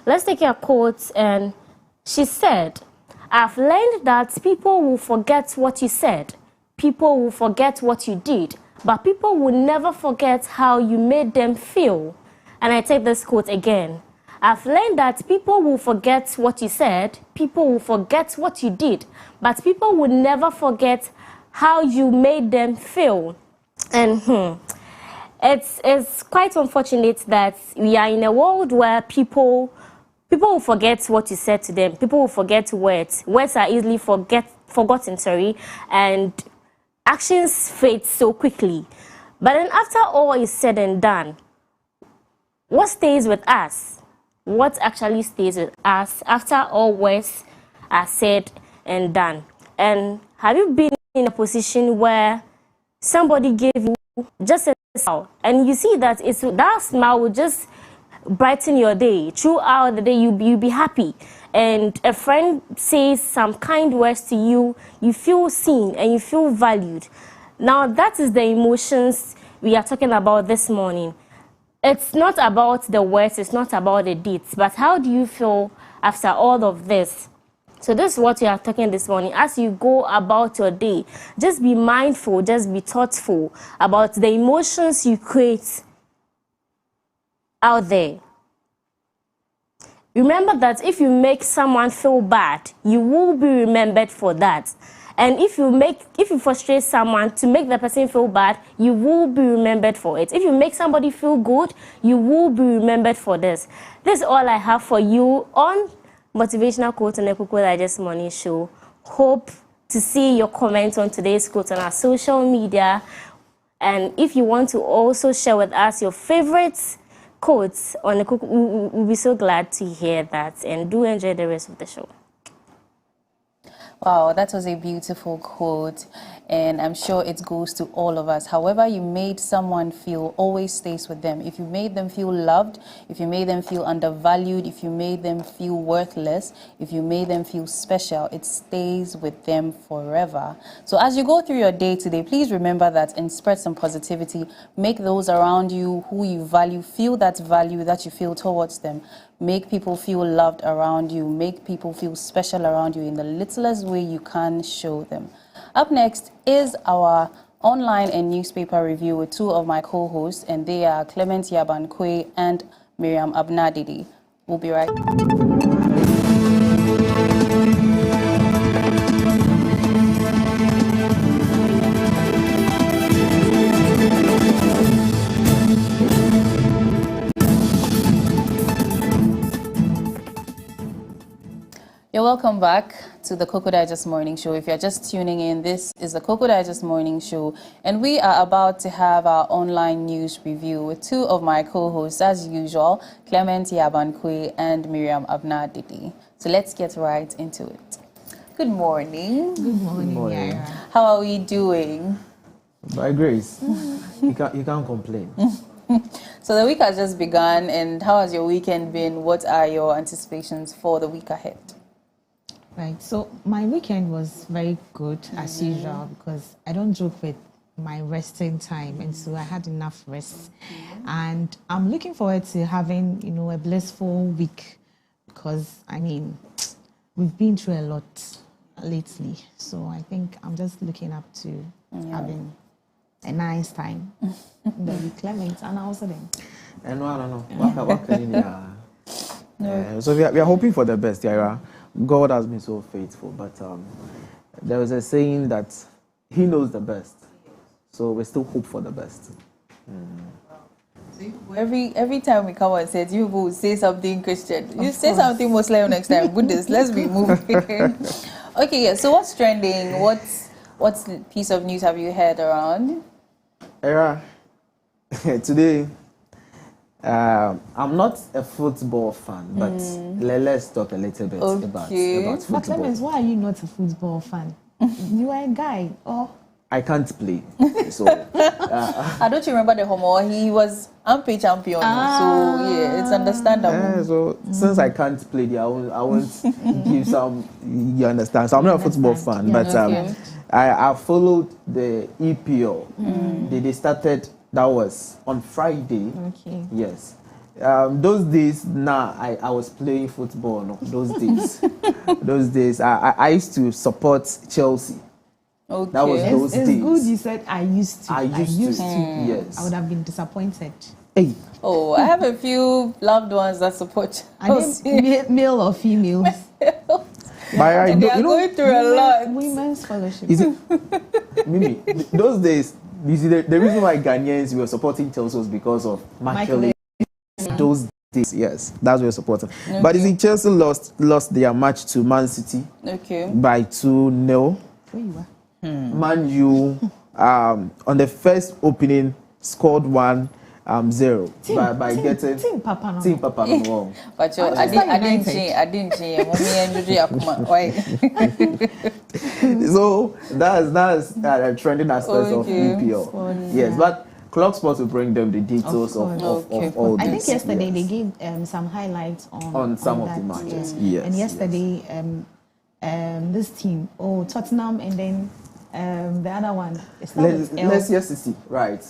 let's take a quote, and she said, "I've learned that people will forget what you said, people will forget what you did, but people will never forget how you made them feel." And I take this quote again. "I've learned that people will forget what you said, people will forget what you did, but people will never forget how you made them feel." And it's quite unfortunate that we are in a world where people will forget what you said to them. People will forget words. Words are easily forgotten, and actions fade so quickly. But then after all is said and done, what stays with us? What actually stays with us after all words are said and done? And have you been in a position where somebody gave you just a smile, and you see that that smile will just brighten your day? Throughout the day, you'll be happy. And a friend says some kind words to you, you feel seen and you feel valued. Now, that is the emotions we are talking about this morning. It's not about the words, it's not about the deeds, but how do you feel after all of this? So this is what we are talking this morning. As you go about your day, just be mindful, just be thoughtful about the emotions you create out there. Remember that if you make someone feel bad, you will be remembered for that. And if you frustrate someone to make the person feel bad, you will be remembered for it. If you make somebody feel good, you will be remembered for this. This is all I have for you on Motivational Quote on the Cocoa Digest Morning Show. Hope to see your comments on today's quote on our social media. And if you want to also share with us your favorites quotes on the Cocoa, we'll be so glad to hear that. And do enjoy the rest of the show. Wow, that was a beautiful quote, and I'm sure it goes to all of us. However you made someone feel always stays with them. If you made them feel loved, if you made them feel undervalued, if you made them feel worthless, if you made them feel special, it stays with them forever. So as you go through your day today, please remember that and spread some positivity. Make those around you who you value feel that value that you feel towards them. Make people feel loved around you. Make people feel special around you in the littlest way you can show them. Up next is our online and newspaper review with two of my co-hosts, and they are Clement Yabankwe and Miriam Abnadidi. We'll be right back. You're welcome back to the Cocoa Digest Morning Show. If you're just tuning in, this is the Cocoa Digest Morning Show, and we are about to have our online news review with two of my co-hosts, as usual, Clement Yabankwe and Miriam Abnadidi. So let's get right into it. Good morning. Good morning. Good morning. How are we doing? By grace. You can't complain. So the week has just begun, and how has your weekend been? What are your anticipations for the week ahead? Right, so my weekend was very good as usual because I don't joke with my resting time, and so I had enough rest. And I'm looking forward to having, a blissful week because, we've been through a lot lately. So I think I'm just looking up to having a nice time. The week, Clement, and also then. And I don't know. What can you so we are hoping for the best, Yara. God has been so faithful, but there was a saying that He knows the best, so we still hope for the best. Every time we come on set, you will say something Christian. You say something Muslim next time. Buddhist. Let's be moving. Okay, yeah. So what's trending? What's piece of news have you heard around? Era, today. I'm not a football fan, but let's talk a little bit about football. But Clemens, why are you not a football fan? You are a guy. I can't play. So I don't remember the homo. He was MP champion, so yeah, it's understandable. So since I can't play, I won't give some. You understand? So I'm not a football fan, but I followed the EPL. They started. That was on Friday. Okay. Yes. those days, I was playing football. No, those days, I used to support Chelsea. Okay. That was those It's days. good you said I used to. I used to. Yes. I would have been disappointed. Hey, Oh, I have a few loved ones that support Are Chelsea. they male or females? but I And they don't, are you know, going through a lot. Women's fellowship. is it, Mimi? Those days, you see, the reason why Ghanaians were supporting Chelsea was because of Michael. Those days, yes, that's what we're supporting. But you see, Chelsea lost their match to Man City Okay. by 2-0. Where you are? Man U on the first opening scored 1-0 by getting Team Papa. No. Team Papa no. But I didn't change. Mommy and Judy Akuma. Why? So that's a trending aspect of Okay. EPL. Yes, but Clock Sports will bring them the details of all I this. think yesterday they yes. gave some highlights On some of that, the matches. yeah. Yes, And yesterday, this team, Tottenham, and then the other one. It starts with L. Leicester City, right?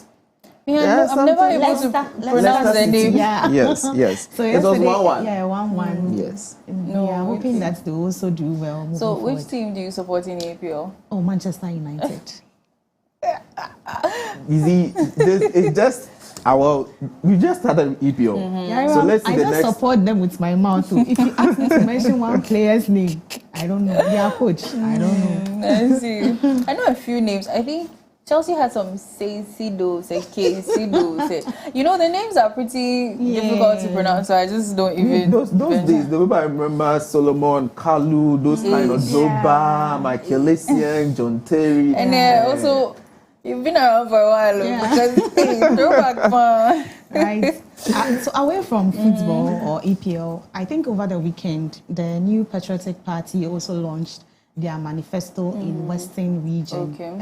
Yeah, I'm never able to Leicester pronounce the City. name. Yeah. Yes, yes. So it was yesterday, 1-1. Yeah, 1-1. Yes. No, we are hoping that they also do well. Moving So, forward. which team do you support in APL? Oh, Manchester United. You see, it's just we just started EPL. Yeah, So let's see I the just next. support them with my mouth. Too. If you ask me to mention one player's name, I don't know. Their coach, I don't know. I see. I know a few names. I think Chelsea had some Sido, Sido. You know, the names are pretty difficult to pronounce, so I just don't even. Those days, the people I remember Solomon, Kalu, those kind of Zoba, Michael Essien, John Terry. And also, you've been around for a while, because hey, throwback man. Right. So away from football or EPL, I think over the weekend, the New Patriotic Party also launched their manifesto in Western region. Okay.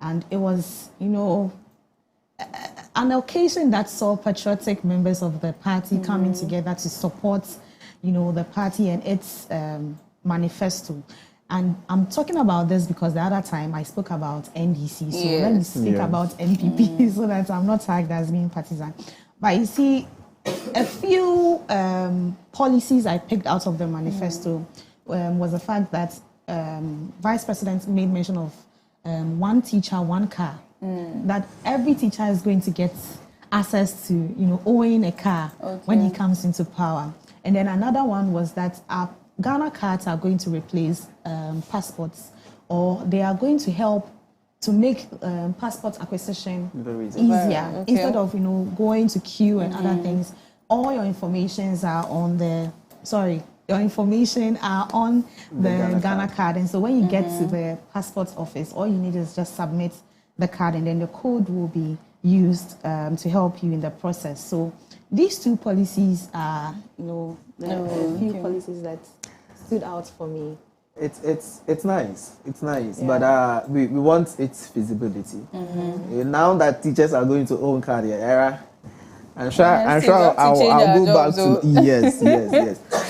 And it was, an occasion that saw patriotic members of the party coming together to support, the party and its manifesto. And I'm talking about this because the other time I spoke about NDC. So let me speak about NPP so that I'm not tagged as being partisan. But you see, a few policies I picked out of the manifesto was the fact that Vice President made mention of one teacher, one car. That every teacher is going to get access to, owning a car when he comes into power. And then another one was that our Ghana cards are going to replace passports, or they are going to help to make passport acquisition easier. Instead of going to queue and other things. All your informations are on your information are on the Ghana card. And so when you get to the passport office, all you need is just submit the card, and then the code will be used to help you in the process. So these two policies are, a few policies that stood out for me. It's nice. It's nice, but we want its feasibility. Now that teachers are going to own car era, I'm sure I'll go back to yes.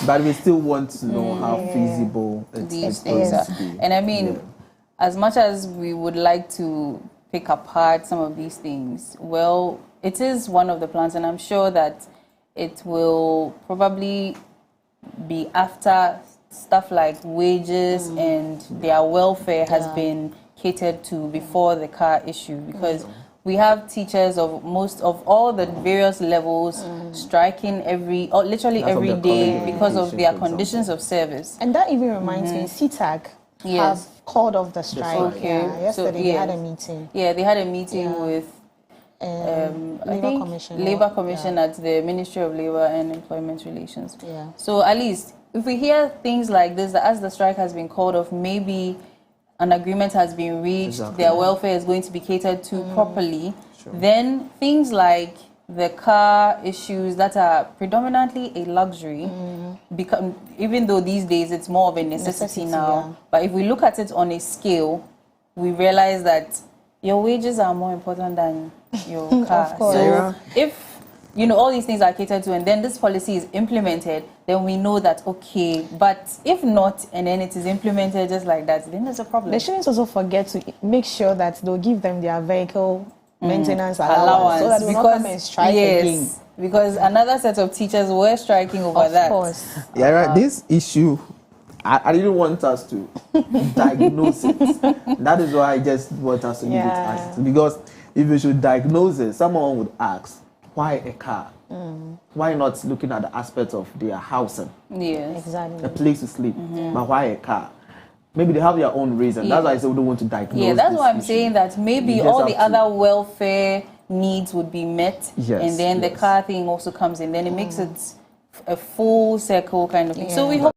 But we still want to know how feasible These things are. And I mean, as much as we would like to pick apart some of these things, well, it is one of the plans, and I'm sure that it will probably be after stuff like wages and their welfare has been catered to before the car issue, because we have teachers of all the various levels striking literally every day because of their conditions of service. And that even reminds me, CTAG have called off the strike. Okay. Yesterday they had a meeting. Yeah, they had a meeting with Labor Commission at the Ministry of Labor and Employment Relations. Yeah. So at least if we hear things like this, that as the strike has been called off, maybe an agreement has been reached, their welfare is going to be catered to properly, then things like the car issues that are predominantly a luxury, become, even though these days it's more of a necessity now, but if we look at it on a scale, we realize that your wages are more important than your car. Of course. So if all these things are catered to, and then this policy is implemented, then we know that, okay, but if not, and then it is implemented just like that, then there's a problem. They shouldn't also forget to make sure that they'll give them their vehicle maintenance allowance so that they will not come and strike again. because another set of teachers were striking over that. Of course. Yeah, right. This issue, I didn't want us to diagnose it. That is why I just want us to leave it as it. Because if you should diagnose it, someone would ask, why a car? Why not looking at the aspect of their housing? Yes. Exactly. A place to sleep. But why a car? Maybe they have their own reason. That's why I say we don't want to diagnose. Yeah, that's this why I'm issue. saying that maybe You just all the have to- other welfare needs would be met, Yes, and then the yes. car thing also comes in. Then it makes it a full circle kind of thing. So we hope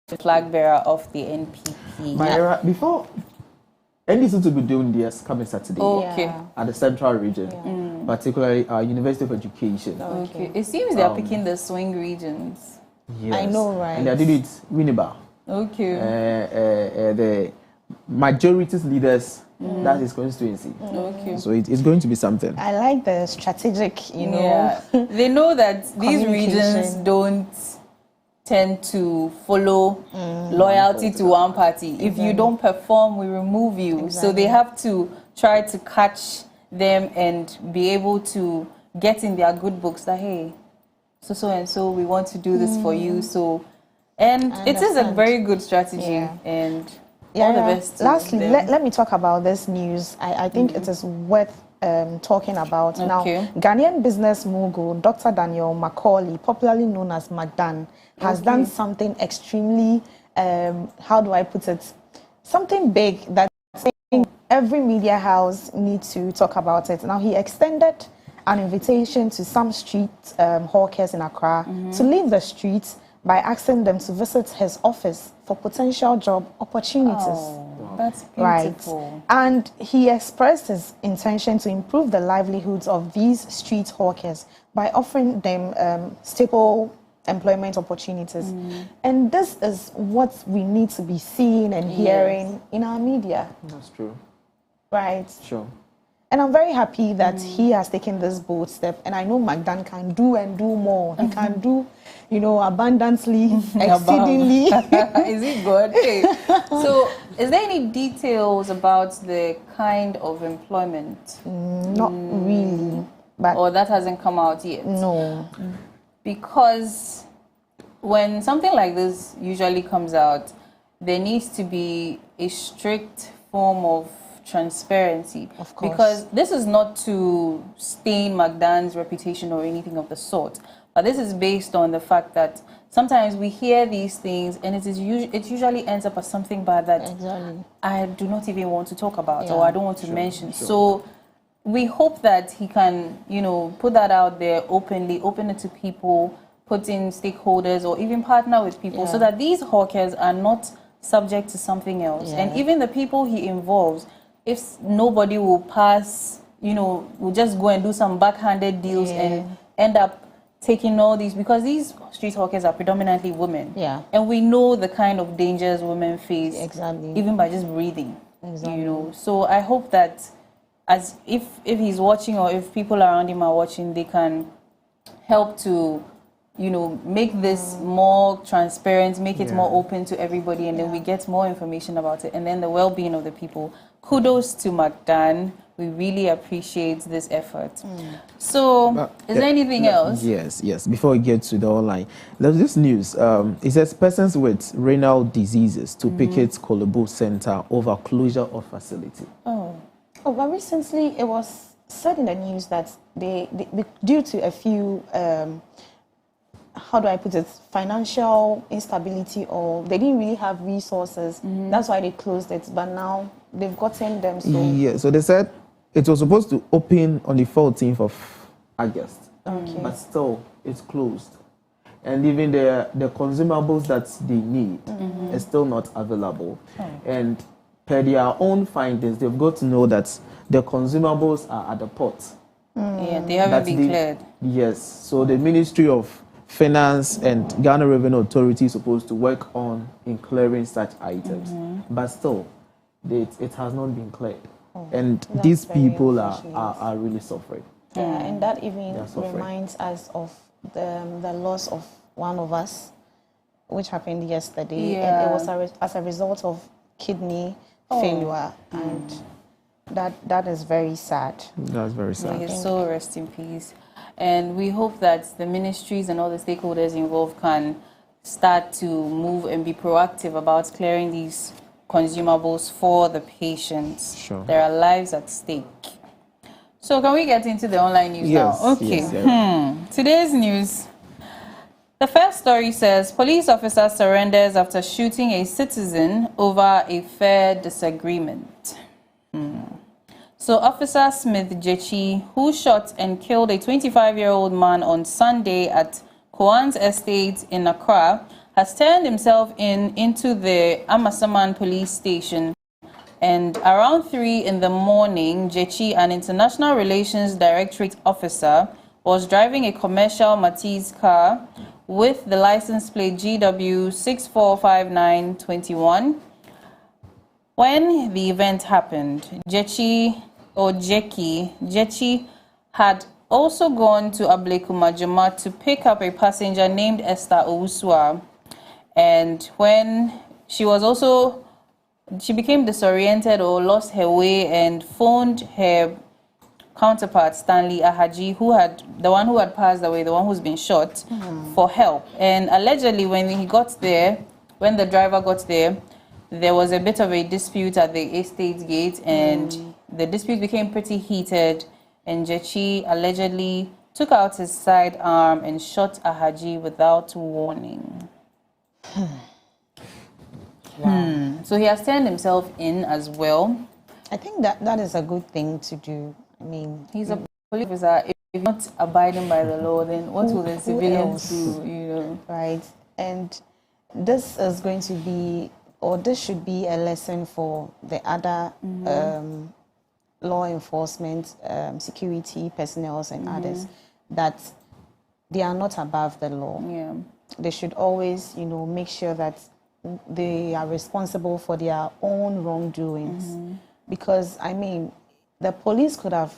the flag bearer of the NPP. Myra, before NDC to be doing this coming Saturday Okay. at the Central Region, particularly University of Education. Okay. It seems they are picking the swing regions. Yes. I know, right? And they did it Winneba. Okay. The majorities leaders, that is constituency. Okay. So it's going to be something. I like the strategic, you know. Yeah. They know that these regions Communication. don't tend to follow loyalty to one party. If you don't perform, we remove you. So they have to try to catch them and be able to get in their good books that, hey, so and so, we want to do this for you. So, and it is a understand. very good strategy. Yeah. And all the best to Lastly, them. let me talk about this news. I think it is worth talking about. Now, Okay. Ghanaian business mogul Dr. Daniel Macaulay, popularly known as Magdan, has done something extremely, how do I put it, something big that I think every media house needs to talk about it. Now, he extended an invitation to some street hawkers in Accra to leave the streets by asking them to visit his office for potential job opportunities. Oh, that's Right. beautiful. And he expressed his intention to improve the livelihoods of these street hawkers by offering them stable employment opportunities. And this is what we need to be seeing and hearing in our media, That's true. right? Sure. And I'm very happy that he has taken this bold step. And I know Magdan can do and do more. He can do, you know, abundantly, exceedingly. Is it good? Okay. So, is there any details about the kind of employment? Not really, but Or that hasn't come out yet? no. Because when something like this usually comes out, there needs to be a strict form of transparency. Of course. Because this is not to stain Magdan's reputation or anything of the sort, but this is based on the fact that sometimes we hear these things and it usually ends up as something bad that Exactly. I do not even want to talk about Yeah. or I don't want to mention. So we hope that he can, you know, put that out there openly, open it to people, put in stakeholders or even partner with people so that these hawkers are not subject to something else. And even the people he involves, if nobody will pass, you know, will just go and do some backhanded deals and end up taking all these, because these street hawkers are predominantly women. Yeah. And we know the kind of dangers women face Exactly. even by just breathing. Exactly. You know, so I hope that as if he's watching or if people around him are watching, they can help to, you know, make this more transparent, make it more open to everybody, and then we get more information about it, and then the well-being of the people. Kudos to Magdan. We really appreciate this effort. So, is there anything else? Yes. Before we get to the online, there's this news. It says persons with renal diseases to picket Kolobo Center over closure of facility. Oh, but recently it was said in the news that they due to a few, how do I put it, financial instability, or they didn't really have resources. That's why they closed it. But now they've gotten them. So Yeah, so they said it was supposed to open on the 14th of August, but still it's closed. And even the consumables that they need is still not available. And per their own findings, they've got to know that the consumables are at the port. Yeah, they haven't That's been the- cleared. Yes, so the Ministry of Finance and Ghana Revenue Authority is supposed to work on in clearing such items, but still, it has not been cleared. And these very people unfortunate. are really suffering. yeah, and that even They're suffering. reminds us of the loss of one of us, which happened yesterday. And it was as a result of kidney failure. And That is very sad. That's very May sad. his soul rest in peace. And we hope that the ministries and all the stakeholders involved can start to move and be proactive about clearing these consumables for the patients. Sure. There are lives at stake. So can we get into the online news Yes, now? Okay. yes, yeah. Today's news. The first story says police officer surrenders after shooting a citizen over a fair disagreement. So Officer Smith Jechi, who shot and killed a 25-year-old man on Sunday at Koan's estate in Accra, has turned himself into the Amasaman police station. And around 3 in the morning, Jechi, an international relations directorate officer, was driving a commercial Matiz car with the license plate GW 645921. When the event happened, Jechi had also gone to Ablekuma to pick up a passenger named Esther Owusua. And when she became disoriented or lost her way and phoned her counterpart, Stanley Ahaji, the one who had passed away, the one who's been shot, for help. And allegedly, when the driver got there, there was a bit of a dispute at the estate gate, and the dispute became pretty heated, and Jechi allegedly took out his sidearm and shot Ahaji without warning. So he has turned himself in as well. I think that is a good thing to do. I mean, He's a police officer. If you're not abiding by the law, then what will the who civilians else? do? You know. right? And this is going to be, or this should be a lesson for the other law enforcement, security personnel and others, that they are not above the law. Yeah. They should always, make sure that they are responsible for their own wrongdoings. Because, I mean, the police could have,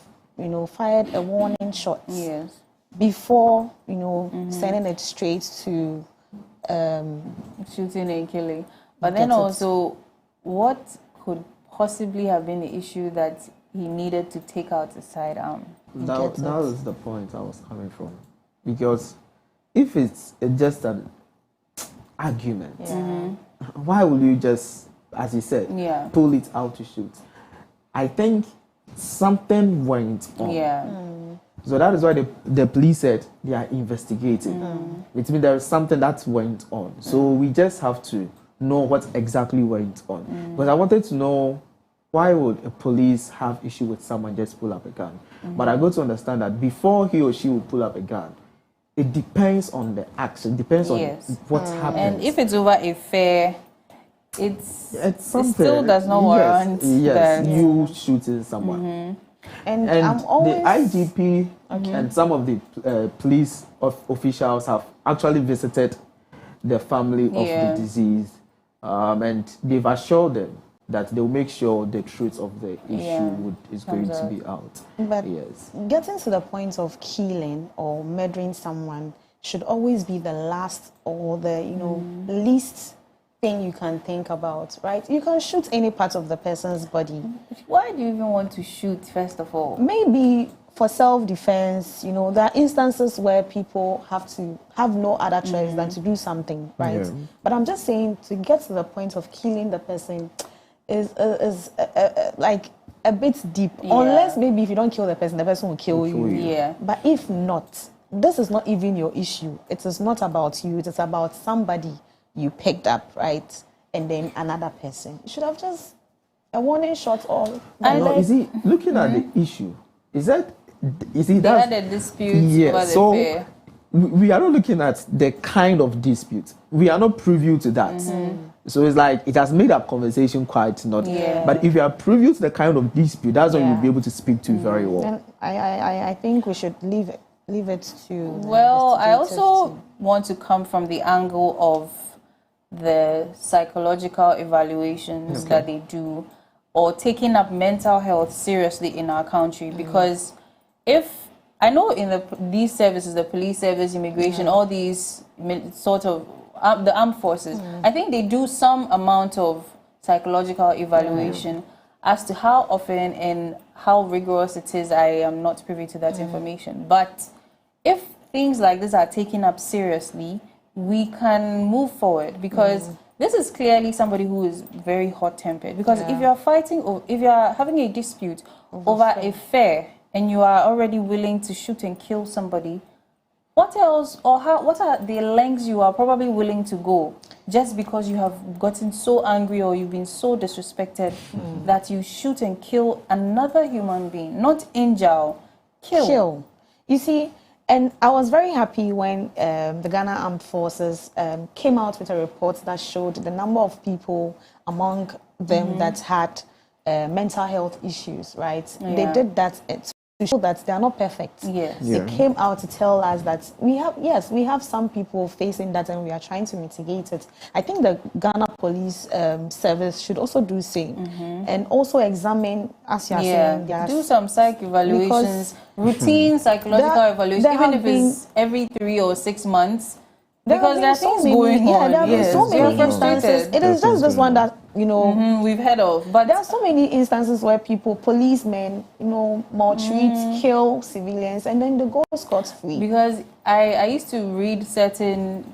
fired a warning shot Yes. before, sending it straight to Shooting and killing. But then Get it. also, what could possibly have been the issue that he needed to take out the sidearm? That Get it. was the point I was coming from. Because if it's just an argument, why will you just, as you said, Yeah. pull it out to shoot? I think something went on. Yeah. So that is why the police said they are investigating. It means there is something that went on. So we just have to know what exactly went on. Because I wanted to know, why would a police have issue with someone just pull up a gun? But I got to understand that before he or she will pull up a gun, it depends on the action, depends on Yes. what happens. And if it's over a fair, it something, still does not warrant yes, that. you shooting someone. And And I'm always the IGP and some of the police officials have actually visited the family of Yeah. the deceased, and they've assured them that they'll make sure the truth of the issue is going Comes to out. be out. But Yes. getting to the point of killing or murdering someone should always be the last or the least thing you can think about, right? You can shoot any part of the person's body. Why do you even want to shoot, first of all? Maybe for self-defense, there are instances where people have to have no other choice than to do something, right? Yeah. But I'm just saying, to get to the point of killing the person is like a bit deep. Yeah. Unless maybe if you don't kill the person will kill you. Yeah. But if not, this is not even your issue. It is not about you. It is about somebody you picked up, right? And then another person. You should have just a warning shot or... No, is he looking at the issue? Is he They that? had a dispute Yes. over the So fair. we are not looking at the kind of dispute. We are not privy to that. So it's like it has made our conversation quite not. Yeah. But if you are privy to the kind of dispute, that's when Yeah. you'll be able to speak to very well. And I think we should leave it to... the Well, I investigators also want to come from the angle of the psychological evaluations that they do, or taking up mental health seriously in our country. Because if I know in these services, the police service, immigration, all these sort of the armed forces, I think they do some amount of psychological evaluation. As to how often and how rigorous it is, I am not privy to that information. But if things like this are taken up seriously, we can move forward, because this is clearly somebody who is very hot-tempered. Because if you're fighting, or if you're having a dispute over a fare, and you are already willing to shoot and kill somebody, what else, or what are the lengths you are probably willing to go just because you have gotten so angry or you've been so disrespected that you shoot and kill another human being? Not injure, kill. You see, and I was very happy when the Ghana Armed Forces came out with a report that showed the number of people among them that had mental health issues, right? They did that to show that they are not perfect. They came out to tell us that we have some people facing that, and we are trying to mitigate it. I think the Ghana Police Service should also do the same, and also examine, as you are saying, do some psych evaluations, routine psychological evaluation, even if it's every 3 or 6 months. Because there are things going on. There have been so many instances. It is just this one that, we've heard of. But there are so many instances where policemen, maltreat, kill civilians, and then they go scot-free. Because I used to read certain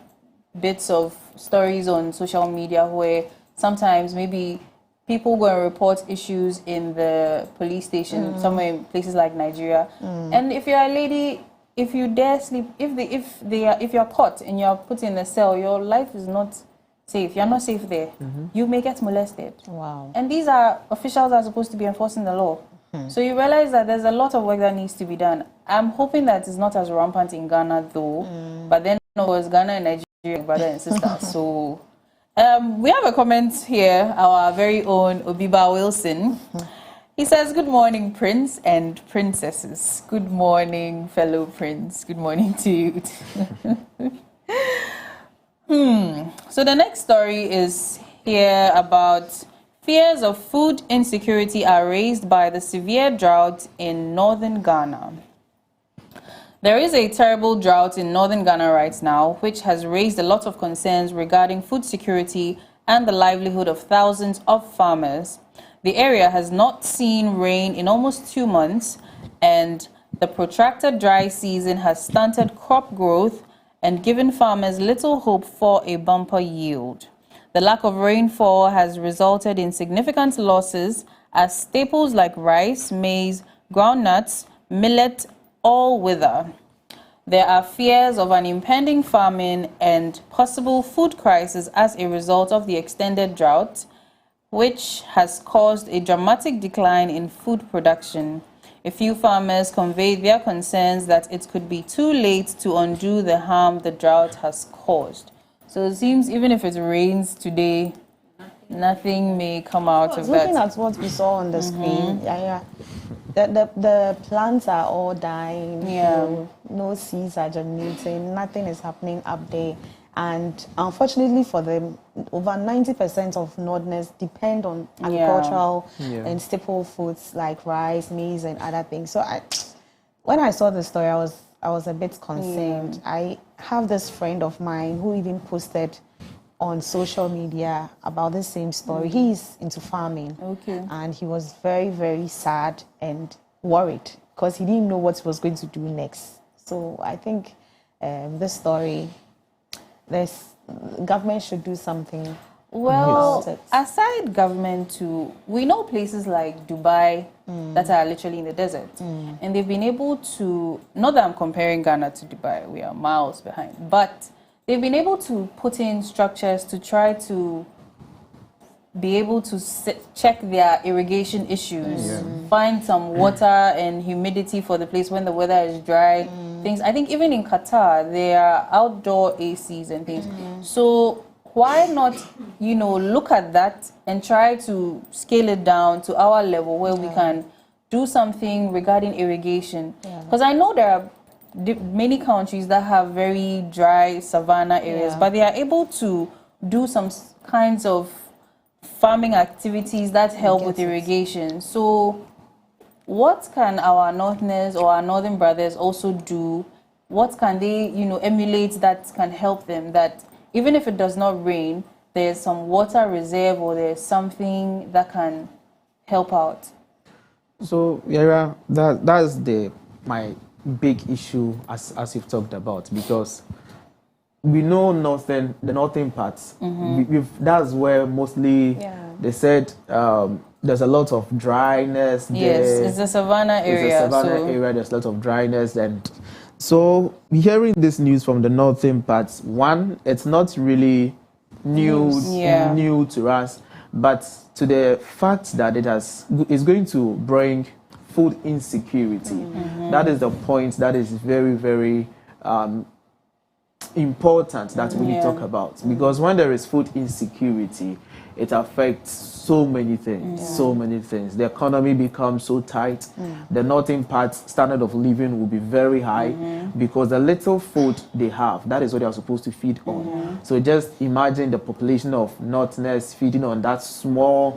bits of stories on social media where sometimes maybe people go and report issues in the police station somewhere in places like Nigeria. And if you're a lady, if you dare sleep, if you're caught and you're put in a cell, your life is not safe. You're not safe there. You may get molested. Wow. And these are officials that are supposed to be enforcing the law. So you realize that there's a lot of work that needs to be done. I'm hoping that it's not as rampant in Ghana though. But then it was Ghana and Nigeria, brother and sister. So we have a comment here, our very own Obiba Wilson. He says, "Good morning, Prince and Princesses." Good morning, fellow Prince. Good morning to you. So the next story is here about fears of food insecurity are raised by the severe drought in northern Ghana. There is a terrible drought in northern Ghana right now, which has raised a lot of concerns regarding food security and the livelihood of thousands of farmers. The area has not seen rain in almost 2 months, and the protracted dry season has stunted crop growth and given farmers little hope for a bumper yield. The lack of rainfall has resulted in significant losses as staples like rice, maize, groundnuts, millet all wither. There are fears of an impending famine and possible food crisis as a result of the extended drought, which has caused a dramatic decline in food production. A few farmers conveyed their concerns that it could be too late to undo the harm the drought has caused. So it seems even if it rains today, nothing may come out of that. Looking at what we saw on the screen, the plants are all dying. No seeds are germinating. Nothing is happening up there. And unfortunately for them, over 90% of Northerners depend on agricultural and staple foods like rice, maize, and other things. So when I saw the story, I was a bit concerned. I have this friend of mine who even posted on social media about the same story. He's into farming. And he was very, very sad and worried because he didn't know what he was going to do next. So I think this story, government should do something. Well, aside government we know places like Dubai that are literally in the desert. And they've been able to, not that I'm comparing Ghana to Dubai, we are miles behind, but they've been able to put in structures to try to be able to check their irrigation issues, find some water and humidity for the place when the weather is dry. Things. I think even in Qatar, there are outdoor ACs and things. So why not, look at that and try to scale it down to our level where we can do something regarding irrigation? Because I know there are many countries that have very dry savanna areas, but they are able to do some kinds of farming activities that help with irrigation. So what can our Northerners or our Northern brothers also do? What can they, emulate that can help them, that even if it does not rain, there's some water reserve or there's something that can help out? So, Yara, that's my big issue as you've talked about, because we know the northern parts. That's where mostly they said there's a lot of dryness. Yes, it's the savannah area. It's a savannah area. There's a lot of dryness, and so hearing this news from the northern parts, one, it's not really new to us, but to the fact that it's going to bring food insecurity. That is the point that is very, very important that we talk about, because when there is food insecurity, it affects so many things. The economy becomes so tight. The northern parts standard of living will be very high because the little food they have, that is what they are supposed to feed on. So just imagine the population of northerners feeding on that small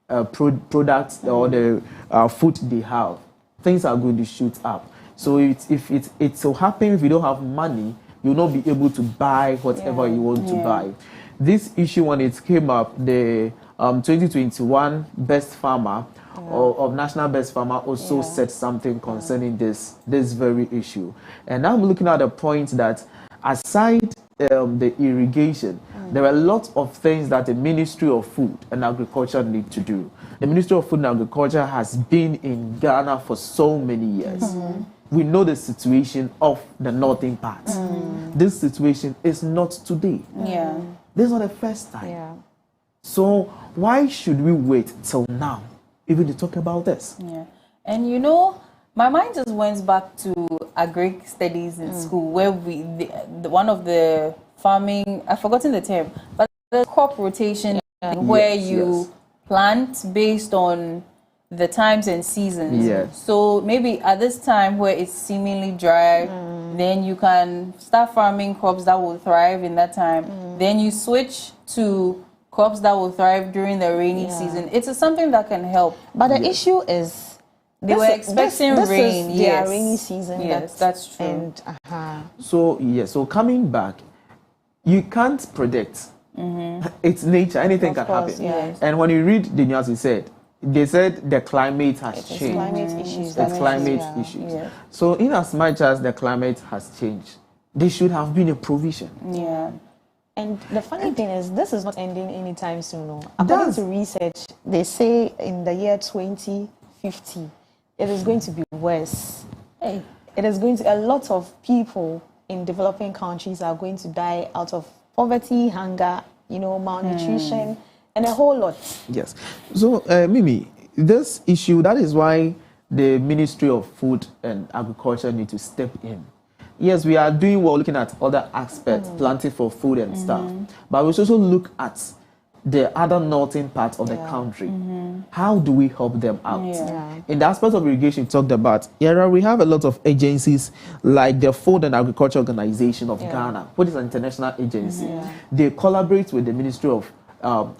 product or the food they have. Things are going to shoot up. So if it so happens if you don't have money, you'll not be able to buy whatever you want to buy. This issue, when it came up, the 2021 Best Farmer of National Best Farmer also said something concerning this very issue. And I'm looking at the point that aside the irrigation, there are a lot of things that the Ministry of Food and Agriculture need to do. The Ministry of Food and Agriculture has been in Ghana for so many years. We know the situation of the northern part. This situation is not today. This is not the first time. So why should we wait till now even to talk about this? And my mind just went back to agric studies in school, where one of the farming, I've forgotten the term, but the crop rotation, where you plant based on the times and seasons. So maybe at this time where it's seemingly dry, then you can start farming crops that will thrive in that time. Then you switch to crops that will thrive during the rainy season. It's something that can help. But the issue is they were expecting rain. Is their rainy season. Yes, that's true. And So coming back, you can't predict. It's nature. Anything can happen. And when you read the news, they said the climate has changed. It's climate issues. So in as much as the climate has changed, there should have been a provision. And the funny thing is, this is not ending anytime soon. No. According to research, they say in the year 2050, it is going to be worse. It is going to, a lot of people in developing countries are going to die out of poverty, hunger, malnutrition, and a whole lot. Yes. So, Mimi, this issue, that is why the Ministry of Food and Agriculture need to step in. Yes, we are doing well looking at other aspects, planting for food and stuff, but we should also look at the other northern parts of the country. How do we help them out? In the aspect of irrigation talked about, we have a lot of agencies like the Food and Agriculture Organization of Ghana, which is an international agency. They collaborate with the Ministry of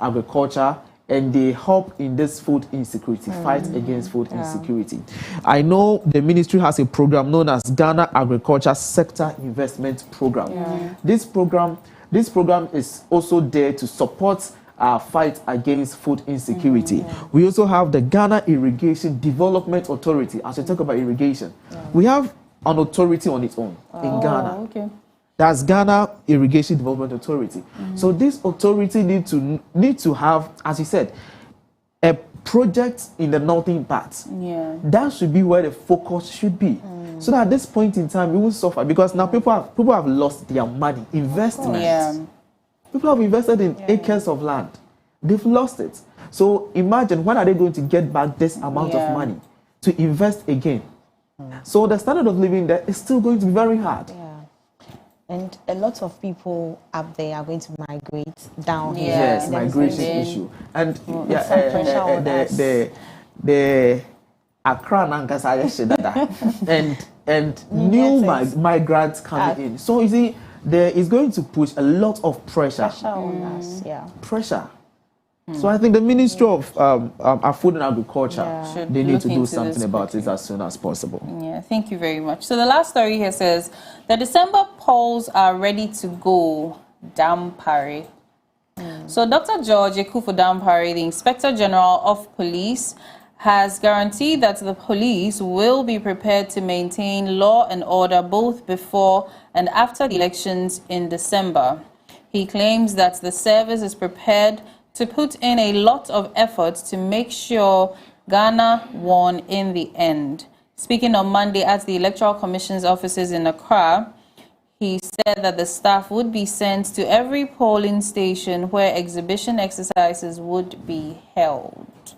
Agriculture, and they help in this food insecurity, fight against food insecurity. I know the ministry has a program known as Ghana Agriculture Sector Investment Program. This program is also there to support our fight against food insecurity. We also have the Ghana Irrigation Development Authority. As we talk about irrigation, we have an authority on its own in Ghana. That's Ghana Irrigation Development Authority. So this authority need to have, as you said, a project in the northern parts. That should be where the focus should be. So that at this point in time, we will suffer, because now people have lost their money, investment. People have invested in acres of land. They've lost it. So imagine, when are they going to get back this amount of money to invest again? So the standard of living there is still going to be very hard. And a lot of people up there are going to migrate down here. Yes, migration issue. And the Accra Nankasa and new migrants coming in. So you see, there is going to put a lot of pressure on us. Pressure. So I think the Ministry of Food and Agriculture, they need to do something about it as soon as possible. Thank you very much. So the last story here says, the December polls are ready to go. Dampare. So Dr. George Ekufu-Dampare, the Inspector General of Police, has guaranteed that the police will be prepared to maintain law and order both before and after the elections in December. He claims that the service is prepared to put in a lot of effort to make sure Ghana won in the end. Speaking on Monday at the Electoral Commission's offices in Accra, he said that the staff would be sent to every polling station where exhibition exercises would be held.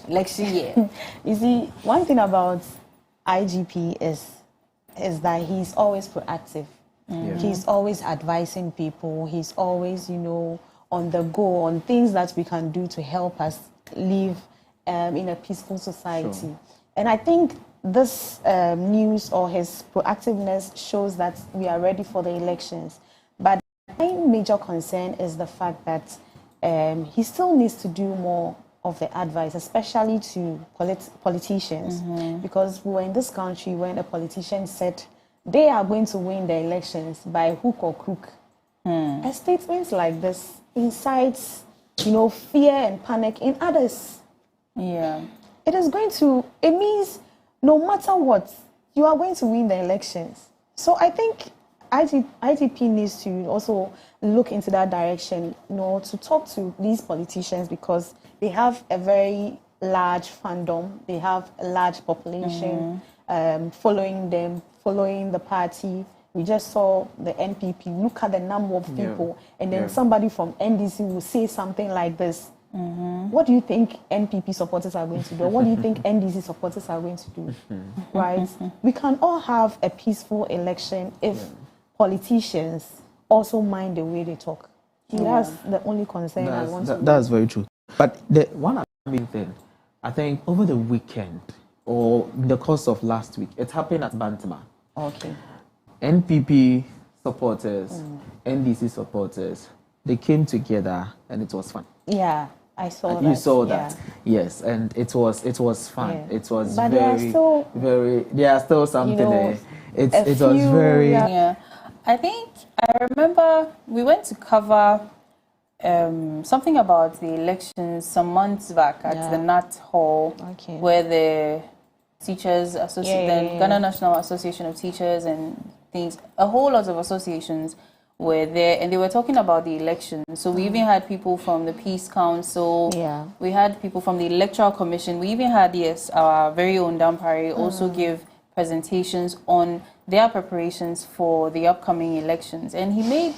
Election year. You see, one thing about IGP is that he's always proactive. He's always advising people. He's always, on the go on things that we can do to help us live in a peaceful society. Sure. And I think this news or his proactiveness shows that we are ready for the elections. But my major concern is the fact that he still needs to do more of the advice, especially to politicians, because we were in this country when a politician said they are going to win the elections by hook or crook. A statement like this incites, fear and panic in others. Yeah. It means no matter what, you are going to win the elections. So I think IGP needs to also look into that direction, to talk to these politicians, because they have a very large fandom. They have a large population following them, following the party. We just saw the NPP. Look at the number of people. And then somebody from NDC will say something like this. What do you think NPP supporters are going to do? What do you think NDC supporters are going to do? Right? We can all have a peaceful election if politicians also mind the way they talk. That's the only concern I want to. That's very true. But the one main thing, I think over the weekend or in the course of last week, it happened at Bantama. Okay. NPP supporters, NDC supporters, they came together and it was fun. Yeah, I saw that. You saw that, yes, and it was fun. Yeah. It was but there are still something there. It was very. Yeah. I think I remember we went to cover something about the elections some months back at the NAT Hall, where the Teachers Association, the Ghana National Association of Teachers and things, a whole lot of associations were there, and they were talking about the elections. So we even had people from the Peace Council. We had people from the Electoral Commission. We even had, our very own Dampare also give presentations on their preparations for the upcoming elections. And he made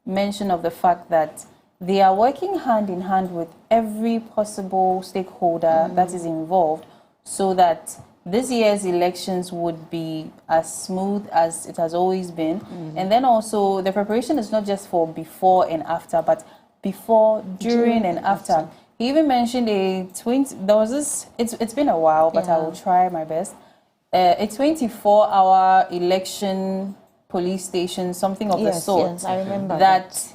mention of the fact that they are working hand in hand with every possible stakeholder that is involved, so that this year's elections would be as smooth as it has always been. And then also the preparation is not just for before and after, but before, during and after. He even mentioned there was this, it's been a while, but I will try my best. A 24-hour election police station, something of the sort. Yes, I remember that.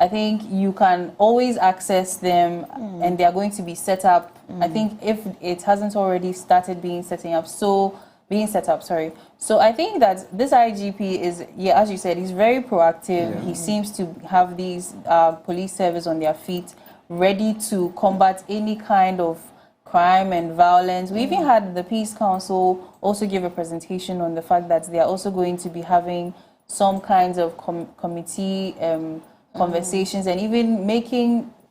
I think you can always access them, and they are going to be set up. I think if it hasn't already started being set up. So I think that this IGP is, as you said, he's very proactive. He seems to have these police service on their feet, ready to combat any kind of crime and violence. We even had the Peace Council also give a presentation on the fact that they are also going to be having some kinds of committee conversations, and even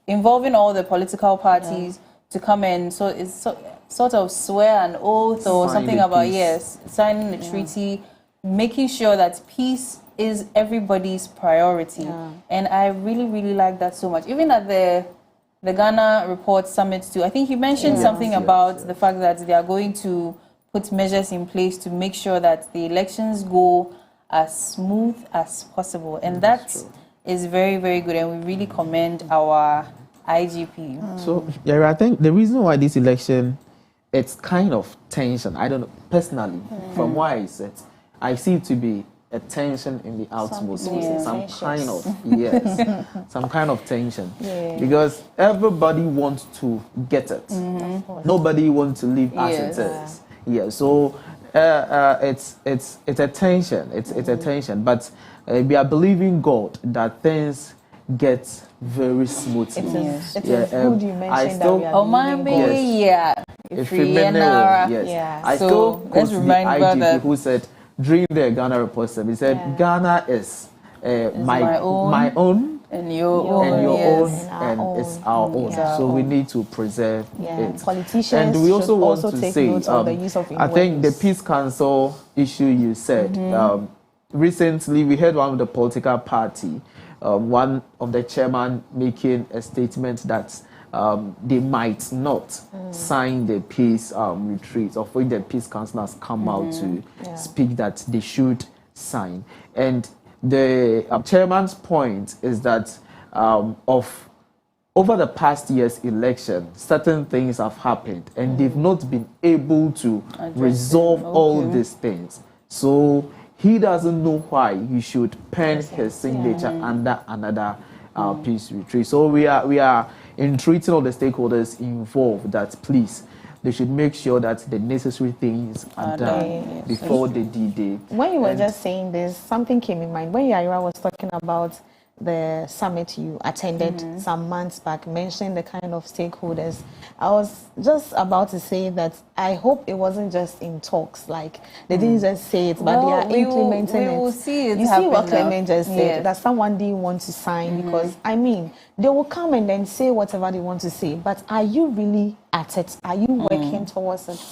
involving all the political parties to come in. So it's sort of swear an oath or something about, signing a treaty, making sure that peace is everybody's priority. And I really, really like that so much. Even at the Ghana Report Summit too, I think he mentioned something about the fact that they are going to put measures in place to make sure that the elections go as smooth as possible. And that is very, very good, and we really commend our IGP. So, I think the reason why this election, it's kind of tension. I don't know, personally, from what I said, I see it to be a tension in the atmosphere. Some kind of tension. Because everybody wants to get it. Nobody wants to live as it is. So it's a tension. It's a tension. But we are believing God that things get very smoothly. It is good you mentioned that we are Omambe, yes. If yes. Yeah. I So, still let's quote the remind IGP brothers. who said during the Ghana report he said Ghana is my own and your own, and your own, And our and own. it's our own. Yeah. So we need to preserve it. Politicians And we also should want also to take say, note of the use of I think the innuendos. Peace Council issue you said, recently we heard one of the political party, one of the chairman making a statement that they might not sign the peace retreat, of which the Peace Council has come out to speak that they should sign. And the chairman's point is that over the past year's election, certain things have happened and they've not been able to resolve all these things. So he doesn't know why he should pen his signature under another peace retreat. So we are entreating all the stakeholders involved that please, they should make sure that the necessary things are done before the D-Day. When you were just saying this, something came in mind. When Yaira was talking about the summit you attended some months back, mentioning the kind of stakeholders, I was just about to say that I hope it wasn't just in talks, like they didn't just say it, but they are implementing it. We will see it. You see what Clement just said, Yes. that someone didn't want to sign because, I mean, they will come and then say whatever they want to say, but are you really at it? Are you working towards it?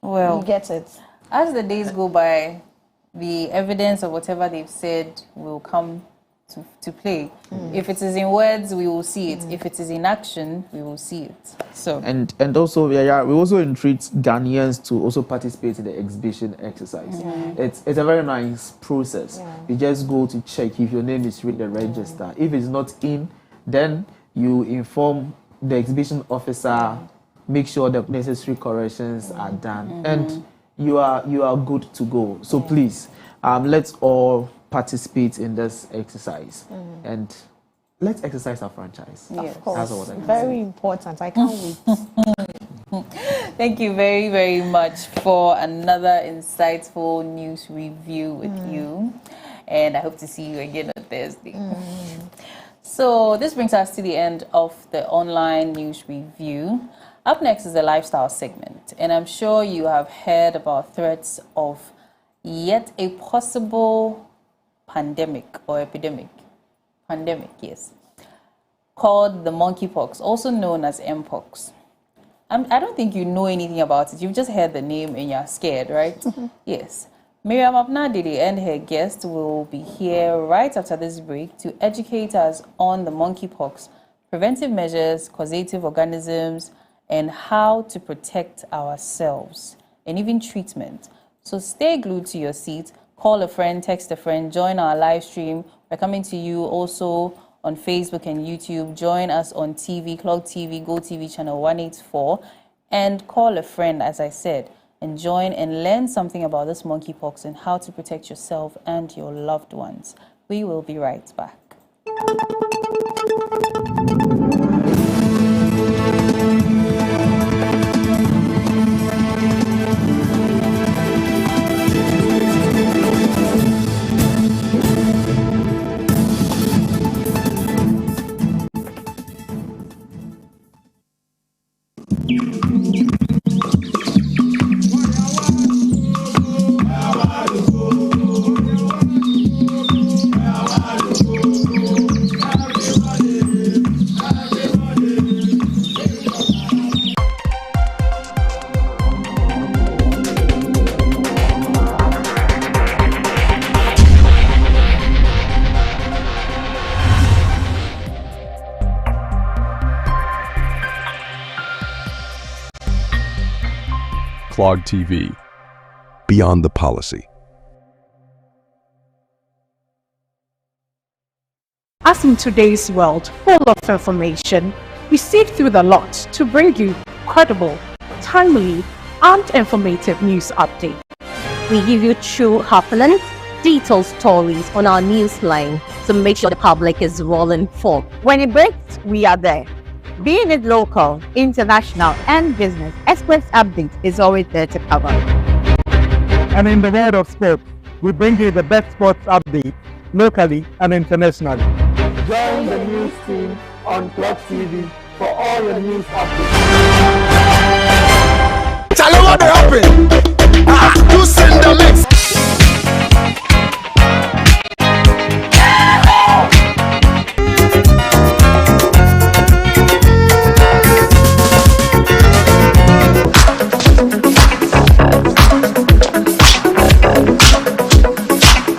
Well, You get it? as the days go by, the evidence of whatever they've said will come to play. If it is in words, we will see it. If it is in action, we will see it. So And also we also entreat Ghanaians to also participate in the exhibition exercise. It's a very nice process. You just go to check if your name is in the register. If it's not in, then you inform the exhibition officer, make sure the necessary corrections are done, and you are good to go. So please, let's all participate in this exercise and let's exercise our franchise. yes. Of course. That's all I can Very important. I can't wait. Thank you very, very much for another insightful news review with you. And I hope to see you again on Thursday. So this brings us to the end of the online news review. Up next is the lifestyle segment. And I'm sure you have heard about threats of yet a possible pandemic or epidemic. Pandemic, yes. Called the monkeypox, also known as Mpox. I don't think you know anything about it. You've just heard the name and you're scared, right? Yes. Miriam Abnadidi and her guest will be here right after this break to educate us on the monkeypox, preventive measures, causative organisms, and how to protect ourselves, and even treatment. So stay glued to your seat. Call a friend, text a friend, join our live stream. We're coming to you also on Facebook and YouTube. Join us on TV, Clock TV, Go TV channel 184, and call a friend, as I said, and join and learn something about this monkeypox and how to protect yourself and your loved ones. We will be right back. Clog TV. Beyond the policy. As in today's world full of information, we sift through the lot to bring you credible, timely, and informative news updates. We give you true, happening, detailed stories on our news line to make sure the public is well informed. When it breaks, we are there. Being it local, international, and business, Express Update is always there to cover. And in the world of sports, we bring you the best sports update locally and internationally. Join the news team on Clock TV for all your news updates. Tell me what happened. You send the mix.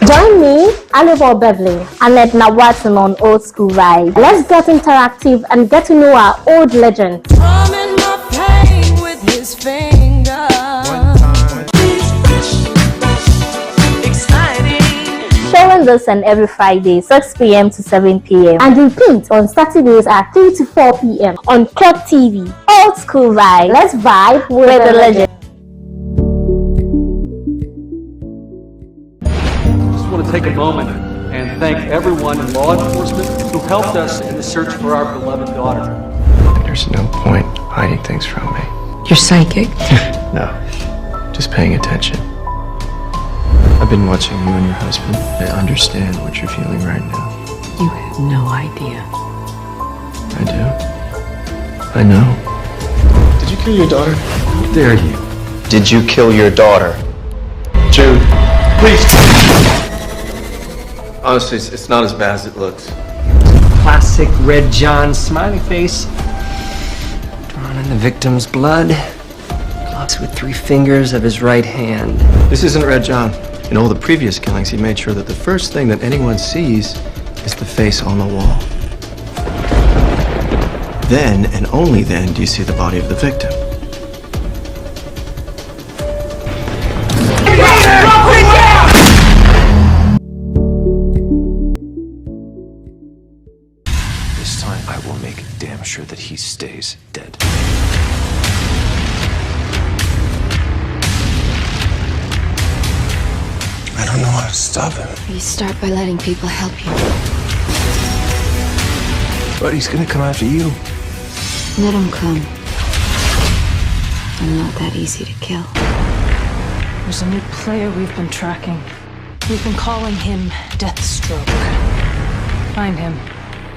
Join me, Oliver Beverly, and Edna Watson on Old School Vibe. Let's get interactive and get to know our old legends. Showing this on every Friday, 6 p.m. to 7 p.m. and repeat on Saturdays at 3 to 4 p.m. on Clock TV. Old School Vibe. Let's vibe with the legends. I want to take a moment and thank everyone in law enforcement who helped us in the search for our beloved daughter. There's no point hiding things from me. You're psychic? No, just paying attention. I've been watching you and your husband. I understand what you're feeling right now. You have no idea. I do. I know. Did you kill your daughter? How dare you? Did you kill your daughter? Jude, please. Honestly, it's not as bad as it looks. Classic Red John smiley face. Drawn in the victim's blood. Gloves with 3 fingers of his right hand. This isn't Red John. In all the previous killings, he made sure that the first thing that anyone sees is the face on the wall. Then, and only then, do you see the body of the victim. This time, I will make damn sure that he stays dead. I don't know how to stop him. You start by letting people help you. But he's gonna come after you. Let him come. I'm not that easy to kill. There's a new player we've been tracking. We've been calling him Deathstroke. Find him.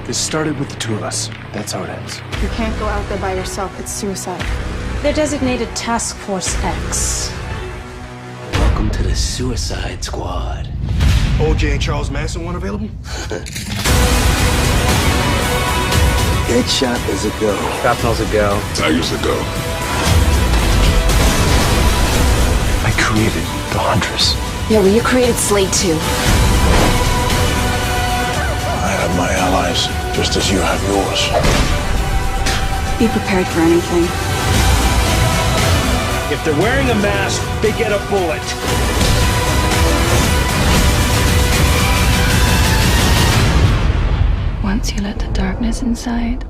This started with the 2 of us. That's how it ends. You can't go out there by yourself. It's suicide. They're designated Task Force X. Welcome to the Suicide Squad. OJ and Charles Manson one available? Deadshot is a go. Shrapnel's a go. Tiger's a go. I created the Huntress. Yeah, well, you created Slade too. I have my allies, just as you have yours. Be prepared for anything. If they're wearing a mask, they get a bullet. Once you let the darkness inside,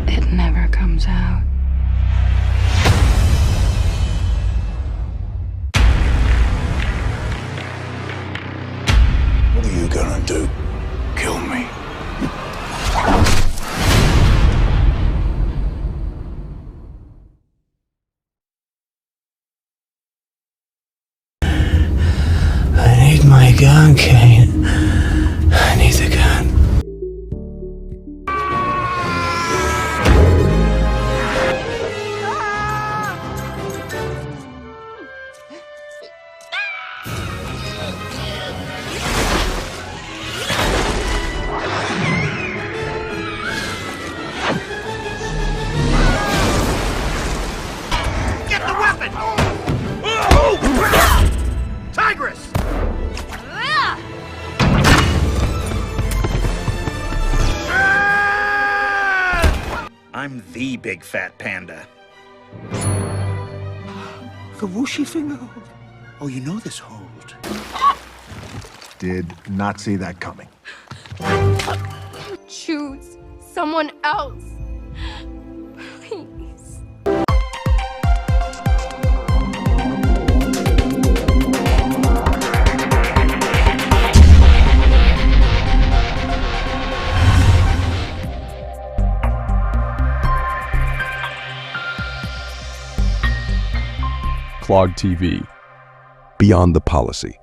it never comes out. What are you gonna do? Kill me. I need my gun, Kane. I need the gun. Get the weapon! Tigress! I'm the big fat panda. The whooshy finger hold. Oh, you know this hold. Did not see that coming. Choose someone else. Please. Clog TV. Beyond the Policy.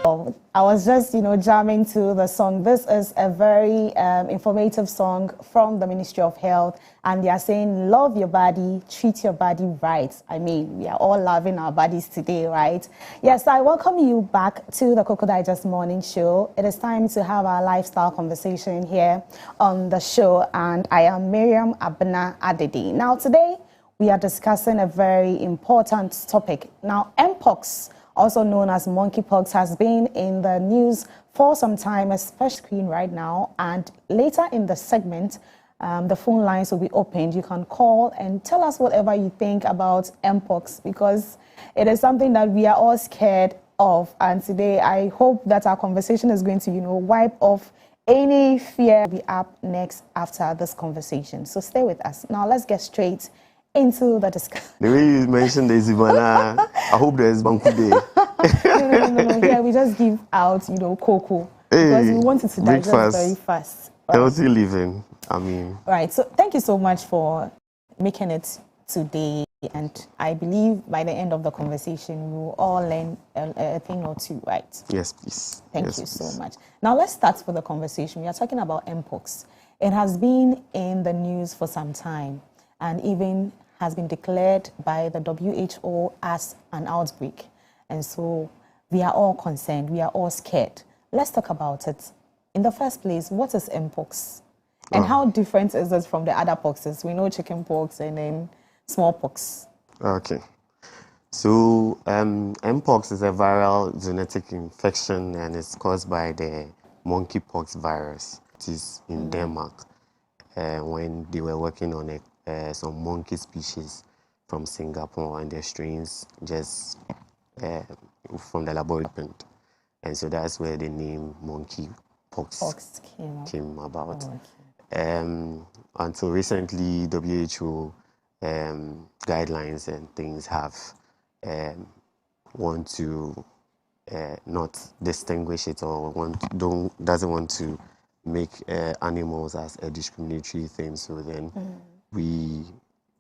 I was just, jamming to the song. This is a very informative song from the Ministry of Health, and they are saying, love your body, treat your body right. I mean, we are all loving our bodies today, right? Yes, I welcome you back to the Cocoa Digest Morning Show. It is time to have our lifestyle conversation here on the show, and I am Miriam Abena Adedi. Now, today, we are discussing a very important topic. Now, Mpox, also known as monkeypox, has been in the news for some time, especially right now. And later in the segment, the phone lines will be opened. You can call and tell us whatever you think about Mpox, because it is something that we are all scared of. And today, I hope that our conversation is going to, wipe off any fear. We'll be up next after this conversation. So stay with us. Now, let's get straight into the discussion. The way you mentioned the Zibana, I hope there's Banku Day. No. Here we just give out, cocoa. Because we want it to digest very fast. Right? Healthy living, I mean. Right, so thank you so much for making it today. And I believe by the end of the conversation, we will all learn a thing or two, right? Yes, please. Thank you so much. Now let's start with the conversation. We are talking about Mpox. It has been in the news for some time, and even has been declared by the WHO as an outbreak. And so we are all concerned, we are all scared. Let's talk about it. In the first place, what is Mpox? And how different is it from the other poxes? We know chickenpox and then smallpox. Okay. So Mpox is a viral genetic infection, and it's caused by the monkeypox virus. It is in Denmark when they were working on some monkey species from Singapore, and their strains just from the laboratory. And so that's where the name monkeypox came about. Oh, okay. Until recently, WHO guidelines and things have want to not distinguish it, or doesn't want to make animals as a discriminatory thing. So then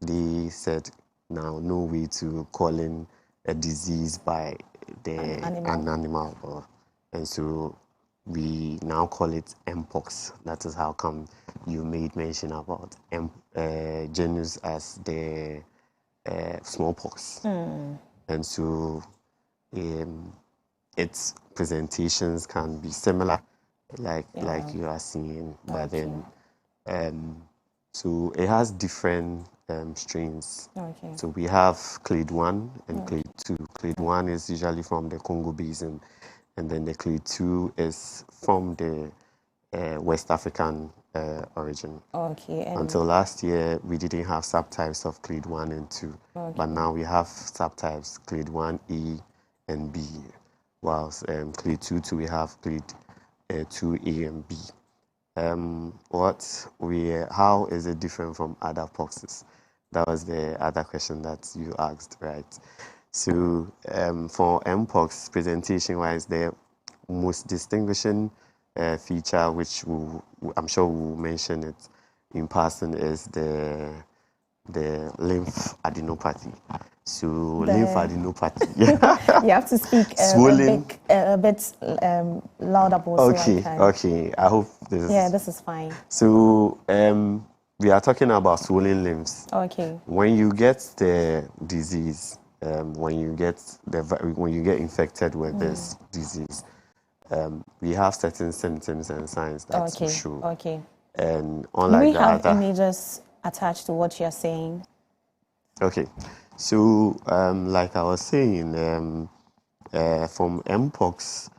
they said now no way to call in a disease by an animal. And so we now call it Mpox. That is how come you made mention about genus as the smallpox. And so its presentations can be similar, like you are seeing, but then so it has different strains. Okay. So we have clade 1 and clade 2. Clade 1 is usually from the Congo Basin, and then the clade 2 is from the West African origin. Okay. Until last year, we didn't have subtypes of clade 1 and 2, but now we have subtypes clade 1A and B, whilst clade 2 we have clade 2A and B. How is it different from other poxes? That was the other question that you asked, right? So for Mpox, presentation-wise, the most distinguishing feature, which I'm sure we'll mention it in passing, is the lymphadenopathy. So lymphadenopathy. You have to speak a bit louder. Okay. I hope this is... Yeah, this is fine. So we are talking about swollen limbs. Okay. When you get the disease, when you get infected with this disease, we have certain symptoms and signs that you show. Okay. And unlike we have images attached to what you're saying. Okay. So, like I was saying, from Mpox,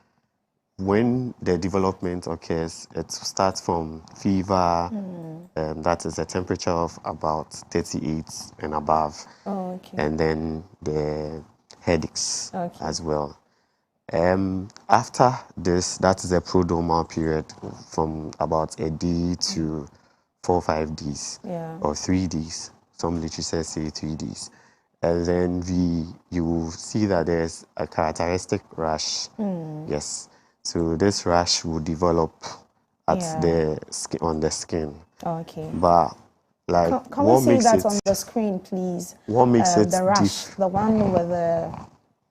when the development occurs, it starts from fever, that is a temperature of about 38 and above, and then the headaches as well. After this, that is a prodromal period from about a day to 4 or 5 days, or 3 days. Some literatures say 3 days. And then you will see that there's a characteristic rash. Yes. So this rash will develop at on the skin. Okay. But like, can we see that on the screen, please? What makes it the rash, the one with the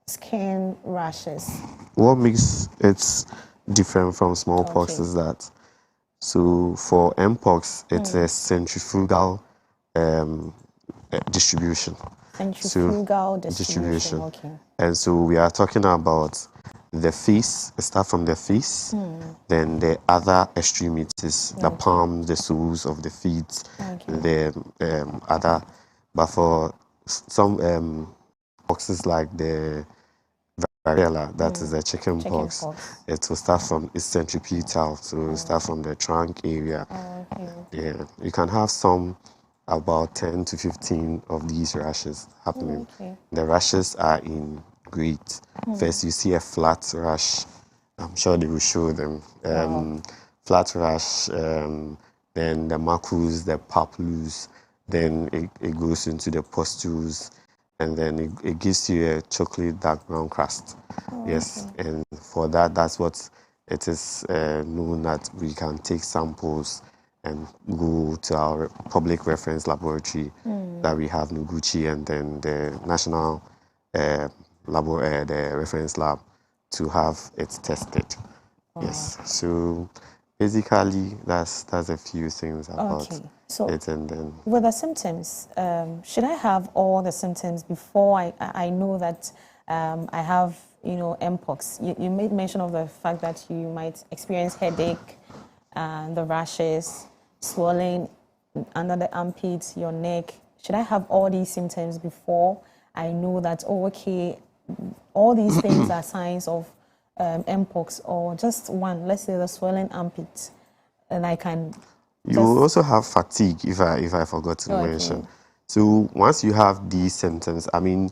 skin rashes? what makes it different from smallpox is that, so for mpox, it's a centrifugal distribution. Centrifugal distribution. Okay. And so we are talking about the face, start from the face, then the other extremities, the palms, the soles of the feet, the other. But for some poxes like the varicella, that is the chicken pox, it will start from, it's centripetal, so it will start from the trunk area. Yeah, you can have some about 10 to 15 of these rashes happening. The rashes are in grades. First, you see a flat rash. I'm sure they will show them. Flat rash, then the macules, the papules, then it goes into the pustules, and then it gives you a chocolate dark brown crust. Yes, and for that, that's what it is known that we can take samples and go to our public reference laboratory that we have, Noguchi, and then the national the reference lab to have it tested. Yes, so basically that's a few things about it. And then with the symptoms, should I have all the symptoms before I know that I have, mpox? You made mention of the fact that you might experience headache, the rashes, swelling under the armpits, your neck. Should I have all these symptoms before I know that, all these things are signs of mpox, or just one, let's say the swelling armpit, and I can... You will also have fatigue, if I forgot to mention. So once you have these symptoms, I mean,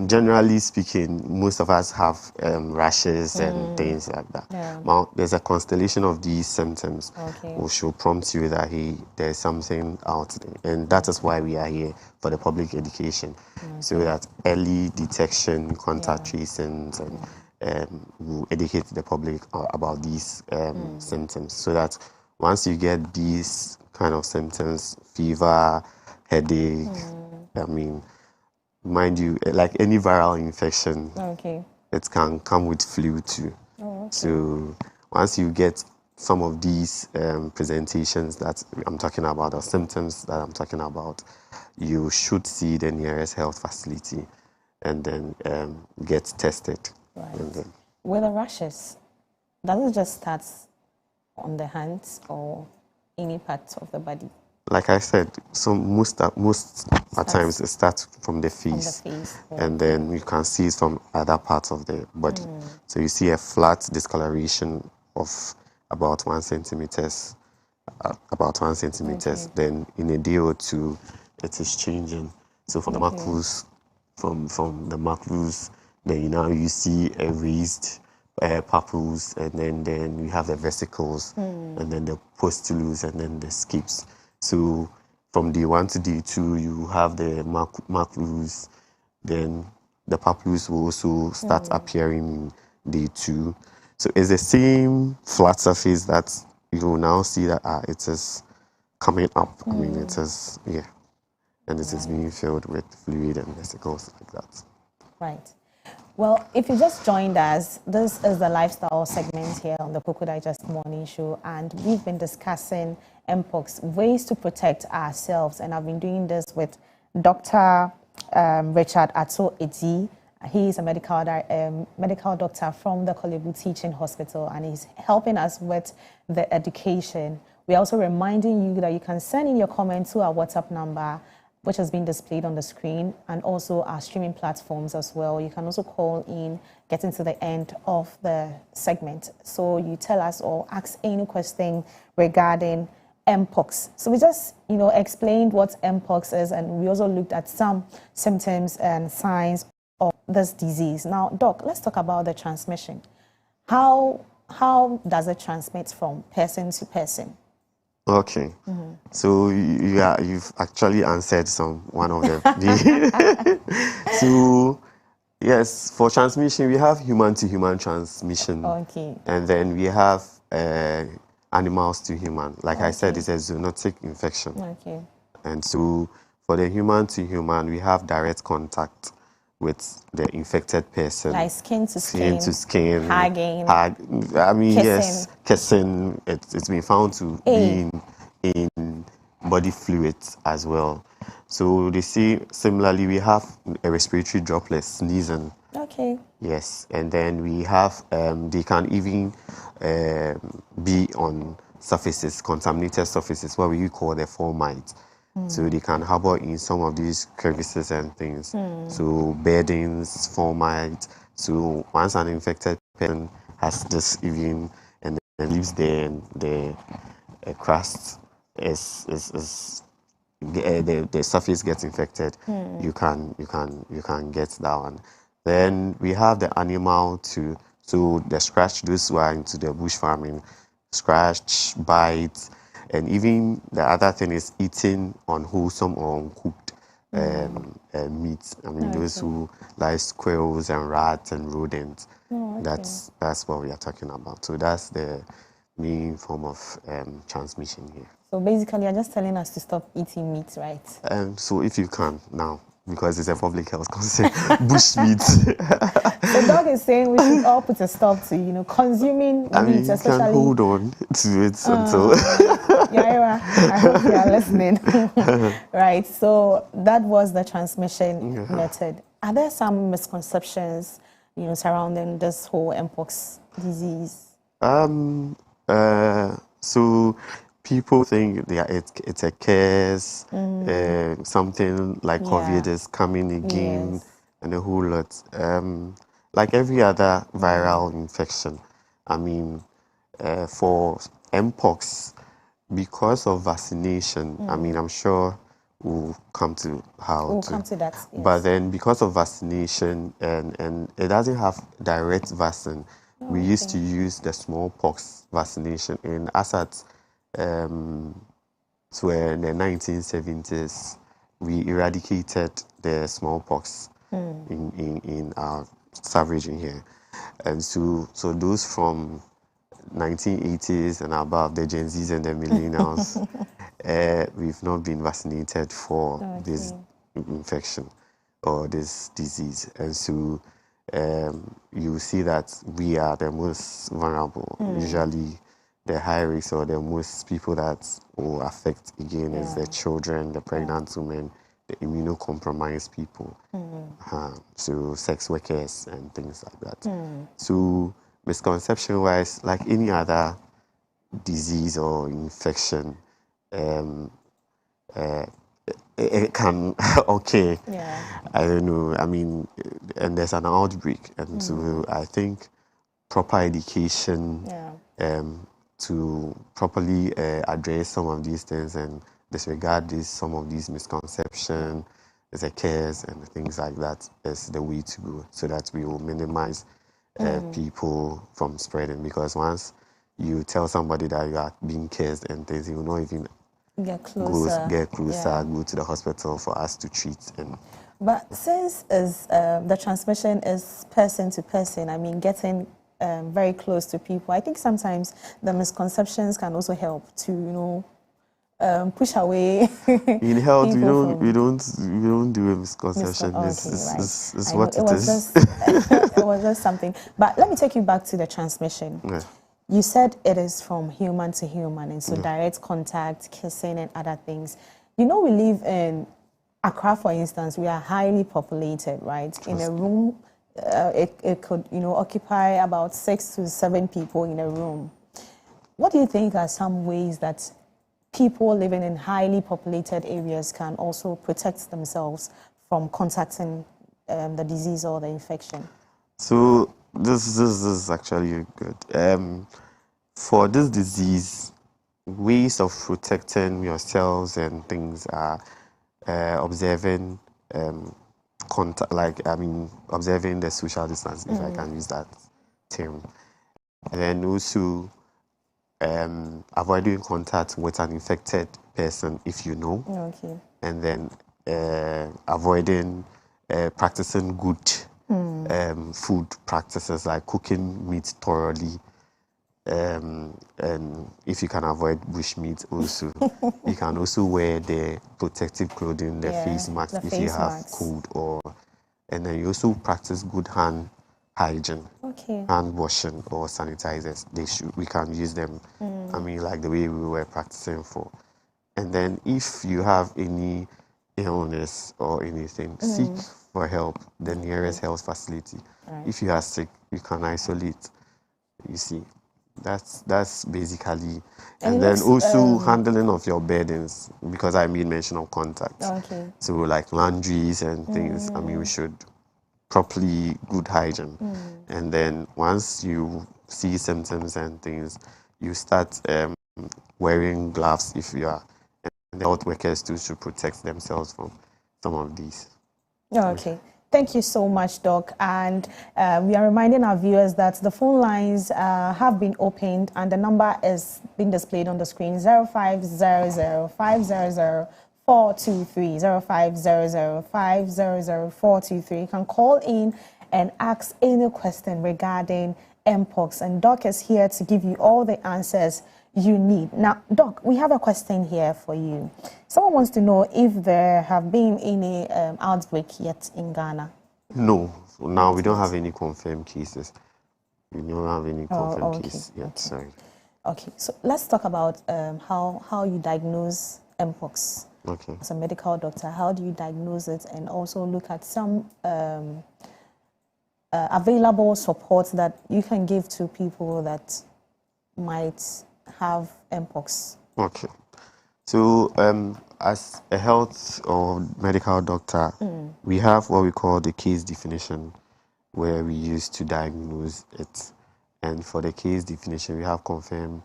generally speaking, most of us have rashes and things like that. Now, there's a constellation of these symptoms which will prompt you that, hey, there's something out there. And that is why we are here for the public education, so that early detection, contact tracing, and will educate the public about these symptoms, so that once you get these kind of symptoms, fever, headache, I mean, mind you, like any viral infection, it can come with flu too. So once you get some of these presentations that I'm talking about, or symptoms that I'm talking about, you should see the nearest health facility and then get tested. And then, with the rashes, does it just start on the hands or any part of the body? Like I said, most at times it starts from the face, and then you can see it from other parts of the body. So you see a flat discoloration of about 1 centimeter, Then in a day or two, it is changing. So from the macules, from the macules, then you see a raised papules, and then we have the vesicles, and then the pustules, and then the skips. So from day 1 to day 2, you have the macules, then the papules will also start appearing in day 2. So it's the same flat surface that you will now see that it is coming up. I mean, it is, and it is being filled with fluid and vesicles like that. Right. Well, if you just joined us, this is the lifestyle segment here on the Cocoa Digest Morning Show, and we've been discussing mpox, ways to protect ourselves, and I've been doing this with Dr. Richard Atso-Edi. He is a medical doctor from the Korle Bu Teaching Hospital, and he's helping us with the education. We're also reminding you that you can send in your comments to our WhatsApp number, which has been displayed on the screen, and also our streaming platforms as well. You can also call in, getting to the end of the segment. So you tell us or ask any question regarding mpox. So we just, explained what mpox is, and we also looked at some symptoms and signs of this disease. Now, Doc, let's talk about the transmission. How does it transmit from person to person? Okay, so you've actually answered one of them. So yes, for transmission we have human to human transmission, and then we have animals to human. Like I said, it's a zoonotic infection. And so for the human to human, we have direct contact with the infected person. Like skin to skin. Skin to skin. Hugging. I mean, kissing. yes, kissing. It's been found to be in body fluids as well. So they see, similarly, we have a respiratory droplet, sneezing. Okay. Yes, and then we have, they can even be on surfaces, contaminated surfaces, what we call the fomites. So they can harbor in some of these crevices and things. So beddings, fomites. So once an infected person has this even and then lives there, and the crust is the surface gets infected, you can get that one. Then we have the animal too. So the scratch, those who are into the bush farming, scratch, bite, and even the other thing is eating unwholesome or uncooked meat. I mean, those who like squirrels and rats and rodents. That's what we are talking about. So that's the main form of transmission here. So basically, you're just telling us to stop eating meat, right? So if you can now, because it's a public health concern, bush meat. So Doc is saying we should all put a stop to, consuming meat, especially. You can hold on to it until. Yaira, I hope you are listening. Right. So that was the transmission method. Are there some misconceptions, surrounding this whole mpox disease? So people think it's a curse, something like COVID is coming again, and a whole lot. Like every other viral infection, I mean, for mpox, because of vaccination, I mean, I'm sure we'll come to how We'll come to that. Yes. But then because of vaccination, and it doesn't have direct vaccine, we used to use the smallpox vaccination. And as at in the 1970s, we eradicated the smallpox in our suffraging here. And so those from 1980s and above, the Gen Zs and the millennials, we've not been vaccinated for this infection or this disease. And so you see that we are the most vulnerable. Usually the high risk or the most people that will affect again is the children, the pregnant women, the immunocompromised people, so sex workers and things like that. So misconception-wise, like any other disease or infection, it can I don't know. I mean, and there's an outbreak, and so I think proper education to properly address some of these things and disregard some of these misconceptions, the cares and things like that is the way to go, so that we will minimize people from spreading. Because once you tell somebody that you are being cursed and things, you will not even get closer, go to the hospital for us to treat. But since the transmission is person to person, I mean, getting very close to people, I think sometimes the misconceptions can also help to, push away. In health, we don't do a misconception. It's what it is. It was just something. But let me take you back to the transmission. Yeah. You said it is from human to human, and so direct contact, kissing, and other things. We live in Accra, for instance. We are highly populated, right? In a room, it could, occupy about 6 to 7 people in a room. What do you think are some ways that people living in highly populated areas can also protect themselves from contacting the disease or the infection? So this is actually good. For this disease, ways of protecting yourselves and things are observing contact, observing the social distance, if I can use that term. And then also avoiding contact with an infected person if you know. Okay. And then avoiding practicing good food practices like cooking meat thoroughly. And if you can avoid bush meat also, you can also wear the protective clothing, the face mask if you have cold or And then you also practice good hand hygiene, hand washing or sanitizers. We can use them. I mean, like the way we were practicing for. And then if you have any illness or anything, seek for help, the nearest health facility. Right. If you are sick, you can isolate. You see, that's basically, and then also handling of your burdens, because I made mention of contact. Okay. So like laundries and things. I mean, we should properly good hygiene, and then once you see symptoms and things, you start wearing gloves if you are, and the health workers too should protect themselves from some of these. Okay. Thank you so much, Doc. And we are reminding our viewers that the phone lines have been opened and the number is being displayed on the screen, 0500-500-423, 0500-500-423. You can call in and ask any question regarding Mpox, and Doc is here to give you all the answers you need. Now, Doc, we have a question here for you. Someone wants to know if there have been any outbreak yet in Ghana. No, so now we don't have any confirmed cases. We don't have any confirmed cases yet. Sorry. Okay, so let's talk about how you diagnose Mpox. Okay. As a medical doctor, how do you diagnose it, and also look at some available support that you can give to people that might have Mpox? Okay. So as a health or medical doctor, we have what we call the case definition, where we use to diagnose it. And for the case definition, we have confirmed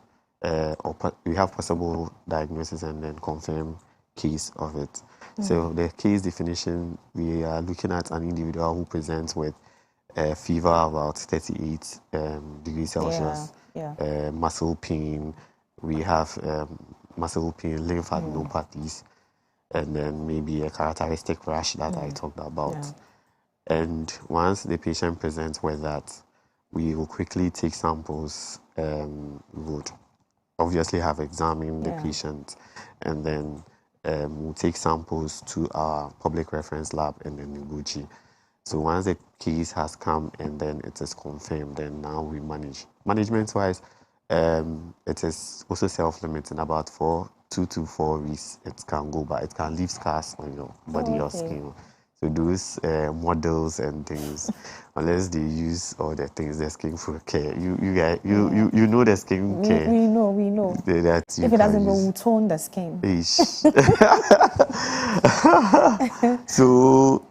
we have possible diagnosis and then confirmed case of it. So the case definition, we are looking at an individual who presents with a fever about 38 degrees Celsius, muscle pain. We have muscle pain, lymphadenopathies, and then maybe a characteristic rash that I talked about. And once the patient presents with that, we will quickly take samples. We would obviously have examined the patient, and then we'll take samples to our public reference lab and then Noguchi. So once the case has come and then it is confirmed, then now we manage. Management-wise, it is also self-limiting. About 2 to 4 weeks it can go, but it can leave scars on your body or skin. So those models and things, unless they use all the things, the skin care. You know the skin care. We know. That if it doesn't go, we'll tone the skin. So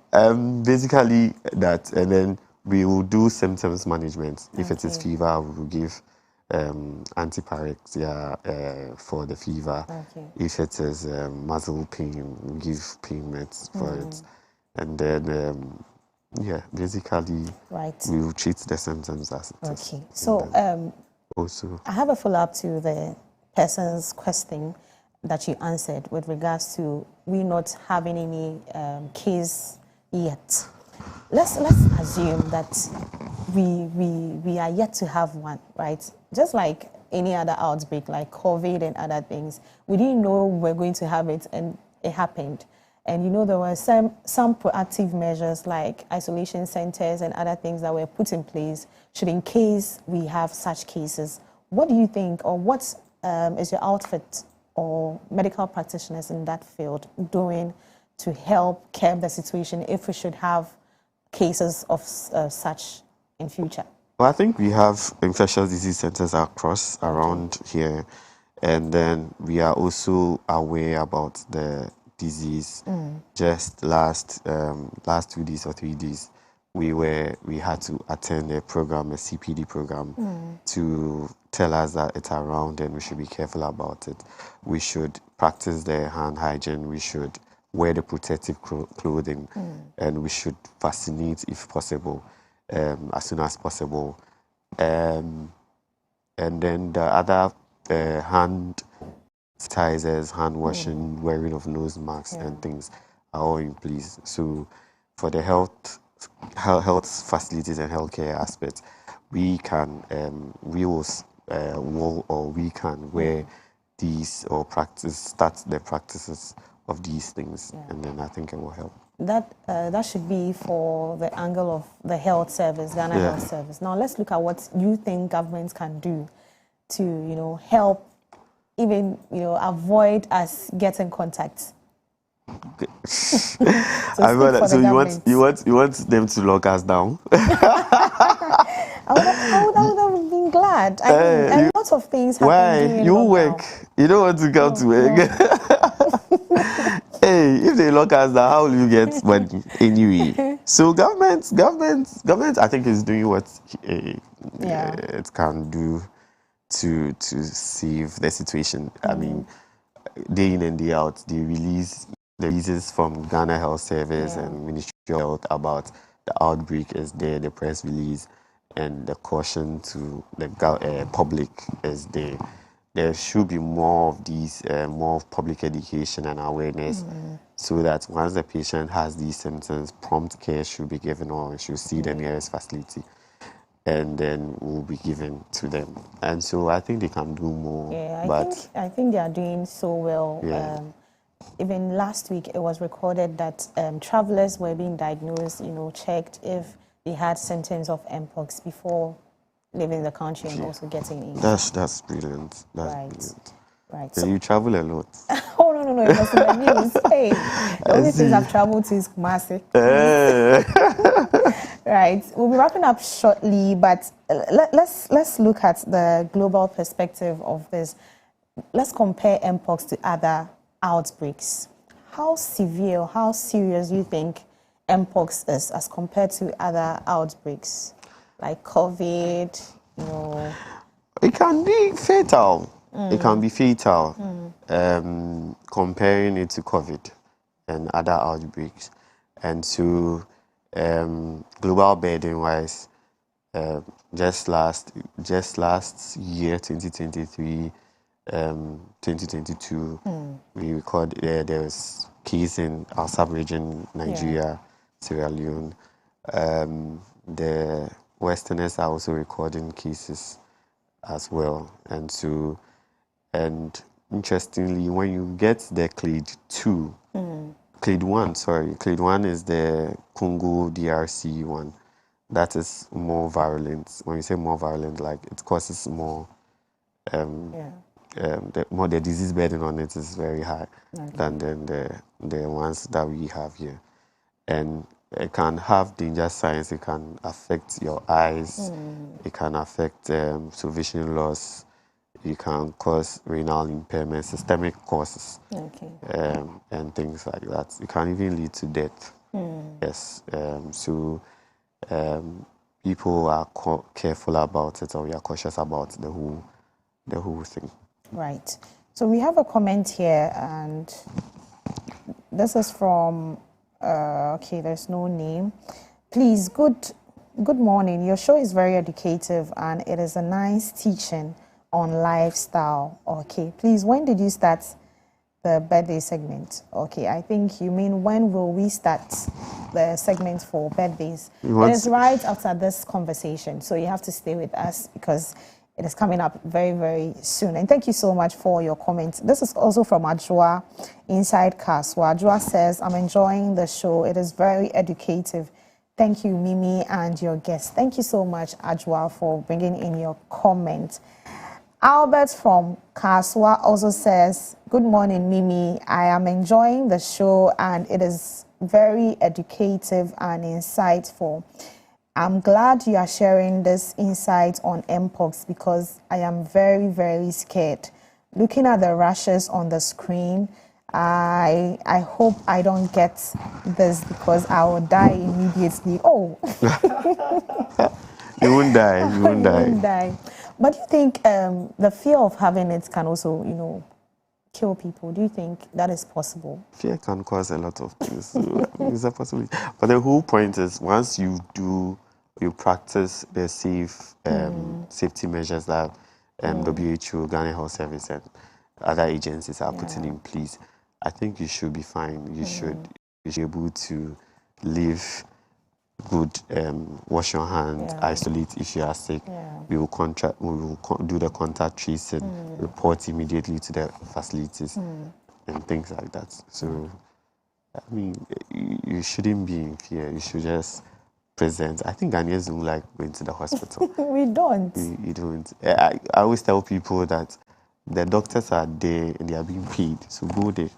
basically that, and then we will do symptoms management. If it is fever, we will give antipyrexia for the fever. If it is muscle pain, we give pain meds for it. And then, basically, we will treat the symptoms as it is. Okay, so also, I have a follow-up to the person's question that you answered with regards to we not having any case yet. Let's assume that we are yet to have one, right? Just like any other outbreak, like COVID and other things, we didn't know we're going to have it, and it happened. And there were some proactive measures like isolation centers and other things that were put in place should in case we have such cases. What do you think, or what is your outfit or medical practitioners in that field doing to help curb the situation if we should have cases of such in future? Well, I think we have infectious disease centers around here, and then we are also aware about the disease. Just last 2 days or 3 days, we had to attend a program, a CPD program, to tell us that it's around and we should be careful about it. We should practice the hand hygiene. We should wear the protective clothing, and we should vaccinate if possible, as soon as possible. And then the other hand sanitizers, hand washing, wearing of nose masks and things are all in place. So for the health facilities and healthcare aspects, we can wear these or start the practices of these things, and then I think it will help. that should be for the angle of the health service, Ghana Yeah. Health Service. Now let's look at what you think governments can do to, help even, avoid us getting contact. So for the you want them to lock us down? I would have been glad. I mean, a lot of things have been doing You lockdown. work. You don't want to come to work. Hey, if they lock us down, how will you get money anyway? So government, I think is doing what it can do to save the situation. I mean, day in and day out, they release the releases from Ghana Health Service and Ministry of Health about the outbreak is there, the press release, and the caution to the public is there. There should be more of these, more of public education and awareness, so that once the patient has these symptoms, prompt care should be given, or should see the nearest facility, and then will be given to them. And so I think they can do more. Yeah, I think they are doing so well. Yeah. Even last week, it was recorded that travelers were being diagnosed, checked if they had symptoms of Mpox before leaving the country and also getting in. That's brilliant. That's brilliant. Right. So you travel a lot. Oh, no, it was in the news. Hey, the only place I've traveled to is Kumasi. Right. We'll be wrapping up shortly, but let's look at the global perspective of this. Let's compare Mpox to other outbreaks. How severe, how serious do you think Mpox is as compared to other outbreaks like COVID? It can be fatal. It can be fatal. Comparing it to COVID and other outbreaks. And so, global burden wise, just last year, 2023, 2022, we recorded there was case in our sub-region, Nigeria, Sierra Leone. The Westerners are also recording cases as well. And so, and interestingly, when you get the Clade 1 is the Congo DRC one. That is more virulent. When you say more virulent, like it causes more, the disease burden on it is very high than the ones that we have here. And it can have danger signs. It can affect your eyes. It can affect vision loss. It can cause renal impairment, systemic causes, and things like that. It can even lead to death. Yes. People are careful about it, or we are cautious about the whole thing. Right. So we have a comment here, and this is from. There's no name. Please, good morning. Your show is very educative and it is a nice teaching on lifestyle. Okay, please, when did you start the birthday segment? Okay, I think you mean when will we start the segment for birthdays? It is right after this conversation, so you have to stay with us because it is coming up very, very soon. And thank you so much for your comment. This is also from Ajwa inside Kaswa. Ajwa says, I'm enjoying the show. It is very educative. Thank you, Mimi, and your guests. Thank you so much, Ajwa, for bringing in your comment. Albert from Kaswa also says, good morning, Mimi. I am enjoying the show and it is very educative and insightful. I'm glad you are sharing this insight on Mpox because I am very, very scared. Looking at the rashes on the screen, I hope I don't get this because I will die immediately. Oh. You won't die. You won't die. You won't die. But do you think the fear of having it can also, kill people? Do you think that is possible? Fear can cause a lot of things. So it's a possibility. But the whole point is once you practice the safety measures that WHO, Ghana Health Service, and other agencies are putting in place, I think you should be fine. You should be able to live good, wash your hands, isolate if you are sick. We will do the contact tracing, report immediately to the facilities and things like that. So I mean, you shouldn't be in fear. You should just present. I think Ghanaians don't like going to the hospital. We don't. You don't. I always tell people that the doctors are there and they are being paid, so go there.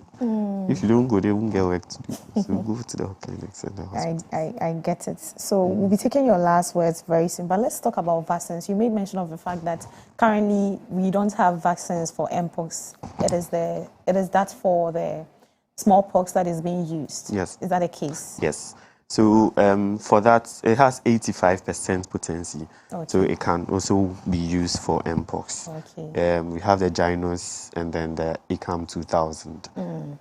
If you don't go, they won't get work to do. So go to the clinics and the hospitals. I get it. So we'll be taking your last words very soon, but let's talk about vaccines. You made mention of the fact that currently we don't have vaccines for Mpox. It is that for the smallpox that is being used. Yes. Is that the case? Yes. So for that, it has 85% potency. Okay. So it can also be used for Mpox. Okay. We have the Gynos and then the ICAM 2000.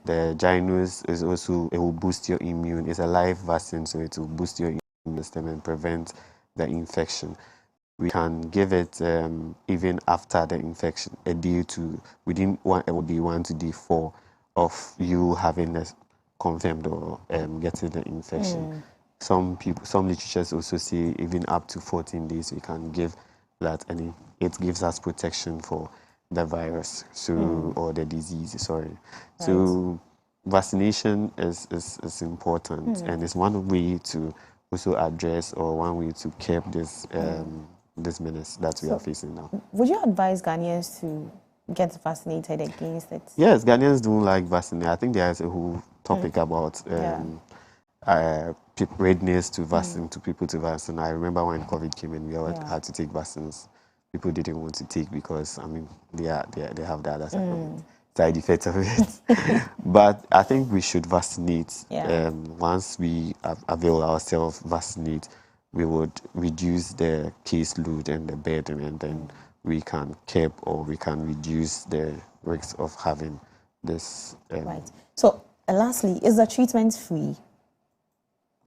The Gynos is also, it will boost your immune. It's a live vaccine, so it will boost your immune system and prevent the infection. We can give it even after the infection, a day to within day 1 to day 4 of you having a confirmed or getting the infection. Some literatures also say even up to 14 days we can give that, and it gives us protection for the virus, or the disease. Sorry. Right. So vaccination is important, and it's one way to also address, or one way to curb this this menace that we are facing now. Would you advise Ghanaians to get vaccinated against it? Yes, Ghanaians don't like vaccination. I think there's a whole topic about readiness to vaccine, to people to vaccine. I remember when COVID came in, we all had to take vaccines. People didn't want to take because, I mean, they have the other side effects of it. But I think we should vaccinate. Once we avail ourselves, vaccinate, we would reduce the caseload and the burden, and then we can curb or we can reduce the risks of having this. Right. So, lastly, is the treatment free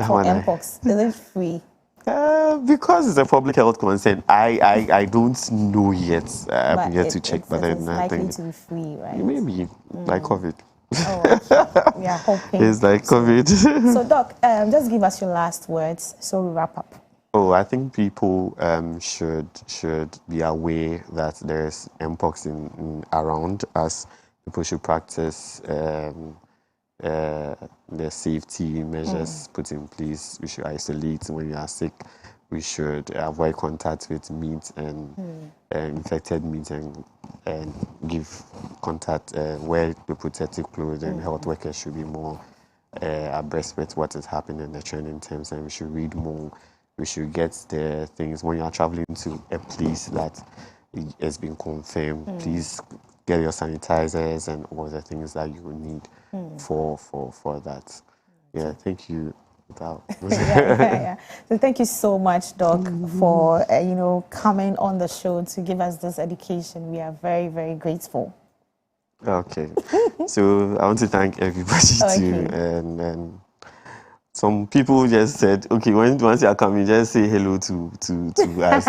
for Mpox? Is it free? Because it's a public health concern, I don't know yet. I'm yet to check, but it's I likely think to be free, right? maybe like COVID. Oh, okay. We are hoping. It's like COVID. So, Doc, just give us your last words so we wrap up. Oh, I think people should be aware that there's Mpox in around us. People should practice the safety measures put in place. We should isolate when you are sick. We should avoid contact with meat and infected meat, and give contact, wear the protective clothes, and health workers should be more abreast with what is happening in the trending terms, and we should read more. We should get the things when you are traveling to a place that has been confirmed. Please get your sanitizers and all the things that you will need for that. Yeah, thank you. So thank you so much, Doc, for coming on the show to give us this education. We are very, very grateful. Okay. So I want to thank everybody too, and some people just said, okay, once you are coming, just say hello to us.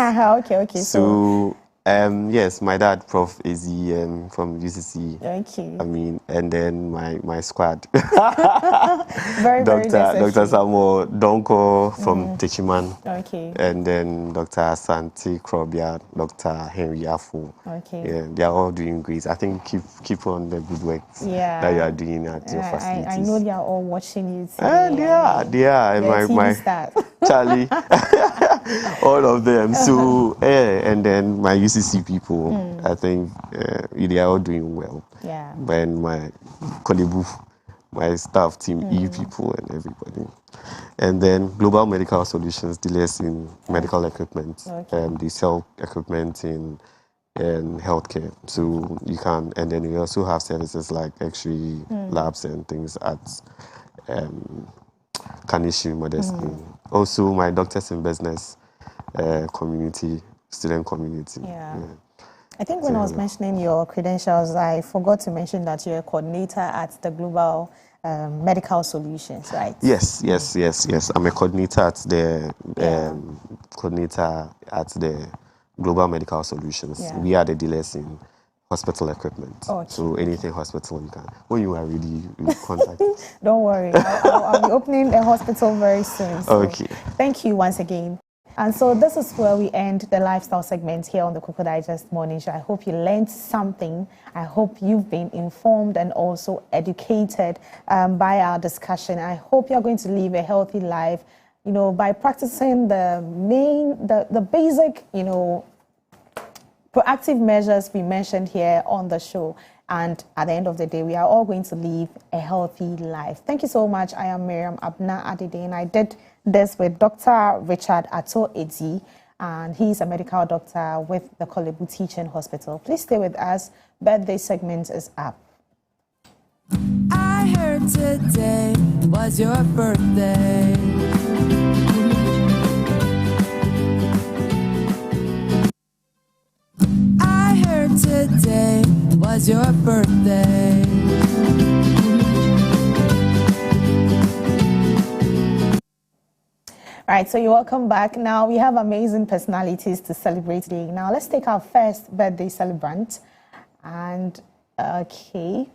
Okay. So yes, my dad, Prof. Ezi, from UCC. Okay. I mean, and then my squad. very Dr. Samuel Donko from Techiman. Okay. And then Dr. Asante Krobia, Dr. Henry Afu. Okay. Yeah, they are all doing great. I think keep on the good work that you are doing at your facilities. I know they are all watching you. They are. And my Charlie, all of them. So, and then my UCC people, I think they are all doing well. Yeah. And my Kolebu, my staff team, E people, and everybody. And then Global Medical Solutions dealers in medical equipment. They sell equipment in healthcare. So you can, and then we also have services like X-ray labs and things at Kanishi Modesty. Also, my Doctors in Business community, student community. Yeah. I think when I was mentioning your credentials, I forgot to mention that you're a coordinator at the Global Medical Solutions, right? Yes. I'm a coordinator at the Global Medical Solutions. Yeah. We are the dealers in hospital equipment. Okay. So anything hospital you can. When you are ready, you contact. Don't worry, I'll be opening a hospital very soon. So okay. Thank you once again. And so this is where we end the lifestyle segment here on the Cocoa Digest Morning Show. I hope you learned something. I hope you've been informed and also educated by our discussion. I hope you're going to live a healthy life, you know, by practicing the basic, you know, proactive measures we mentioned here on the show. And at the end of the day, we are all going to live a healthy life. Thank you so much. I am Miriam Abna Adede, and I did this with Dr. Richard Ato Edi, and he's a medical doctor with the Kolebu Teaching Hospital. Please stay with us. Birthday segment is up. I heard today was your birthday. I heard today was your birthday. All right, so you're welcome back. Now we have amazing personalities to celebrate today. Now let's take our first birthday celebrant. And okay.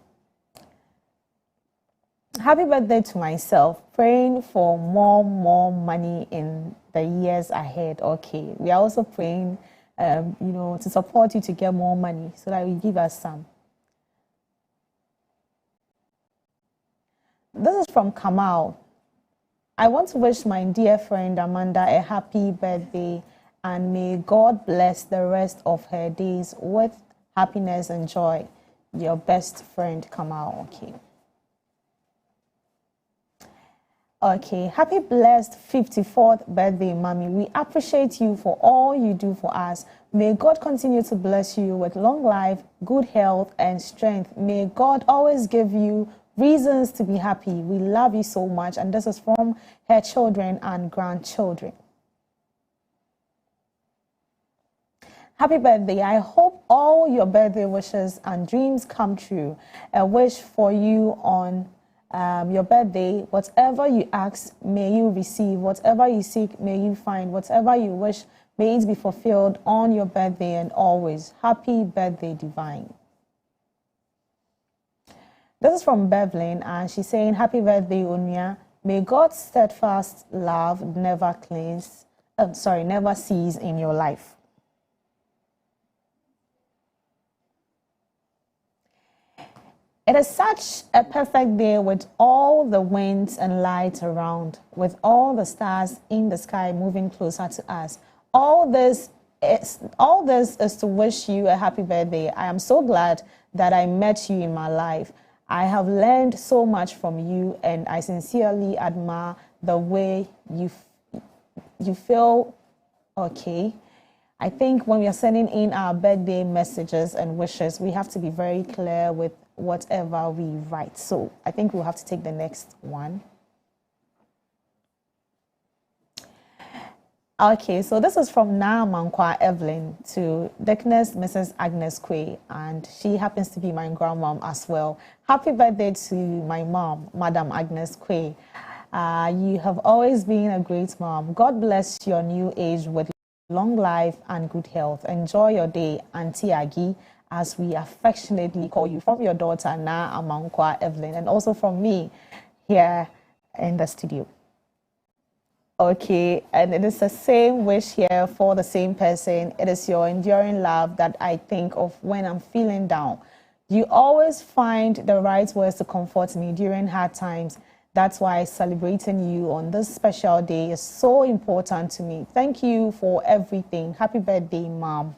Happy birthday to myself. Praying for more money in the years ahead. Okay. We are also praying, you know, to support you to get more money so that you give us some. This is from Kamal. I want to wish my dear friend Amanda a happy birthday, and may God bless the rest of her days with happiness and joy. Your best friend, Kamal. Okay. Okay. Happy blessed 54th birthday, Mommy. We appreciate you for all you do for us. May God continue to bless you with long life, good health, and strength. May God always give you reasons to be happy. We love you so much. And this is from her children and grandchildren. Happy birthday. I hope all your birthday wishes and dreams come true. A wish for you on your birthday. Whatever you ask, may you receive. Whatever you seek, may you find. Whatever you wish, may it be fulfilled on your birthday and always. Happy birthday, Divine. This is from Bevlin, and she's saying, happy birthday, Unya. May God's steadfast love never cease in your life. It is such a perfect day with all the winds and light around, with all the stars in the sky moving closer to us. All this is to wish you a happy birthday. I am so glad that I met you in my life. I have learned so much from you, and I sincerely admire the way you feel. Okay. I think when we are sending in our birthday messages and wishes, we have to be very clear with whatever we write. So I think we'll have to take the next one. Okay, so this is from Na Mankwa Evelyn to Dickness Mrs. Agnes Quay, and she happens to be my grandmom as well. Happy birthday to my mom, Madam Agnes Quay. You have always been a great mom. God bless your new age with long life and good health. Enjoy your day, Auntie Agi, as we affectionately call you, from your daughter, Na Amankwa Evelyn, and also from me here in the studio. Okay, and it is the same wish here for the same person. It is your enduring love that I think of when I'm feeling down. You always find the right words to comfort me during hard times. That's why celebrating you on this special day is so important to me. Thank you for everything. Happy birthday, Mom.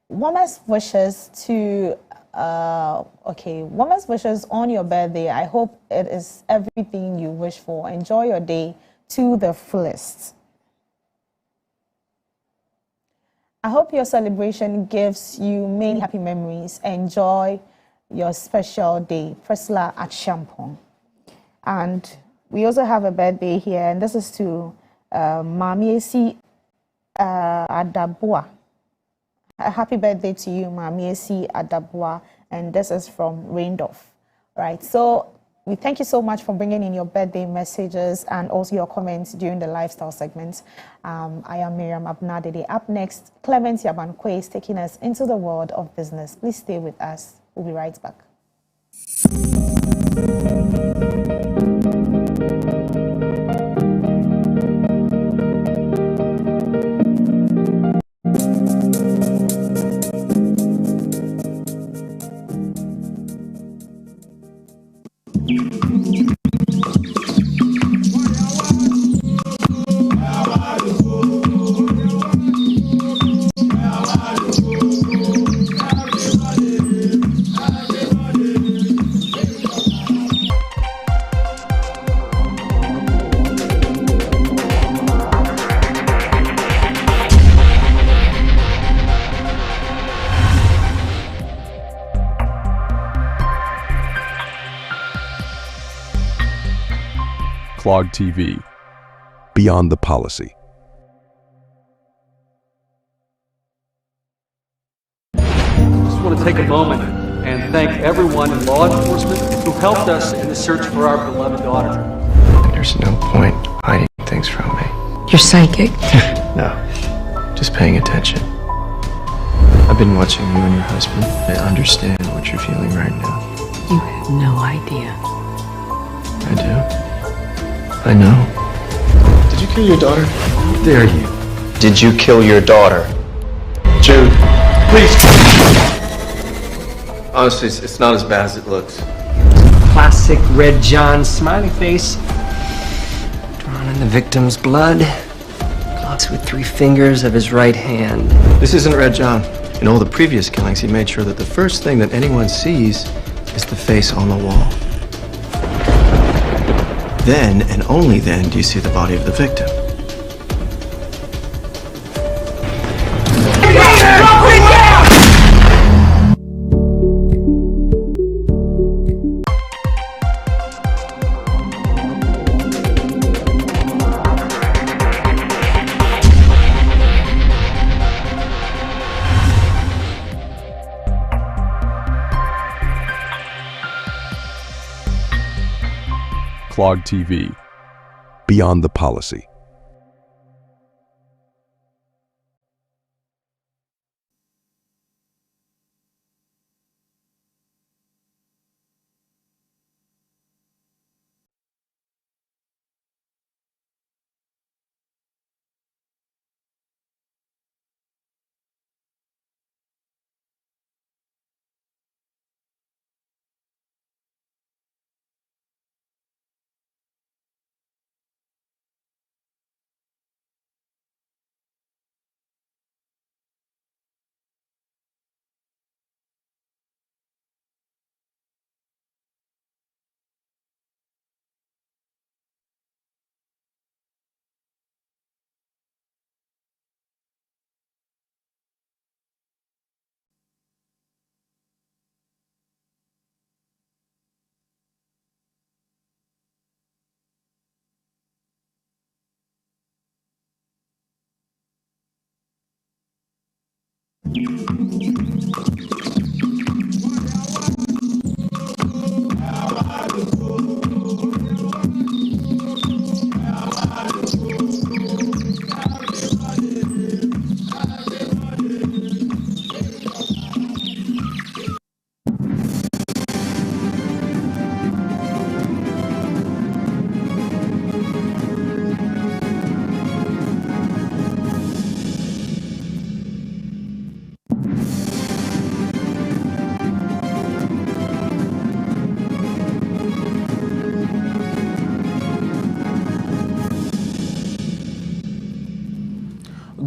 Warmest wishes to warmest wishes on your birthday. I hope it is everything you wish for. Enjoy your day to the fullest. I hope your celebration gives you many happy memories. Enjoy your special day. Priscilla at Champon. And we also have a birthday here, and this is to Mamiesi Adabua. A happy birthday to you, Mamiesi Adabua, and this is from Raindorf. Right, so we thank you so much for bringing in your birthday messages and also your comments during the lifestyle segment. I am Miriam Abnadede. Up next, Clement Yabankwe is taking us into the world of business. Please stay with us. We'll be right back. Clog TV, Beyond the Policy. I just want to take a moment and thank everyone in law enforcement who helped us in the search for our beloved daughter. There's no point hiding things from me. You're psychic. No, just paying attention. I've been watching you and your husband. I understand what you're feeling right now. You have no idea. I do. I know. Did you kill your daughter? How dare you? Did you kill your daughter? Jude, please. Honestly, it's not as bad as it looks. Classic Red John smiley face. Drawn in the victim's blood. Gloves with 3 fingers of his right hand. This isn't Red John. In all the previous killings, he made sure that the first thing that anyone sees is the face on the wall. Then, and only then, do you see the body of the victim. Clog TV, Beyond the Policy.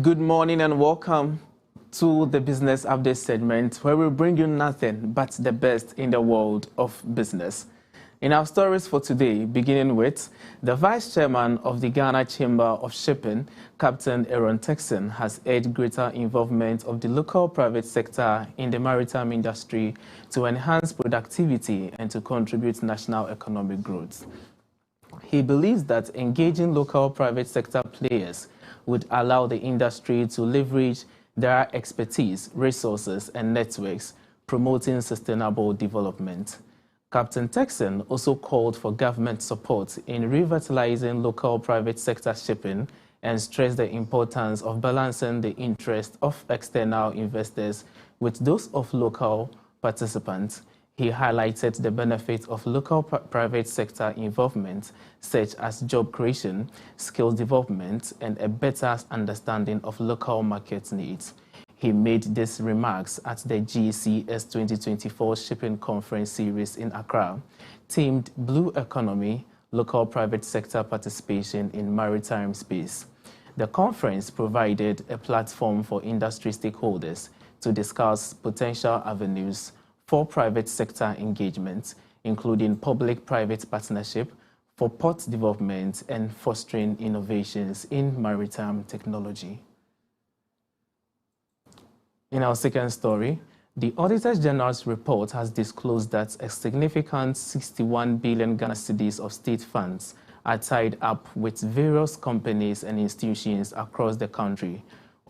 Good morning and welcome to the Business Update segment, where we bring you nothing but the best in the world of business. In our stories for today, beginning with the Vice Chairman of the Ghana Chamber of Shipping, Captain Aaron Texan, has urged greater involvement of the local private sector in the maritime industry to enhance productivity and to contribute to national economic growth. He believes that engaging local private sector players would allow the industry to leverage their expertise, resources, and networks, promoting sustainable development. Captain Texan also called for government support in revitalizing local private sector shipping and stressed the importance of balancing the interests of external investors with those of local participants. He highlighted the benefits of local private sector involvement, such as job creation, skills development, and a better understanding of local market needs. He made these remarks at the GCS 2024 Shipping Conference Series in Accra, themed Blue Economy, Local Private Sector Participation in Maritime Space. The conference provided a platform for industry stakeholders to discuss potential avenues for private sector engagement, including public-private partnership for port development and fostering innovations in maritime technology. In our second story, the Auditor General's report has disclosed that a significant 61 billion Ghana cedis of state funds are tied up with various companies and institutions across the country.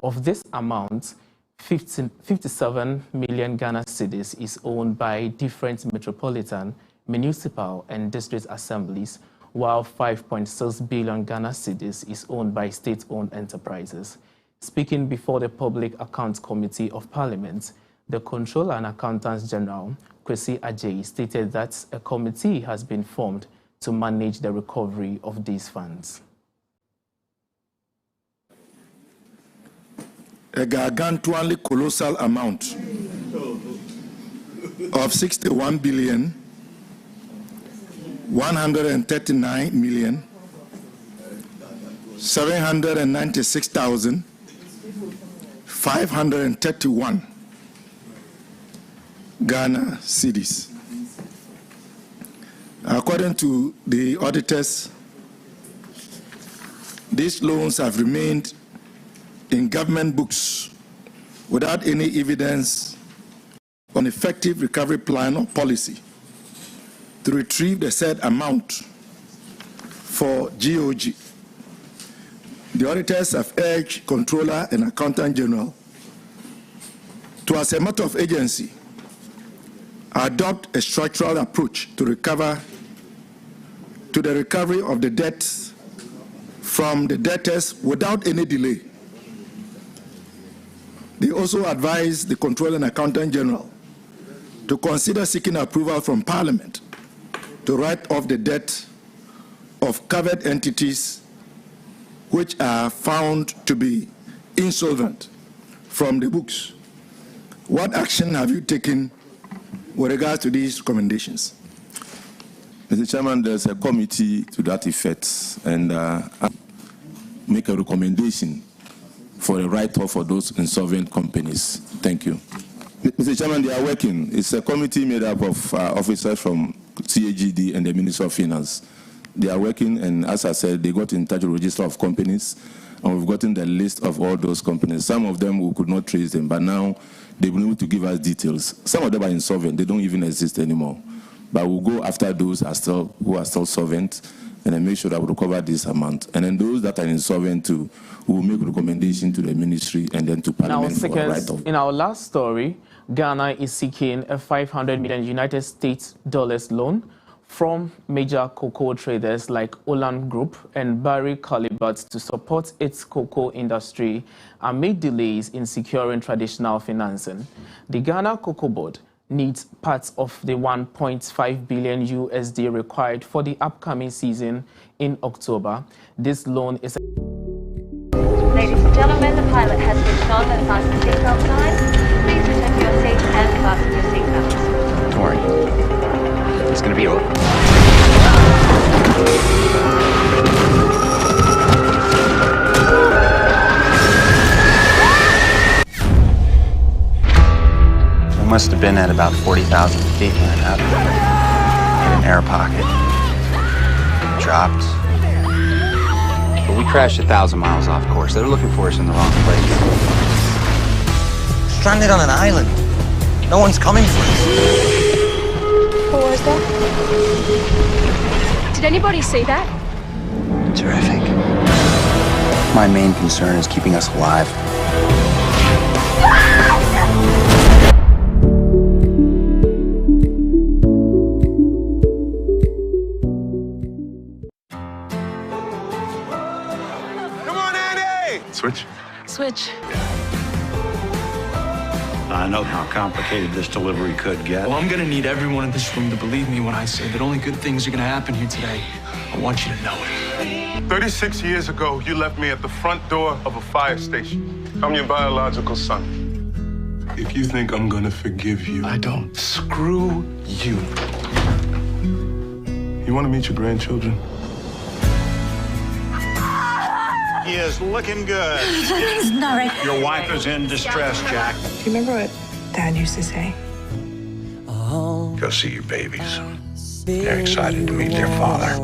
Of this amount, 57 million Ghana cedis is owned by different metropolitan, municipal, and district assemblies, while 5.6 billion Ghana cedis is owned by state-owned enterprises. Speaking before the Public Accounts Committee of Parliament, the Controller and Accountant General, Kwesi Adjei, stated that a committee has been formed to manage the recovery of these funds. A gargantuanly colossal amount of 61 billion 139 million 796,531 Ghana cedis. According to the auditors, these loans have remained in government books without any evidence on effective recovery plan or policy to retrieve the said amount for GOG. The auditors have urged Controller and Accountant General to, as a matter of agency, adopt a structural approach to the recovery of the debts from the debtors without any delay. They also advise the Controller and Accountant General to consider seeking approval from Parliament to write off the debt of covered entities which are found to be insolvent from the books. What action have you taken with regards to these recommendations? Mr. Chairman, there's a committee to that effect, and I make a recommendation for a write-off for those insolvent companies. Thank you. Mr. Chairman, they are working. It's a committee made up of officers from CAGD and the Ministry of Finance. They are working, and as I said, they got in touch with the register of companies, and we've gotten the list of all those companies. Some of them we could not trace them, but now they've been able to give us details. Some of them are insolvent; they don't even exist anymore. But we'll go after those who are still solvent, and then make sure that we recover this amount. And then those that are insolvent too, we will make a recommendation to the ministry and then to Parliament for a write-off. In our last story, Ghana is seeking a $500 million United States dollars loan from major cocoa traders like Olam Group and Barry Callebaut to support its cocoa industry amid delays in securing traditional financing. The Ghana Cocoa Board needs parts of the $1.5 billion USD required for the upcoming season in October. This loan is... Ladies and gentlemen, the pilot has switched on and fastened the seatbelt signs. Please return to your seats and fasten your seatbelts. Don't worry. It's gonna be over. We must have been at about 40,000 feet when it happened. In an air pocket. Dropped. But we crashed 1,000 miles off course. They were looking for us in the wrong place. Stranded on an island. No one's coming for us. What was that? Did anybody see that? Terrific. My main concern is keeping us alive. Switch. Switch. I know how complicated this delivery could get. Well, I'm gonna need everyone in this room to believe me when I say that only good things are gonna happen here today. I want you to know it. 36 years ago, you left me at the front door of a fire station. I'm your biological son. If you think I'm gonna forgive you... I don't. Screw you. You wanna meet your grandchildren? He is looking good. Please, not right. Your wife is in distress, Jack. Do you remember what Dad used to say? Go see your babies. They're excited to meet their father.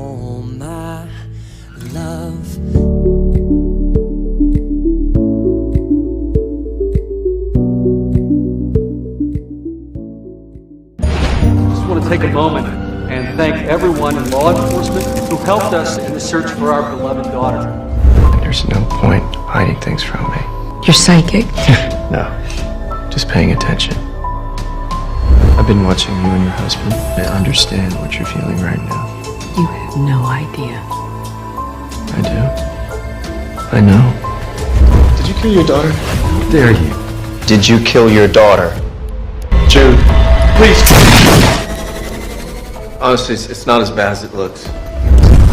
Just want to take a moment and thank everyone everyone in law enforcement who helped us in the search for our beloved daughter. There's no point hiding things from me. You're psychic? No, just paying attention. I've been watching you and your husband. I understand what you're feeling right now. You have no idea. I do. I know. Did you kill your daughter? How dare you? Did you kill your daughter? Jude, please. Honestly, it's not as bad as it looks.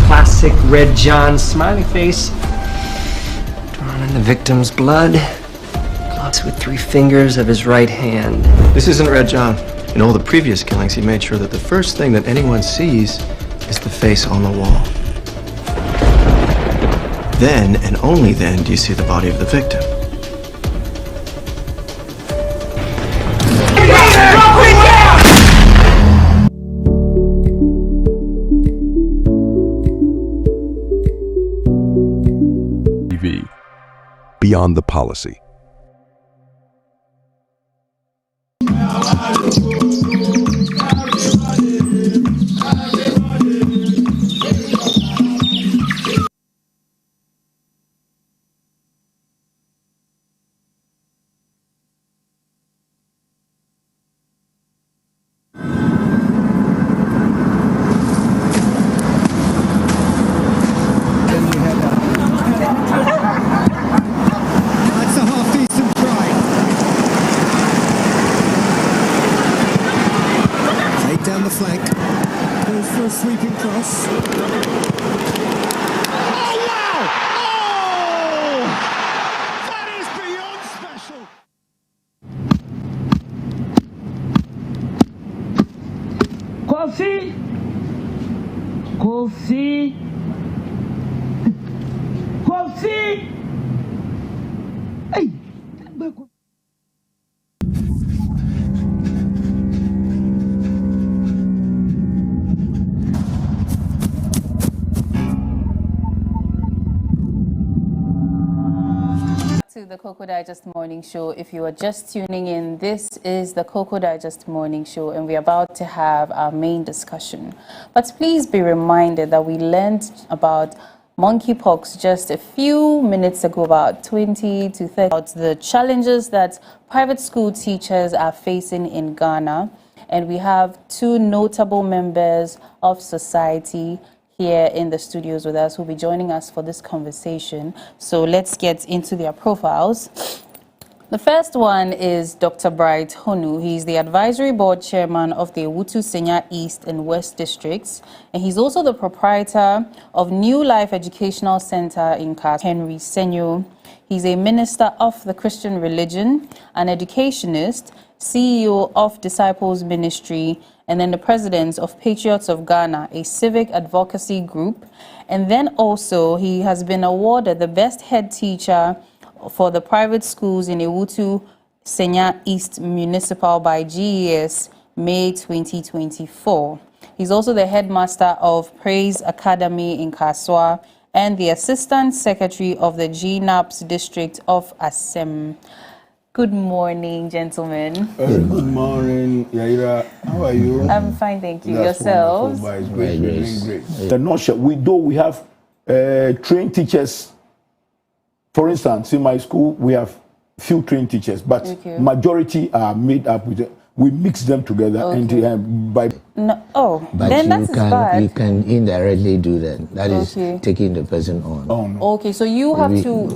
Classic Red John smiley face. Drawn in the victim's blood. Gloves with 3 fingers of his right hand. This isn't Red John. In all the previous killings, he made sure that the first thing that anyone sees is the face on the wall. Then, and only then, do you see the body of the victim. TV. Beyond the Policy. That's a half-decent try. Take down the flank. Goes for a sweeping cross. Oh, wow! Oh! That is beyond special! Kofi! Kofi! Kofi! Hey! To the Cocoa Digest Morning Show. If you are just tuning in, this is the Cocoa Digest Morning Show, and we're about to have our main discussion. But please be reminded that we learned about monkeypox just a few minutes ago, about 20 to 30, about the challenges that private school teachers are facing in Ghana. And we have 2 notable members of society here in the studios with us who will be joining us for this conversation. So let's get into their profiles. The first one is Dr. Bright Honu. He's the advisory board chairman of the Ewutu Senya East and West districts, and he's also the proprietor of New Life Educational Center in Kas. Henry Senyo. He's a minister of the Christian religion, an educationist, CEO of Disciples Ministry, and then the president of Patriots of Ghana, a civic advocacy group. And then also he has been awarded the best head teacher for the private schools in Ewutu Senya East Municipal by GES May 2024. He's also the headmaster of Praise Academy in Kaswa and the assistant secretary of the GNAPS district of Asem. Good morning, gentlemen. Good morning, Yaira. How are you? I'm fine, thank you. That's Yourselves? wonderful, but it's great. The nutshell, we have trained teachers. For instance, in my school, we have few trained teachers, but majority are made up with. We mix them together and by. No, oh, but then that's bad. You can indirectly do that. That is taking the person on. Oh, no. Okay, so you have to.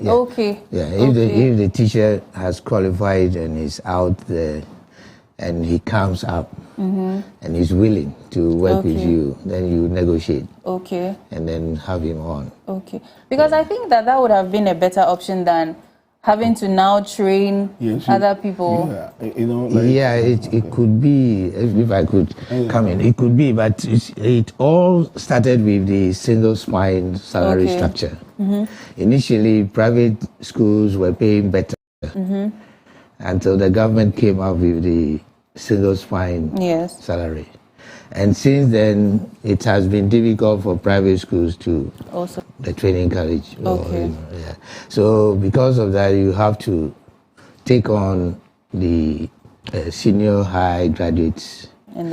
Okay. Yeah, if the teacher has qualified and is out there, and he comes up and he's willing to work with you, then you negotiate. Okay. And then have him on. Okay, because I think that would have been a better option than having to now train other people. Yeah, you know, it could be, if I could come in, it could be, but it all started with the single spine salary structure. Initially, private schools were paying better until the government came up with the single spine salary. And since then, it has been difficult for private schools to also the training college. So because of that, you have to take on the senior high graduates And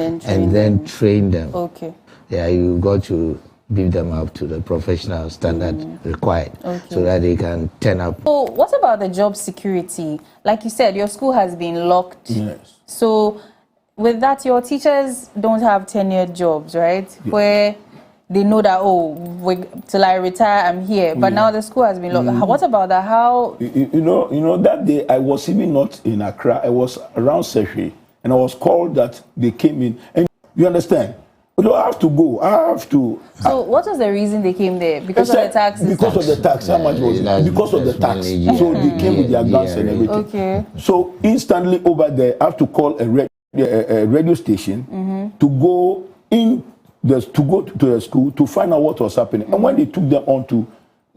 then train them. Okay. Yeah, you got to build them up to the professional standard required so that they can turn up. So what about the job security? Like you said, your school has been locked. Yes. So with that, your teachers don't have tenured jobs, right? Yes. Where they know that, till I retire, I'm here. But now the school has been locked. What about that? How? You know, that day I was even not in Accra. I was around Seche, and I was called that they came in. And you understand? I have to go. I have to. So what was the reason they came there? Because of the taxes? Because of the tax. How much was it? Because of the tax. So they came with their guns and everything. Okay. So instantly over there, I have to call a radio station to go to the school to find out what was happening. And when they took them on to,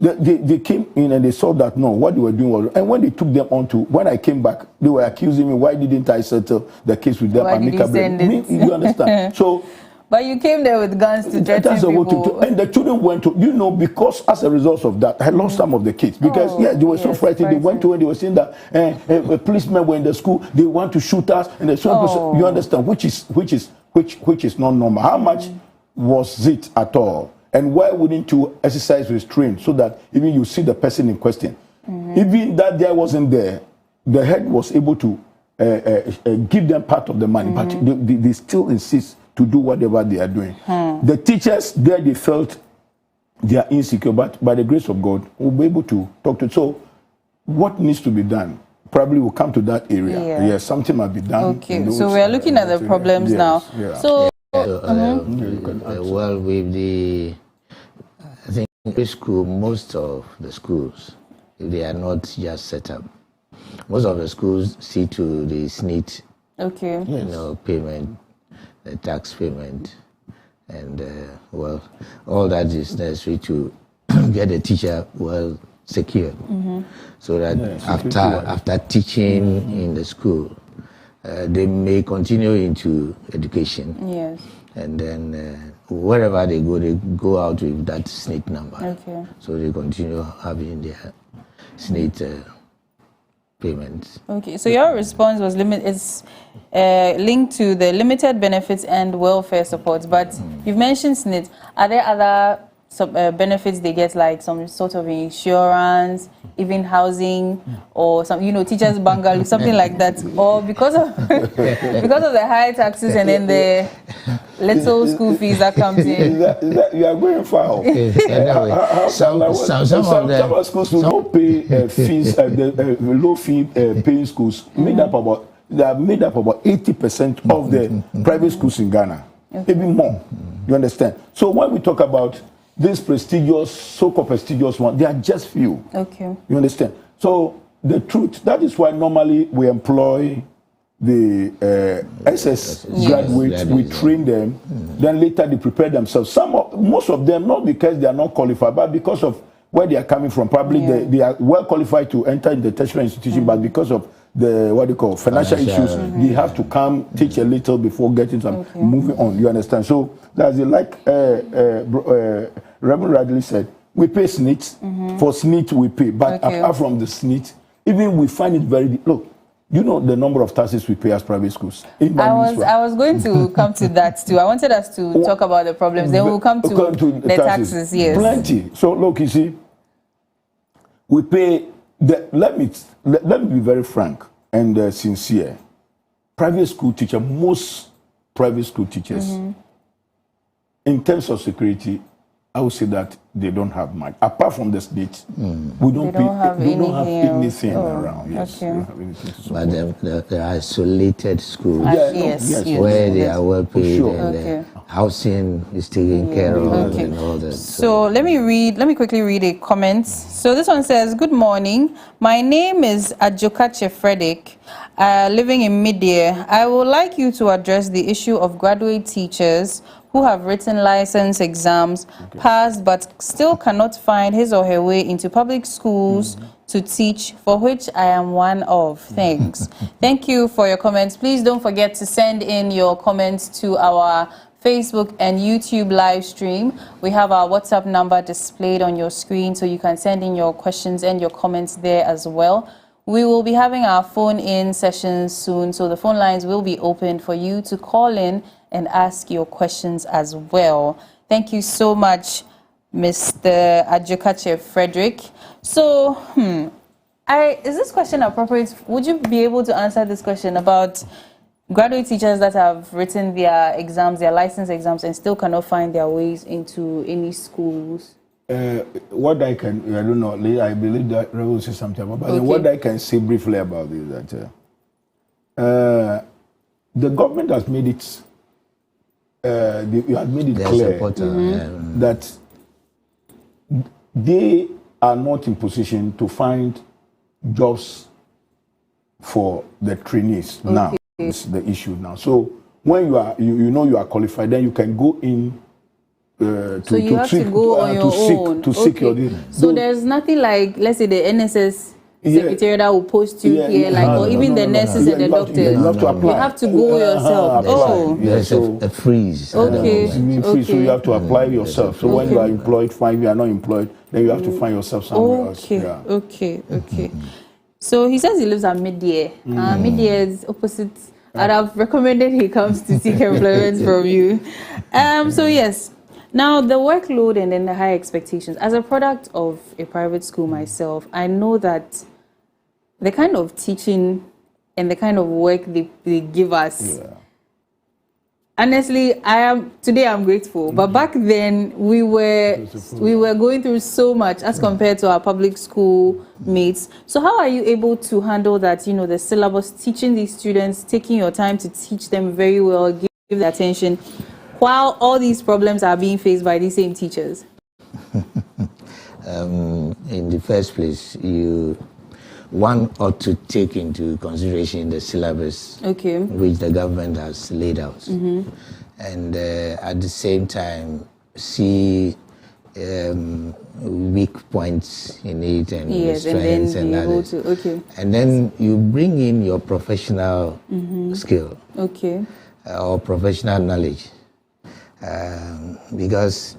they came in and they saw that no, what they were doing was. And when they took them on to, when I came back, they were accusing me, why didn't I settle the case with them? Why did you send it? You understand? So. But you came there with guns to threaten people. And the children went to, because as a result of that, I lost some of the kids. Because, they were so frightened. They went to and they were saying that policemen were in the school, they want to shoot us. And so you understand, which is not normal. How much was it at all? And why wouldn't you exercise restraint so that even you see the person in question? Even that guy wasn't there, the head was able to give them part of the money, but they still insist to do whatever they are doing. The teachers there, they felt they are insecure, but by the grace of God, we'll be able to talk to. So, what needs to be done? Probably we'll come to that area. Yes, something might be done. Okay, so we are looking at the problems now. Yeah. So, well, with the, I think every school, most of the schools, if they are not just set up, most of the schools see to the SNIT, payment. The tax payment, and all that is necessary to get the teacher well secured, so that after teaching in the school, they may continue into education. Yes. And then wherever they go out with that SNIT number. Okay. So they continue having their SNIT payments. Okay, so your response was linked to the limited benefits and welfare supports, but you've mentioned SNIT. Are there other benefits they get, like some sort of insurance, even housing, or some, teachers' bungalow, something like that? Or because of the high taxes and then the little school fees that comes in? You are going far. Some schools do not pay fees, the low fee paying schools they are made up about 80% of the private schools in Ghana, even more. You understand? So when we talk about this prestigious, so-called prestigious one, they are just few. Okay. You understand? So the truth, that is why normally we employ the SS graduates, we train them, then later they prepare themselves. Most of them, not because they are not qualified, but because of where they are coming from. Probably they are well qualified to enter in the tertiary institution, but because of the financial issues, they have to come teach a little before getting some moving on. You understand? So that's it. Like Reverend Radley said, we pay SNIT. For SNIT we pay, but apart from the SNIT, even we find it very look. You know the number of taxes we pay as private schools. I was going to come to that too. I wanted us to talk about the problems. Then we'll come to the taxes. Yes, plenty. So look, you see, we pay. Let me be very frank and sincere. Private school teacher, most private school teachers, in terms of security, I would say that they don't have much. Apart from the state, we don't have anything around. Yes, we don't have anything. But the isolated schools where they are well paid and housing is taken care of and all that. So let me quickly read a comment. So this one says, "Good morning. My name is Ajokache Frederick, living in Midia. I would like you to address the issue of graduate teachers who have written license exams, passed, but still cannot find his or her way into public schools to teach, for which I am one of. Thanks." Thank you for your comments. Please don't forget to send in your comments to our Facebook and YouTube live stream. We have our WhatsApp number displayed on your screen, so you can send in your questions and your comments there as well. We will be having our phone-in sessions soon, so the phone lines will be open for you to call in and ask your questions as well. Thank you so much, Mr. Adjokache Frederick. So, is this question appropriate? Would you be able to answer this question about graduate teachers that have written their exams, their license exams, and still cannot find their ways into any schools? What I don't know, I believe that Rev will say something about it. What I can say briefly about this is that the government has made it, clear that they are not in position to find jobs for the trainees now. It's the issue now. So when you are, you know you are qualified, then you can go in. So you have to go on your own. Seek your. So there's nothing like, let's say, the NSS secretariat that will post you here, or even the nurses and the doctors. You have to apply. You have to go yourself. There's a freeze. Okay. So you have to apply yourself. So when you are employed, fine. If you are not employed, then you have to find yourself somewhere else. Okay. So he says he lives at Mid-Year. Mid-Year is opposite. And I've recommended he comes to seek employment from you. So yes. Now, the workload and then the high expectations. As a product of a private school myself, I know that the kind of teaching and the kind of work they give us, honestly, today I'm grateful. But back then, we were going through so much as compared to our public school mates. So how are you able to handle that, the syllabus, teaching these students, taking your time to teach them very well, give them attention, while all these problems are being faced by these same teachers? In the first place, one ought to take into consideration the syllabus which the government has laid out. And at the same time, see weak points in it and strengths and others. And then you bring in your professional skill or professional knowledge. Because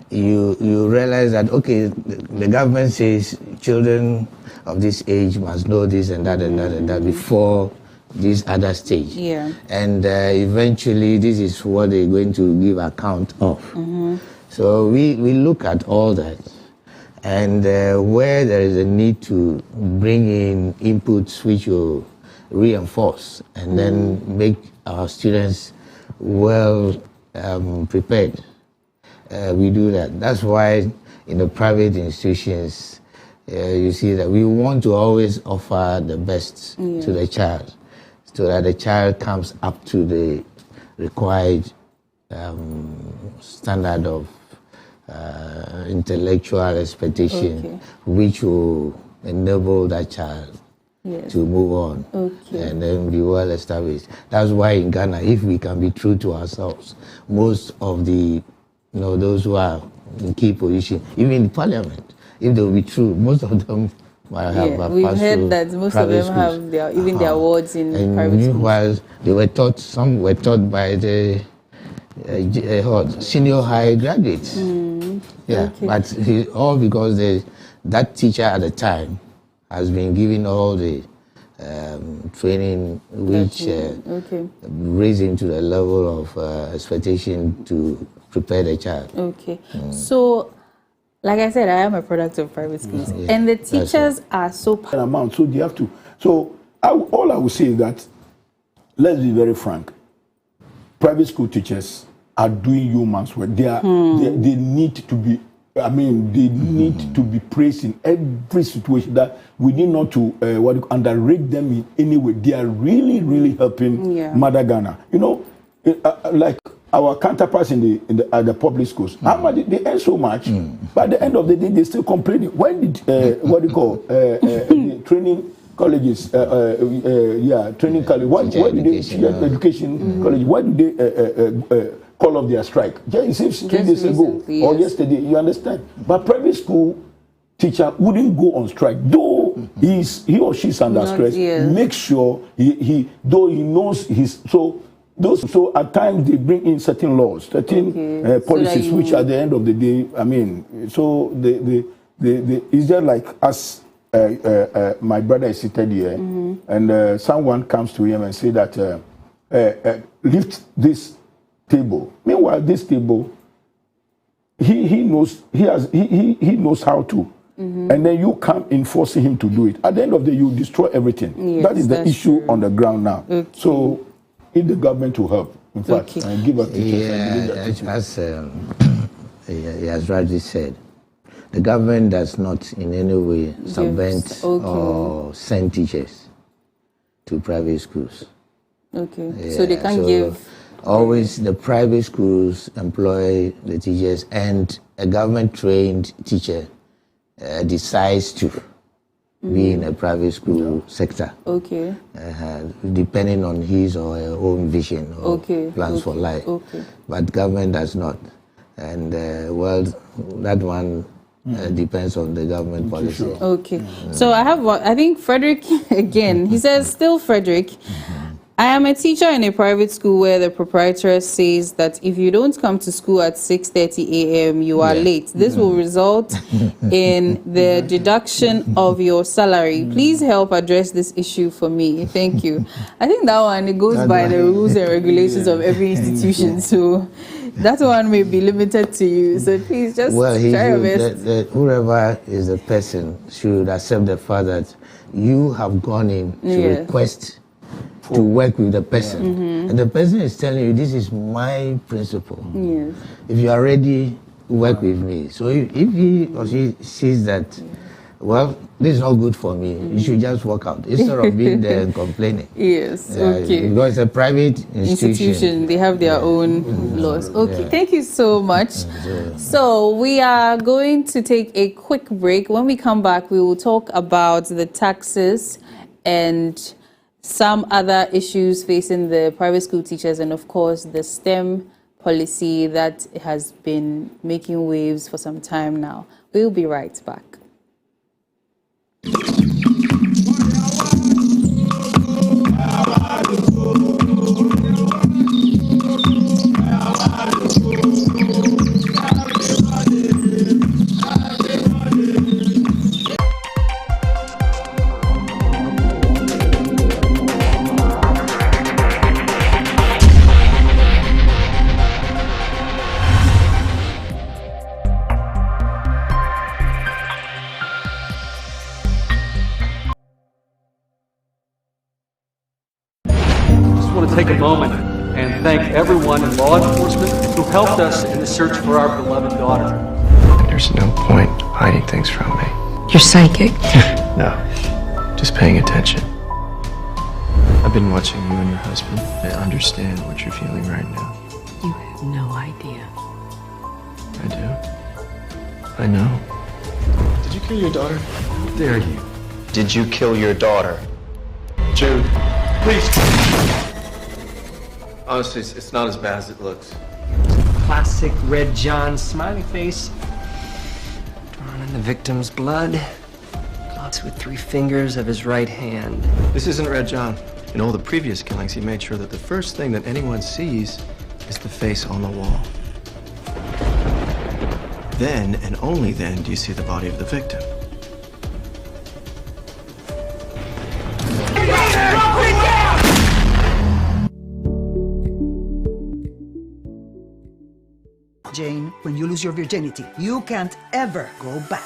you realize that, the government says children of this age must know this and that and that and that before this other stage. And eventually this is what they're going to give account of. So we look at all that. And where there is a need to bring in inputs which will reinforce and then make our students well prepared. We do that. That's why in the private institutions, you see that we want to always offer the best to the child, so that the child comes up to the required standard of intellectual expectation, which will enable that child to move on and then be well established. That's why in Ghana, if we can be true to ourselves, most of the, those who are in key position, even in parliament, if they will be true, most of them might have we've heard that most of them have their awards in private schools. Meanwhile, they were taught, some were taught by the senior high graduates. But all because that teacher at the time has been given all the training which raised him to the level of expectation to prepare the child. So, like I said, I am a product of private schools, and the teachers are so amount. So they have to. So all I would say is that, let's be very frank. Private school teachers are doing yeoman's work. They need to be. They need to be praised in every situation. That we need not to underrate them in any way. They are really, really helping Mother Ghana. Like our counterparts in the public schools, they earn so much. But at the end of the day, they still complaining. When did the training colleges, training college, why do they education college? Why do they call off their strike? Just 3 days ago or yesterday, you understand? But private school teacher wouldn't go on strike, though he or she's under stress. Make sure he knows his so at times they bring in certain laws, certain policies, which at the end of the day, it's just like as my brother is seated here, and someone comes to him and say that lift this table. Meanwhile, this table, he knows how to, and then you come enforcing him to do it. At the end of the day, you destroy everything. Yes, that is the issue true. on the ground now. Okay. So, if the government will help, in fact, and give us teachers. As he has rightly said, the government does not in any way subvent or send teachers to private schools. Okay, so they can give. Always the private schools employ the teachers, and a government-trained teacher decides to be in a private school sector. Okay. Depending on his or her own vision or plans for life. Okay. But government does not. And well, that one depends on the government policy. Okay. So I have one. I think Frederick again. He says, still Frederick. I am a teacher in a private school where the proprietress says that if you don't come to school at 6:30 a.m., you are late. This will result in the deduction of your salary. Please help address this issue for me. Thank you. I think that one, it goes by the rules and regulations of every institution. So that one may be limited to you. So please just try your best. Whoever is the person should accept the fact that you have gone in to request to work with the person. And the person is telling you, this is my principle. Yes. If you are ready, work with me. So if he or she sees that, well, this is not good for me, you should just walk out instead of being there and complaining. Yes, okay. Because it's a private institution. They have their own laws. Okay, thank you so much. So we are going to take a quick break. When we come back, we will talk about the taxes and some other issues facing the private school teachers, and of course the STEM policy that has been making waves for some time now. We'll be right back. Take a moment and thank everyone in law enforcement who helped us in the search for our beloved daughter. There's no point hiding things from me. You're psychic? No, just paying attention. I've been watching you and your husband. I understand what you're feeling right now. You have no idea. I do. I know. Did you kill your daughter? How dare you? Did you kill your daughter? Jude, please. Honestly, it's not as bad as it looks. Classic Red John smiley face. Drawn in the victim's blood. Gloves with 3 fingers of his right hand. This isn't Red John. In all the previous killings, he made sure that the first thing that anyone sees is the face on the wall. Then, and only then, do you see the body of the victim. Jane, when you lose your virginity, you can't ever go back.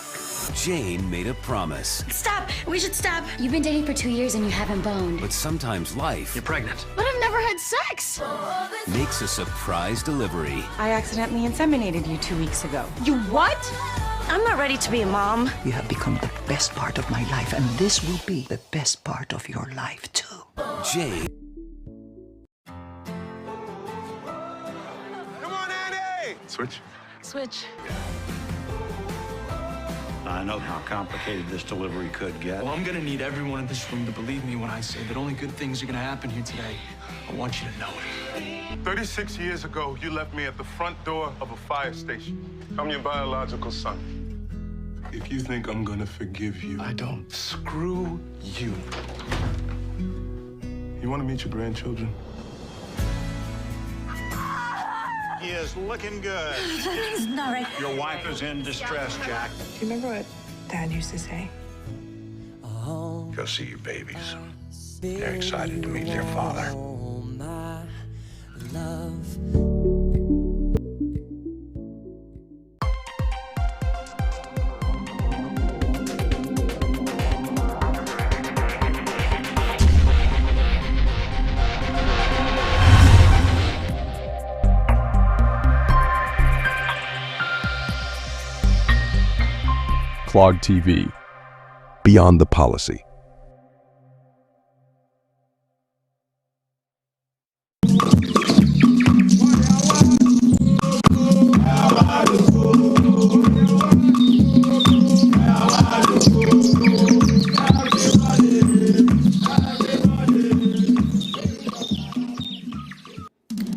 Jane made a promise. Stop! We should stop. You've been dating for 2 years and you haven't boned. But sometimes life... You're pregnant. But I've never had sex! ...makes a surprise delivery. I accidentally inseminated you 2 weeks ago. You what? I'm not ready to be a mom. You have become the best part of my life, and this will be the best part of your life, too. Jane... Switch? Switch. I know how complicated this delivery could get. Well, I'm gonna need everyone in this room to believe me when I say that only good things are gonna happen here today. I want you to know it. 36 years ago, you left me at the front door of a fire station. I'm your biological son. If you think I'm gonna forgive you, I don't. Screw you. You wanna meet your grandchildren? He is looking good. He's not right. Your wife is in distress, Jack. Do you remember what Dad used to say? Go see your babies. They're excited to meet their father. Clog TV. Beyond the policy.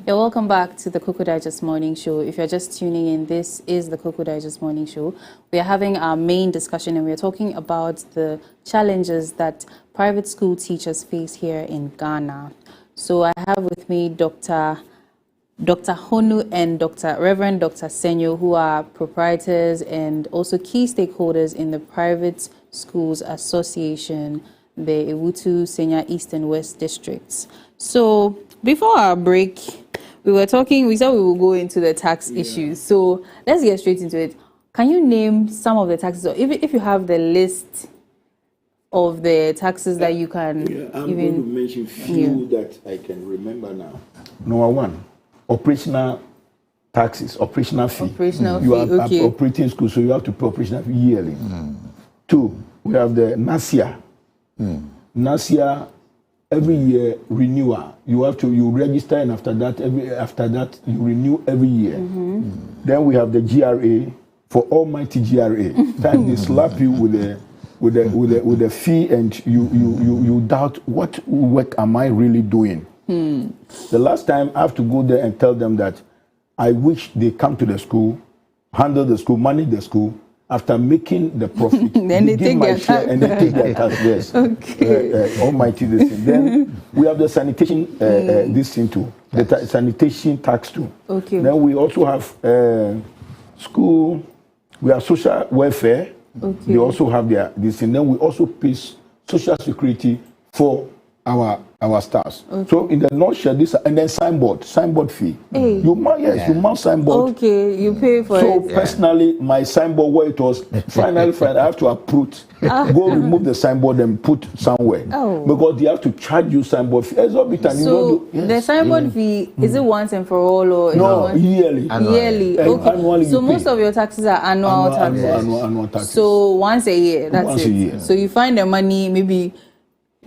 Yeah, welcome back to the Cocoa Digest Morning Show. If you're just tuning in, this is the Cocoa Digest Morning Show. We are having our main discussion and we're talking about the challenges that private school teachers face here in Ghana. So I have with me Dr. Honu and Reverend Dr. Senyo, who are proprietors and also key stakeholders in the Private Schools Association, the Ewutu Senya East and West Districts. So before our break, we said we will go into the tax issues. So let's get straight into it. Can you name some of the taxes, or if you have the list of the taxes that you can I'm going to mention few that I can remember now. Number one, operational taxes, operational fee. You are operating school, so you have to pay operational fee yearly. 2, we have the NASIA. NASIA, every year renewal. You register, and after that you renew every year. Then we have the GRA, for almighty GRA. Time they slap you with a fee, and you doubt what work am I really doing. The last time I have to go there and tell them that I wish they come to the school, handle the school, manage the school. After making the profit, then they take their tax. And they take their tax. Yes. Okay. Almighty this thing. Then we have the sanitation this thing too. The sanitation tax too. Okay. Then we also have school. We have social welfare. Okay. They also have this thing. Then we also pay social security for our stars. Okay. So in the nutshell, this, and then signboard fee. Hey. You mount signboard. Okay, you pay for so it. So personally, my signboard where it was finally I have to uproot, go remove the signboard and put somewhere. Oh. Because they have to charge you signboard fee. So the signboard fee, is it once and for all, or no, yearly? Yearly. Okay. Annually, so most of your taxes are annual taxes. Annual taxes. So once a year. That's once it. A year. So you find the money, maybe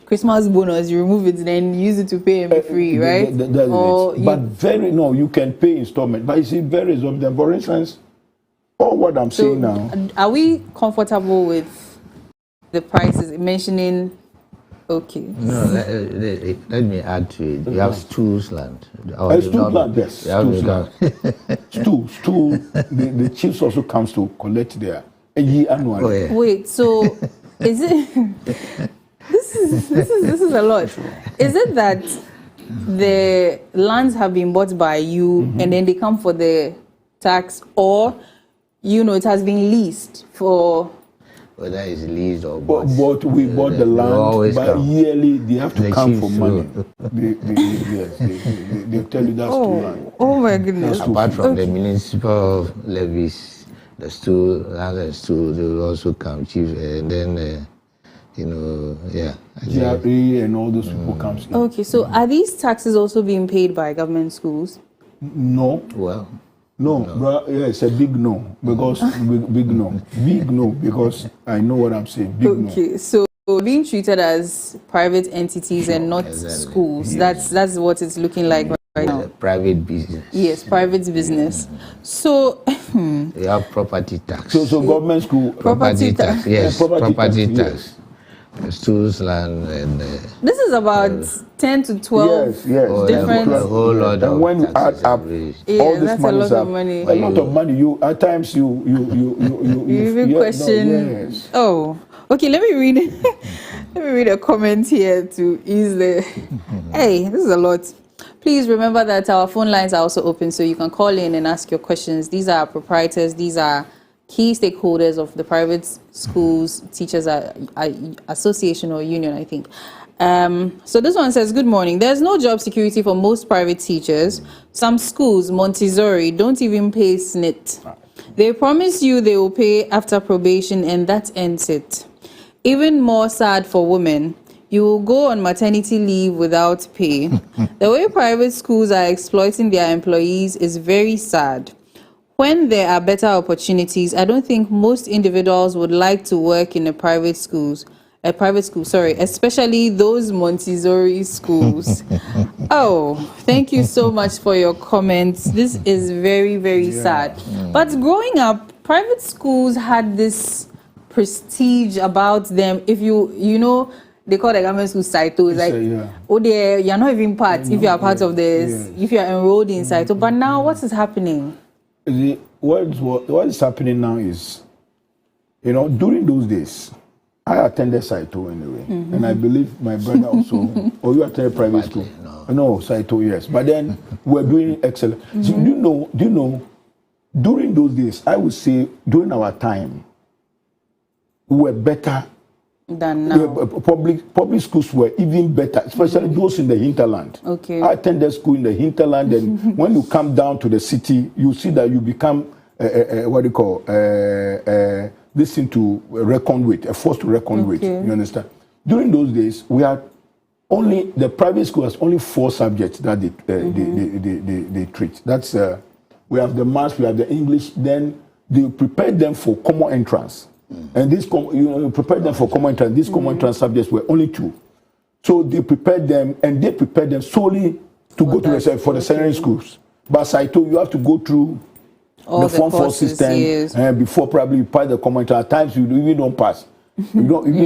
Christmas bonus, you remove it, then use it to pay him free, right? That's it. But you can pay installment. But you see, very exorbitant. For instance, all what I'm saying now. Are we comfortable with the prices? Mentioning, okay. No, let me add to it. You have Stools land. Stools land, yes. Stools. The chiefs also comes to collect their year annually. Oh, yeah. Wait, so is it... This is a lot. Is it that the lands have been bought by you and then they come for the tax, or it has been leased for? Whether it's leased or bought. But we bought the land, but yearly they have to come for money. They tell you that's too land. Oh my goodness! Apart from the municipal levies, the land and stool, they will also come, chief, and then. GRA and all those people comes in. Okay, so are these taxes also being paid by government schools? No. Well, no. It's a big no, because big no, because I know what I'm saying. Big no. Okay, so being treated as private entities and not schools. Yes. That's what it's looking like right now. Private business. Yes, private business. So you have property tax. So government school property tax. Yes, property tax. Yes. Stools land and this is about 10 to 12 different. A whole lot and when you add up all this money, a lot of money. You at times you even question. Yes. Oh, okay. Let me read a comment here to ease the. Hey, this is a lot. Please remember that our phone lines are also open, so you can call in and ask your questions. These are proprietors. These are key stakeholders of the Private Schools Teachers Association or Union, I think. So this one says, good morning. There's no job security for most private teachers. Some schools, Montessori, don't even pay SNIT. They promise you they will pay after probation, and that ends it. Even more sad for women, you will go on maternity leave without pay. The way private schools are exploiting their employees is very sad. When there are better opportunities, I don't think most individuals would like to work in a private school, especially those Montessori schools. Oh, thank you so much for your comments. This is very, very sad. But growing up, private schools had this prestige about them. If you know, they call the government school Saito. It's like, oh, you're not even part if you are part of this, if you are enrolled in Saito. But now, what is happening? What is happening now is, during those days, I attended Saito anyway, and I believe my brother also. Or you attended private school? No, Saito, yes. But then we're doing excellent. So do you know? During those days, I would say during our time, we were better than now. Public schools were even better, especially those in the hinterland. Okay. I attended school in the hinterland, and when you come down to the city, you see that you become this thing to reckon with, a force to reckon with. You understand? During those days, we had only the private school has only 4 subjects that they treat. That's we have the maths, we have the English. Then they prepare them for common entrance, and this prepare them for common entrance. These common entrance subjects were only 2, so they prepared them, and they prepared them solely to go to for the secondary schools. But Saito, you have to go through the Form 4 system before probably you pass the common entrance. At times you even don't pass. You don't even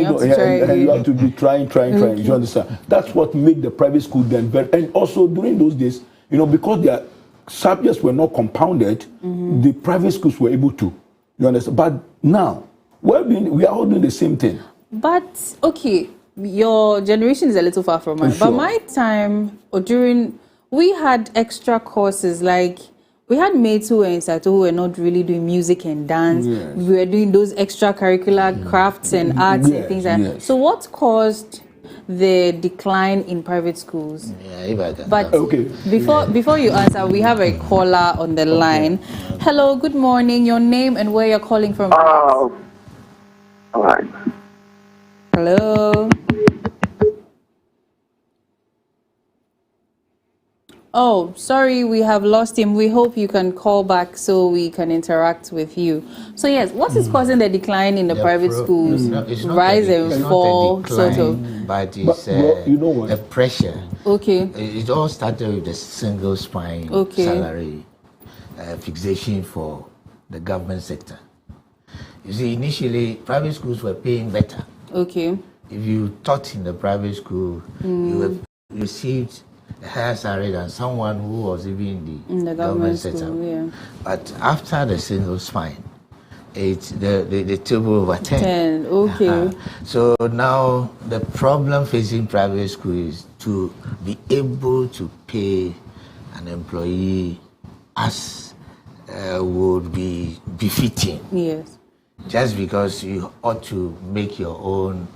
you have to be trying. You understand? That's what made the private school then better. And also during those days, because their subjects were not compounded, the private schools were able to. You understand? But now we are all doing the same thing. But okay, your generation is a little far from mine. Sure. But my time or during, we had extra courses like. We had mates who were in Saito who were not really doing music and dance. Yes. We were doing those extracurricular crafts and arts and things like that. So what caused the decline in private schools? But before you answer, we have a caller on the line. Hello, good morning. Your name and where you're calling from? All right. Hello. Oh, sorry, we have lost him. We hope you can call back so we can interact with you. So yes, what is causing the decline in the private schools? It's not rise and fall, decline, sort of. But it's the pressure. Okay. It all started with the single spine salary fixation for the government sector. You see, initially, private schools were paying better. Okay. If you taught in the private school, you received a higher salary than someone who was even in the government sector. But after the single spine, it's the table over 10. Okay. So now the problem facing private school is to be able to pay an employee as would be befitting. Yes. Just because you ought to make your own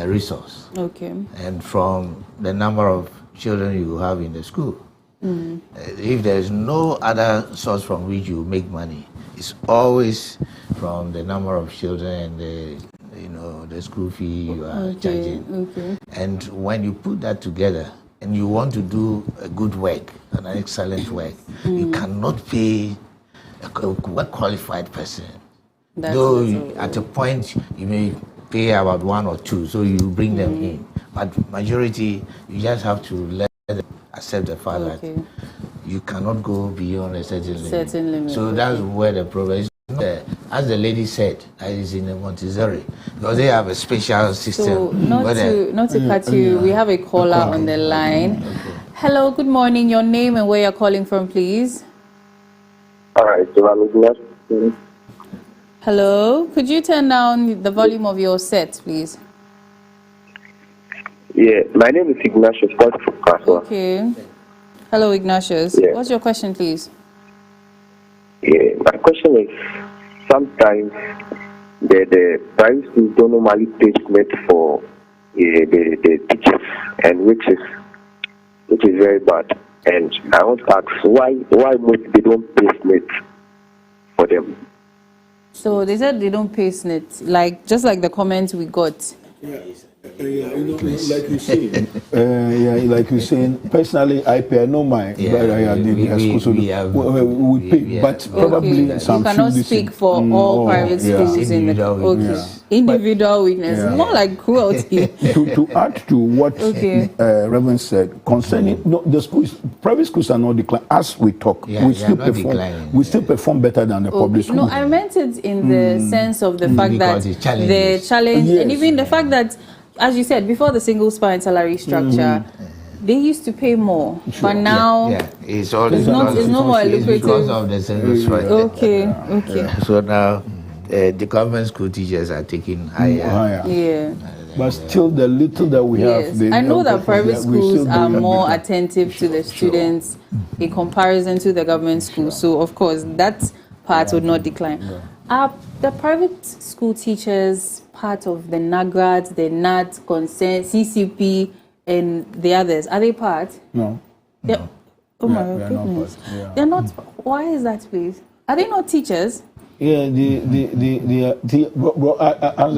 resource. Okay. And from the number of children you have in the school. If there's no other source from which you make money, it's always from the number of children and the school fee you are charging. And when you put that together and you want to do a good work, an excellent work, you cannot pay a qualified person. Though at a point you may pay about 1 or 2, so you bring them in. But majority, you just have to let them accept the fact that you cannot go beyond a certain limit. So that's where the problem is. As the lady said, that is in the Montessori, because they have a special system. So not to cut you, we have a caller on the line. Hello, good morning. Your name and where you're calling from, please. All right, so I'm Ignacio. Hello, could you turn down the volume of your set, please? Yeah, my name is Ignatius. Okay. Hello, Ignatius. Yeah. What's your question, please? Yeah, my question is, sometimes the private schools don't normally pay SNIT for the teachers, and which is very bad. And I want to ask why most they don't pay SNIT for them. So they said they don't pay SNIT, just like the comments we got. Like you saying, like you saying. Personally, I pay. I know my brother. We pay, but probably some. You cannot speak for all private schools in the individual weakness, more like cruelty. to add to what Reverend said concerning the schools, private schools are not declining. As we talk, we still perform better than the public schools. No, I meant it in the sense of the fact that the challenge, and even the fact that, as you said, before the single spine salary structure, they used to pay more, but now it's no more lucrative because of the single spine. Okay. So now the government school teachers are taking higher. Yeah. But still, the little that we have, I know that private schools are more attentive to the students in comparison to the government schools. So, of course, that part would not decline. Are the private school teachers part of the NAGRAT, the NAT, Consent, CCP, and the others? Are they part? No. Oh my goodness. They're not. Why is that, please? Are they not teachers? Yeah, answer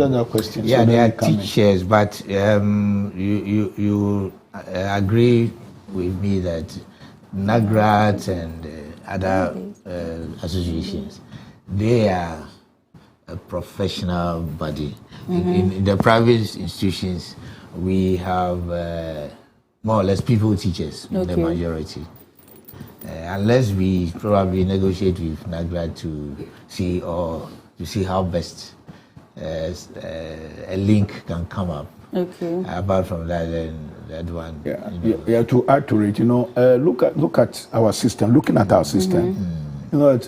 that question. Yeah, they are teachers, but you agree with me that NAGRAT and other associations, they are a professional body. In the private institutions, we have more or less people teachers in the majority. Unless we probably negotiate with NAGRAT to see how best a link can come up. Apart from that, then that one. To add to it, look at our system. Looking at our system,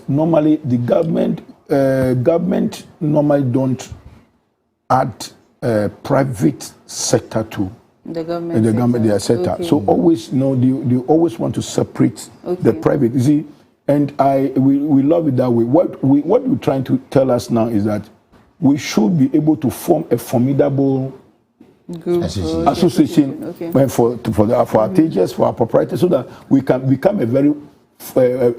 normally the government normally don't add private sector to the government sector. So always, they always want to separate the private. You see, and we love it that way. What we're trying to tell us now is that we should be able to form a formidable group association for our teachers, for our proprietors, so that we can become a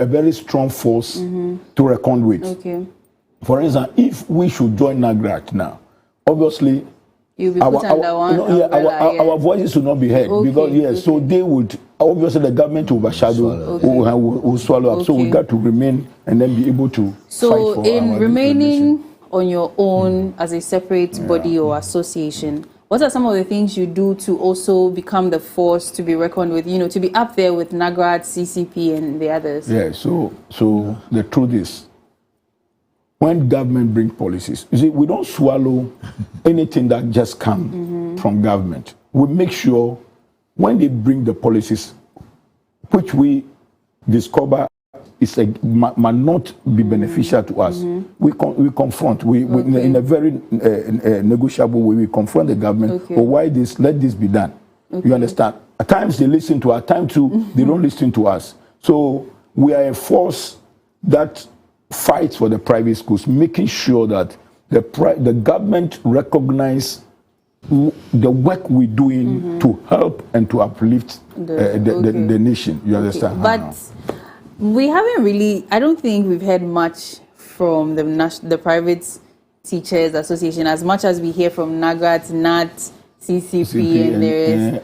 very strong force to reckon with. For instance, if we should join NAGRAT now, obviously our voices will not be heard because so they would obviously the government will overshadow, will swallow up. So we got to remain and then be able to. So fight for in remaining on your own as a separate body or association, what are some of the things you do to also become the force to be reckoned with? To be up there with NAGRAT, CCP, and the others. Yeah. So the truth is, when government bring policies, you see, we don't swallow anything that just comes from government. We make sure when they bring the policies, which we discover might not be beneficial to us, we confront. In a very negotiable way, we confront the government. Or why let this be done? You understand? At times they listen to us, at times too, they don't listen to us. So we are a force that fights for the private schools, making sure that the government recognize the work we're doing to help and to uplift the nation. You understand? But we haven't really, I don't think we've heard much from the private teachers association as much as we hear from NAGRAT, NAT, CCP, and there is.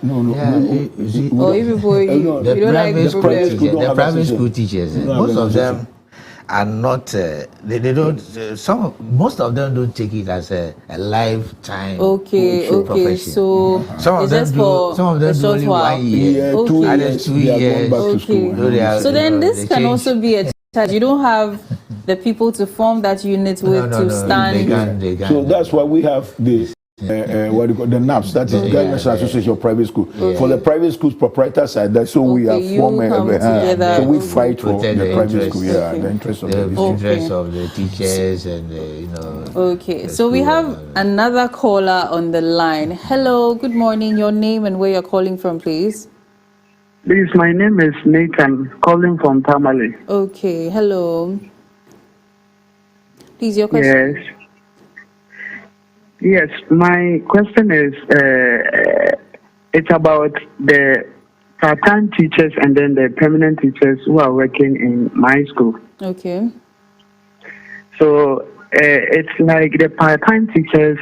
The private school teachers, most of them are not. They don't. Most of them don't take it as a lifetime. profession. So some of them do. Some of them do only 1 year, 2 years, 2 years. So then this can also be a challenge. You don't have the people to form that unit with to stand. They can. So that's why we have this. What do you call the NAPS? That is Government Association of Private Schools. For the private schools proprietor side, so we have formed so we fight for the private school, the interest of the interest of the teachers and so we have another caller on the line. Hello, good morning. Your name and where you're calling from, please. Please, my name is Nathan, calling from Tamale. Okay, hello. Please, your question. Yes, my question is, it's about the part-time teachers and then the permanent teachers who are working in my school. Okay. So it's like the part-time teachers,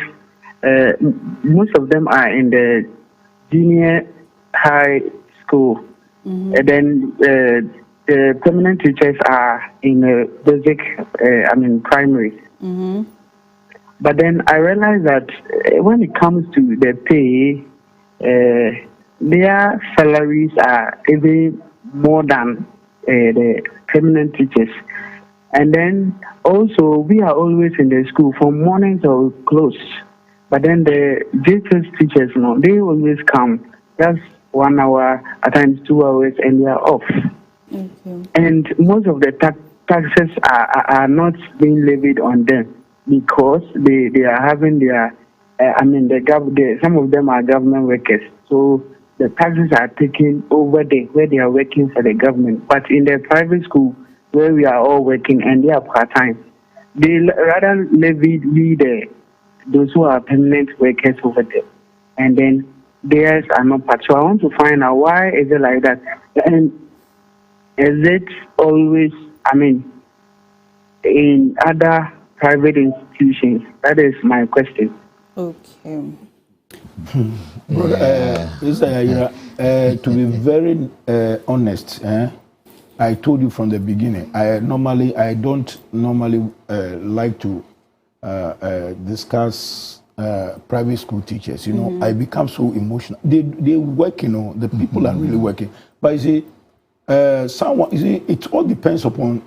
most of them are in the junior high school. And then the permanent teachers are in the basic, primary. But then I realized that when it comes to the pay, their salaries are even more than the permanent teachers. And then also, we are always in the school from morning till close. But then the JTS teachers, they always come just 1 hour, at times 2 hours, and they are off. And most of the taxes are not being levied on them because they are having their, some of them are government workers. So the taxes are taken over there where they are working for the government. But in the private school, where we are all working and they are part-time, they rather levy those who are permanent workers over there. And then theirs are not part. So I want to find out why is it like that? And is it always, in other private institutions? That is my question. Okay. Brother, to be very honest, I told you from the beginning, I don't normally like to discuss private school teachers. I become so emotional. They work, the people are really working. But you see, it all depends upon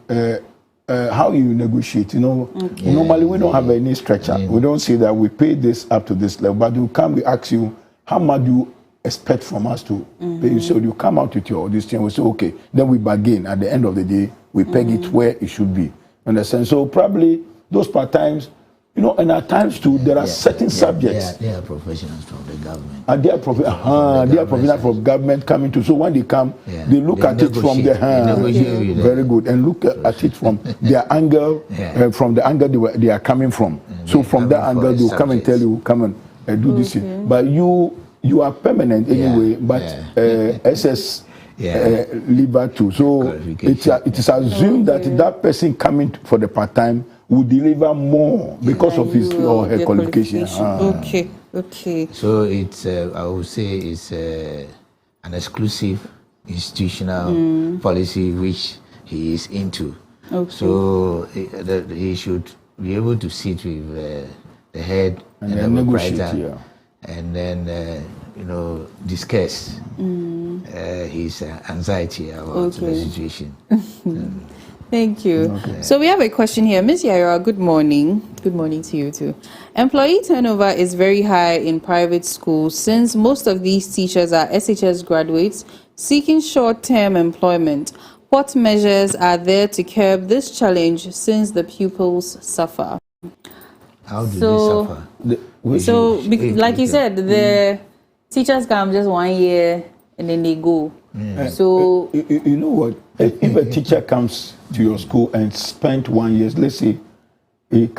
how you negotiate. Normally we don't have any structure. We don't say that we pay this up to this level, but we ask you how much do you expect from us to pay. So you come out with your this thing. We say okay, then we bargain. At the end of the day, we peg it where it should be. Understand? So probably those part times. And at times too, there are certain subjects. They are professionals from the government. They are professionals from government coming to. So when they come, they look at it from the very good, and look at it from their angle, from the angle they are coming from. So from that angle, they will come and tell you, come and do this thing. But you are permanent anyway. But SS. Liver too. So it is assumed that that person coming for the part time will deliver more because of his or her qualification. Okay. So it's I would say it's an exclusive institutional policy which he is into. So he should be able to sit with the head and the proprietor, and then discuss his anxiety about the situation. Thank you. So we have a question here. Ms. Yaira, good morning. Good morning to you too. Employee turnover is very high in private schools since most of these teachers are SHS graduates seeking short-term employment. What measures are there to curb this challenge since the pupils suffer? How do they suffer? Like you said, the teachers come just 1 year and then they go. So you know what? If a teacher comes to your school and spent 1 year, let's say he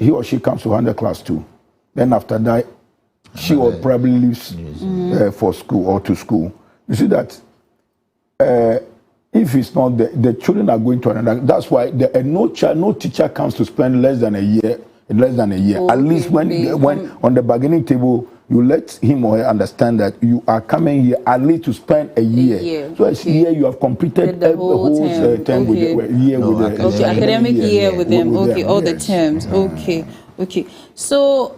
or she comes to under class 2, then after that she or probably leaves for school or to school. You see that if it's not the children are going to another. That's why no teacher comes to spend less than a year. At least when on the bargaining table, you let him or her understand that you are coming here at least to spend a year. So it's here you have completed the whole term with the academic year with them. All the terms. Okay. So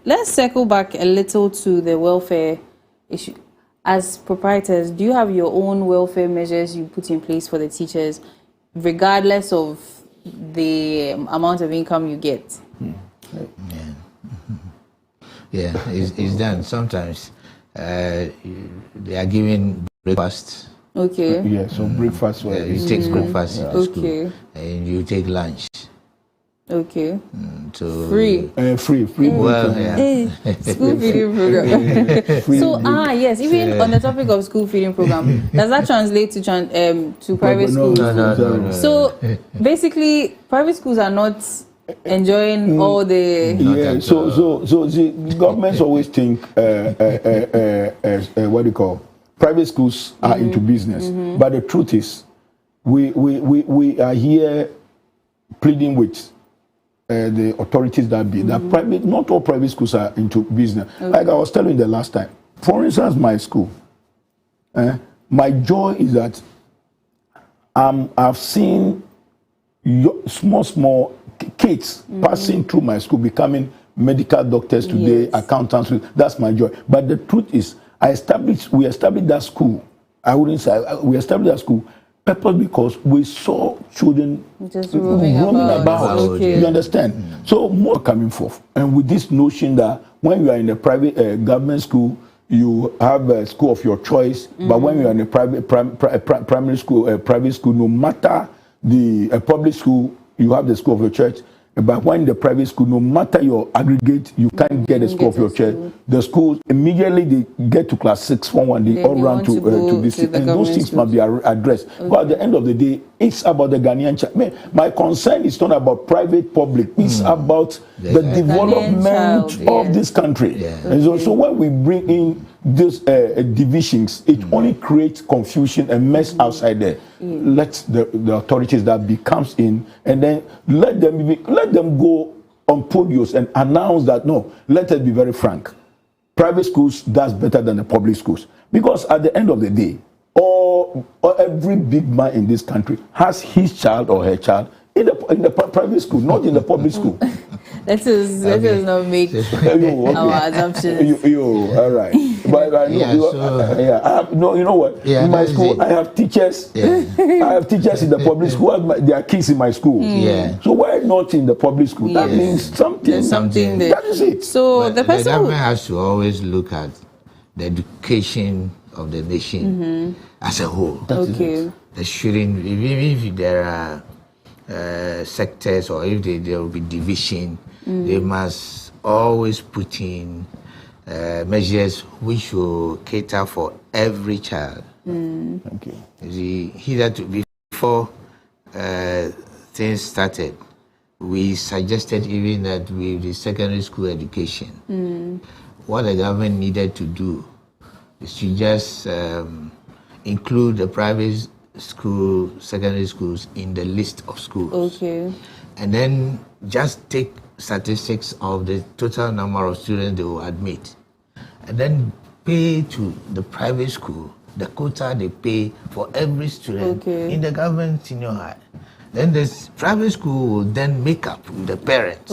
let's circle back a little to the welfare issue. As proprietors, do you have your own welfare measures you put in place for the teachers, regardless of the amount of income you get? It's done. Sometimes they are given breakfast. So breakfast. You take breakfast in the school, and you take lunch. Okay. So Free. Free. Well, yeah. School feeding program. So yes, even on the topic of school feeding program, does that translate to private schools? No. So basically, private schools are not enjoying all the. Yeah. So the governments always think what do you call private schools are into business, but the truth is, we are here pleading with the authorities that private, not all private schools are into business. Okay. Like I was telling you the last time. For instance, my school, my joy is that I've seen small kids passing through my school, becoming medical doctors today, accountants. That's my joy. But the truth is, we established that school. I wouldn't say we established that school purpose because we saw children just roaming about. Okay. You understand? So more coming forth, and with this notion that when you are in a private government school, you have a school of your choice. But when you are in a primary school, private school, no matter the public school, you have the school of your church. But when the private school, no matter your aggregate, you can't get a school of your church. The schools, immediately they get to class 6, form 1, they all run to this. And those things must be addressed. Okay. But at the end of the day, it's about the Ghanaian child. My concern is not about private, public. It's about the development of this country. Yeah. And so when we bring in these divisions, it only creates confusion and mess outside there. Let the authorities that comes in, and then let them go on podiums and announce that no, let us be very frank. Private schools does better than the public schools, because at the end of the day, every big man in this country has his child or her child in the private school, not in the public school. Let us not make our assumptions. All right. But you know what? In my school, I have teachers. I have teachers in the public school. There are kids in my school. So why not in the public school? That means something. There's something there. That is it. So the government has to always look at the education of the nation as a whole. Okay. There shouldn't, even if there are sectors or if there will be division, they must always put in measures which will cater for every child. Thank you. Before things started, we suggested even that with the secondary school education, what the government needed to do is to just include the private school, secondary schools in the list of schools. Okay. And then just take statistics of the total number of students they will admit. And then pay to the private school the quota they pay for every student in the government senior high. Then the private school will then make up with the parents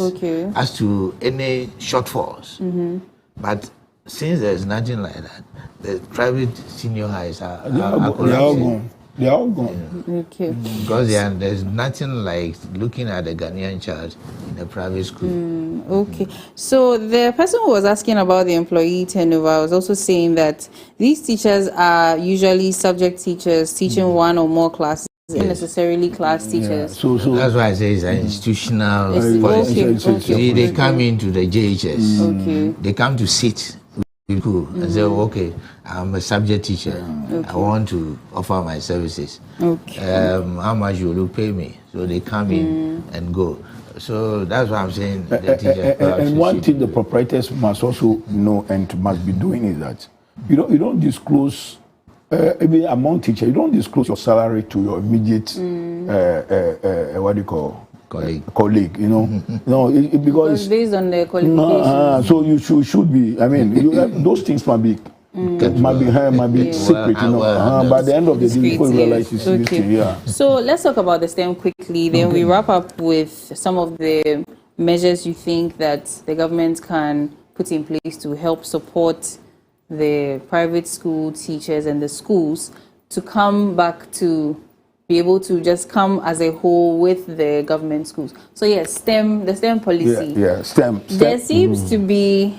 as to any shortfalls. But since there's nothing like that, the private senior highs are collapsing. They are all gone. Okay. Because there's nothing like looking at the Ghanaian child in a private school. Okay. So the person who was asking about the employee turnover was also saying that these teachers are usually subject teachers teaching one or more classes, not necessarily class teachers. So that's why I say it's an institutional policy. They come into the JHS. They come to sit. And say, okay, I'm a subject teacher. I want to offer my services. How much will you pay me? So they come in and go. So that's what I'm saying. And one thing the proprietors must also know and must be doing is that you don't disclose. Even among teachers, you don't disclose your salary to your immediate what do you call? Colleague, you know, because based on the qualifications. So you should be. I mean, those things might be secret, you know. By the end of the day, people realize it's this thing. So let's talk about the STEM quickly. Then we wrap up with some of the measures you think that the government can put in place to help support the private school teachers and the schools to come back to be able to just come as a whole with the government schools. So yes, the STEM policy. STEM. There seems to be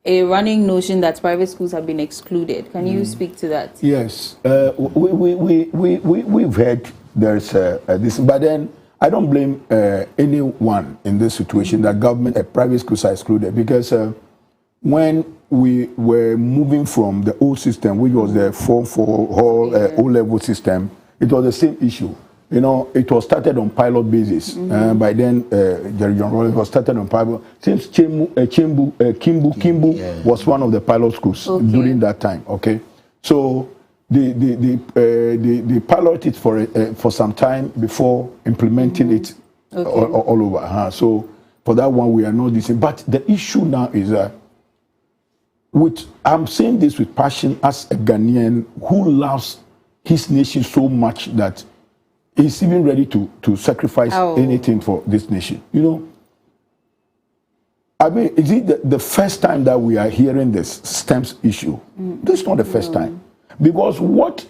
a running notion that private schools have been excluded. Can you speak to that? Yes, we've heard there's this, but then I don't blame anyone in this situation that government, private schools are excluded, because when we were moving from the old system, which was the 4-4 O-level system, it was the same issue. You know, it was started on pilot basis. By then, Jerry John Rawlings was started on pilot. Since Kimbu was one of the pilot schools during that time. Okay, so they piloted it for some time before implementing it all over. So for that one, we are not this. But the issue now is that I'm saying this with passion as a Ghanaian who loves his nation so much that he's even ready to sacrifice anything for this nation. You know, I mean, is it the first time that we are hearing this stamps issue? This is not the first time. Because what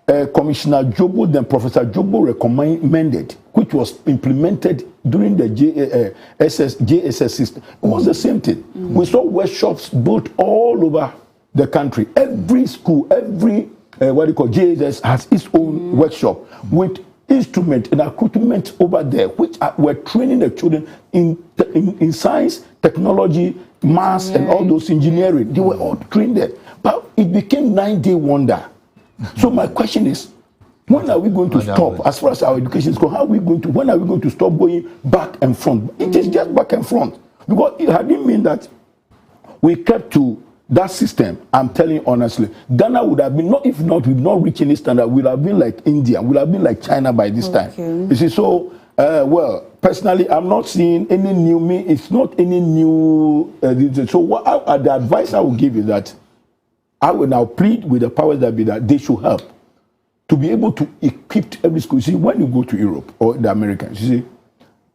Commissioner Jobo, then Professor Jobo recommended, which was implemented during the JSS system, it was the same thing. We saw workshops built all over the country. Every school, every JSS has its own workshop with instrument and equipment over there, which were training the children in science, technology, maths, and all those engineering. They were all trained there. But it became 9-day wonder. So my question is, when are we going to stop, as far as our education is concerned, when are we going to stop going back and front? It is just back and front. Because it didn't mean that we kept to that system. I'm telling you honestly, Ghana would have been, we've not reached any standard, would have been like India, would have been like China by this time. You see, so, well, personally, I'm not seeing any new, it's not any new, so the advice I would give is that I will now plead with the powers that be that they should help to be able to equip every school. You see, when you go to Europe or the Americans, you see,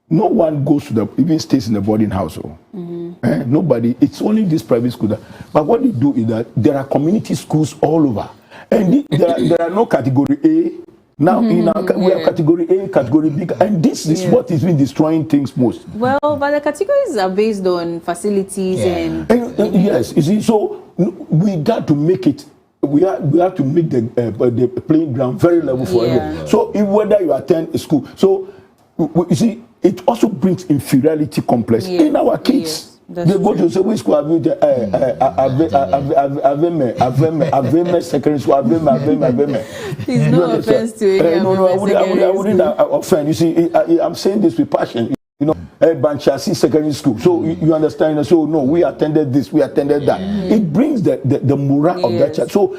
no one goes to even stays in the boarding house. Nobody. It's only this private school. But what they do is that there are community schools all over, and there are no category A. Now we have category A, category B, and this is what is been destroying things most. Well, but the categories are based on facilities and yes, you see, so we got to make it. We have to make the playing ground very level for everyone. So whether you attend a school, so you see, it also brings inferiority complex in our kids. They go to say which school have you Aveme secondary school, Aveme. It's no offense to any I wouldn't offend. You see, I'm saying this with passion. You know, Banchasi secondary school. So you understand? So no, we attended this, we attended that. It brings the morale of that child. So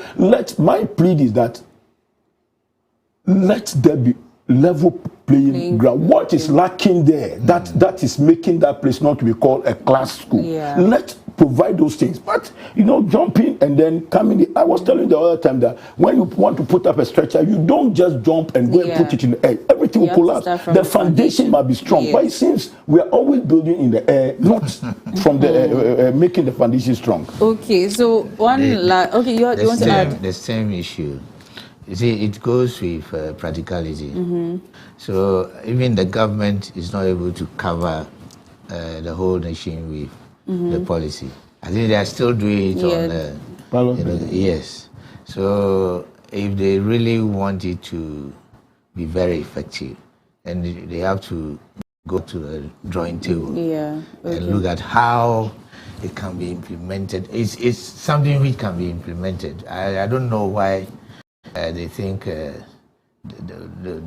my plea is that let there be level playing ground. What is lacking there? That is making that place not to be called a class school. Let's provide those things. But jumping and then coming. I was telling the other time that when you want to put up a stretcher, you don't just jump and go and put it in the air. Everything will collapse. The foundation must be strong. But it seems we are always building in the air, not from the making the foundation strong. Okay, so you want to add the same issue. You see, it goes with practicality. So even the government is not able to cover the whole nation with the policy. I think they are still doing it on yes. So if they really want it to be very effective, and they have to go to the drawing table and look at how it can be implemented. It's something which can be implemented. I don't know why they think they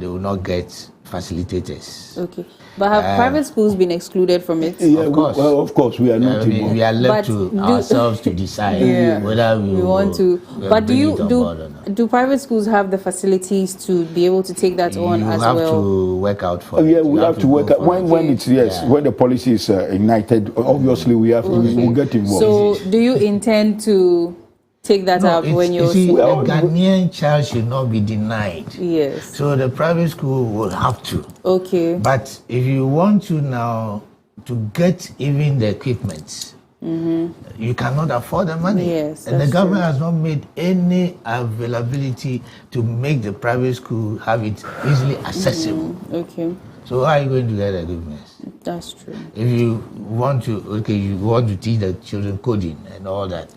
will not get facilitators. Okay, but have private schools been excluded from it? Yeah, of course, we are not. We are left to ourselves to decide whether we want to. But do private schools have the facilities to be able to take that on as well? You have to work out for it. Yeah, we have to work out when it's when the policy is ignited. Obviously, we have to get involved. So, do you intend to take that up when you're... See, a Ghanaian child should not be denied. Yes. So the private school will have to. Okay. But if you want to now to get even the equipment, you cannot afford the money. Yes. And the government has not made any availability to make the private school have it easily accessible. Okay. So how are you going to get the equipment? That's true. If you want to, you want to teach the children coding and all that,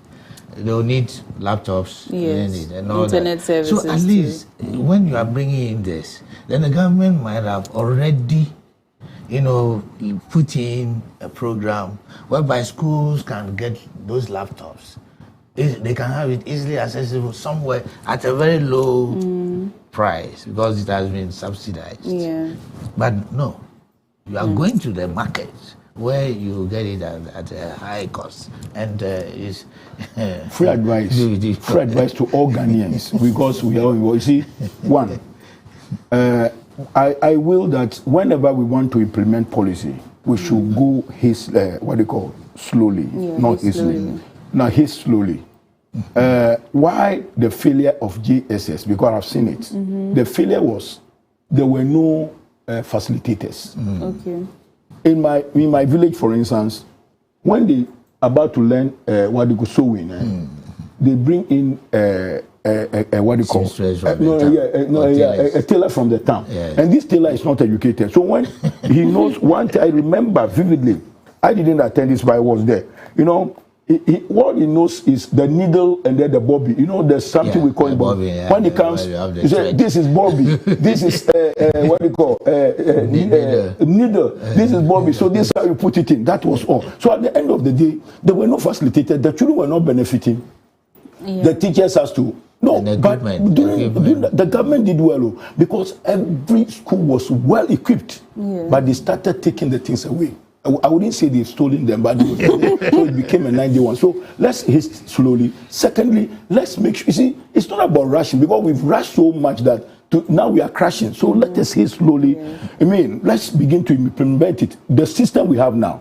they'll need laptops, yes, and all internet that. services. So at least when you are bringing in this, then the government might have already, put in a program whereby schools can get those laptops. They can have it easily accessible somewhere at a very low price because it has been subsidized. Yeah. But no, you are going to the market where you get it at a high cost, and is free advice. Free advice to all Ghanaians because we are. You see, one, I will that whenever we want to implement policy, we should go slowly, not easily. Now, slowly. Why the failure of JSS? Because I've seen it. The failure was there were no facilitators. Okay. In my village, for instance, when they about to learn sewing, they bring in a tailor from the town, and this tailor is not educated. So when he knows, I remember vividly. I didn't attend this, but I was there. What he knows is the needle and then the bobby. There's something we call it bobby. When it comes, he said, "This is bobby. This is needle. This is bobby." So this is how you put it in. That was all. So at the end of the day, there were no facilitators. The children were not benefiting. Yeah. The teachers has to. No, but the government did well because every school was well equipped. Yeah. But they started taking the things away. I wouldn't say they've stolen them, but so it became a 91. So let's hit slowly. Secondly, let's make sure. You see, it's not about rushing because we've rushed so much that now we are crashing. So let us hit slowly. Yeah. Let's begin to implement it. The system we have now.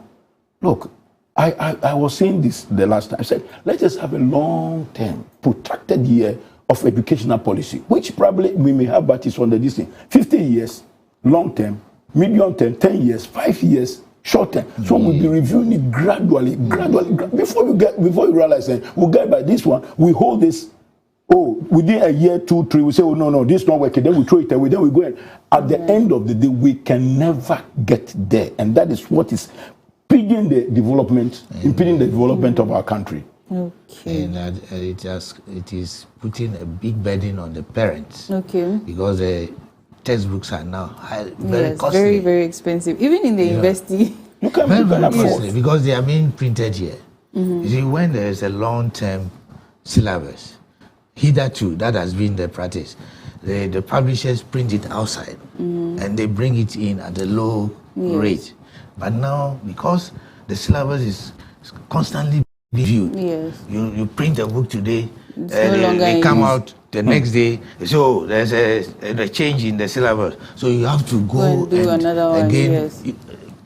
Look, I was saying this the last time. I said, let us have a long-term, protracted year of educational policy, which probably we may have, but it's under this thing. 50 years, long-term, medium-term, 10 years, 5 years, short term. So we'll be reviewing it gradually. Before you realize that we'll get by this one, we hold this. Within a year, 2, 3, we say, no, this not working. Then we throw it away. Then we go in. At the end of the day, we can never get there, and that is what is impeding the development of our country. Okay. And it is putting a big burden on the parents. Okay. Because the textbooks are now very costly. Very, very expensive. Even in the university. You can very costly because they are being printed here. You see, when there is a long-term syllabus, hitherto, that has been the practice. The publishers print it outside and they bring it in at a low rate. But now, because the syllabus is constantly reviewed, you print a book today, they come out the next day, so there's a change in the syllabus. So you have to go and do another one again.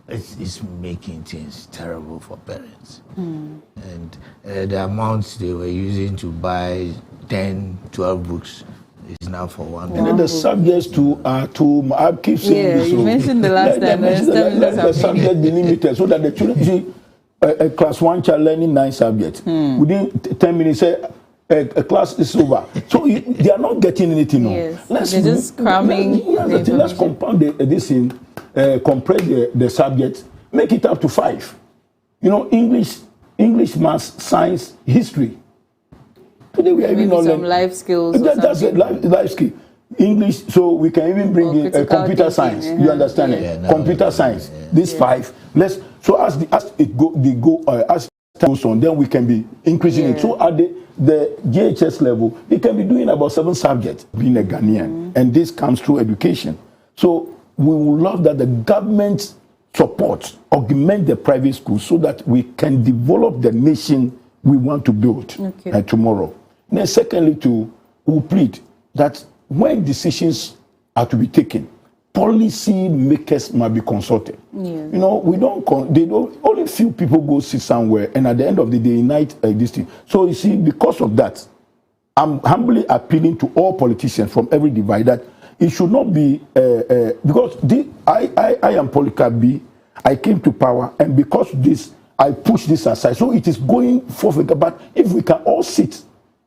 It's making things terrible for parents. And the amounts they were using to buy 10, 12 books is now for one. And then the subjects I keep saying this. You mentioned the last time. Let the subject be limited so that the children, see, a class 1 child learning 9 subjects. Within 10 minutes, a class is over. So they are not getting anything. They're just cramming. Let's compound this in, compress the subject, make it up to 5. English, maths, science, history. Today we are even not some life skills. That's a life skill. English, so we can even bring in computer science. You understand it? Computer science. This 5. So as it goes on, then we can be increasing it. So at the GHS level, they can be doing about 7 subjects, being a Ghanaian, and this comes through education. So we would love that the government supports, augment the private schools so that we can develop the nation we want to build tomorrow. Then secondly, we plead that when decisions are to be taken, policy makers must be consulted. Only few people go sit somewhere, and at the end of the day, unite this thing. So you see, because of that, I'm humbly appealing to all politicians from every divide that it should not be because I am Polycarp B. I came to power, and because of this, I push this aside. So it is going forward. But if we can all sit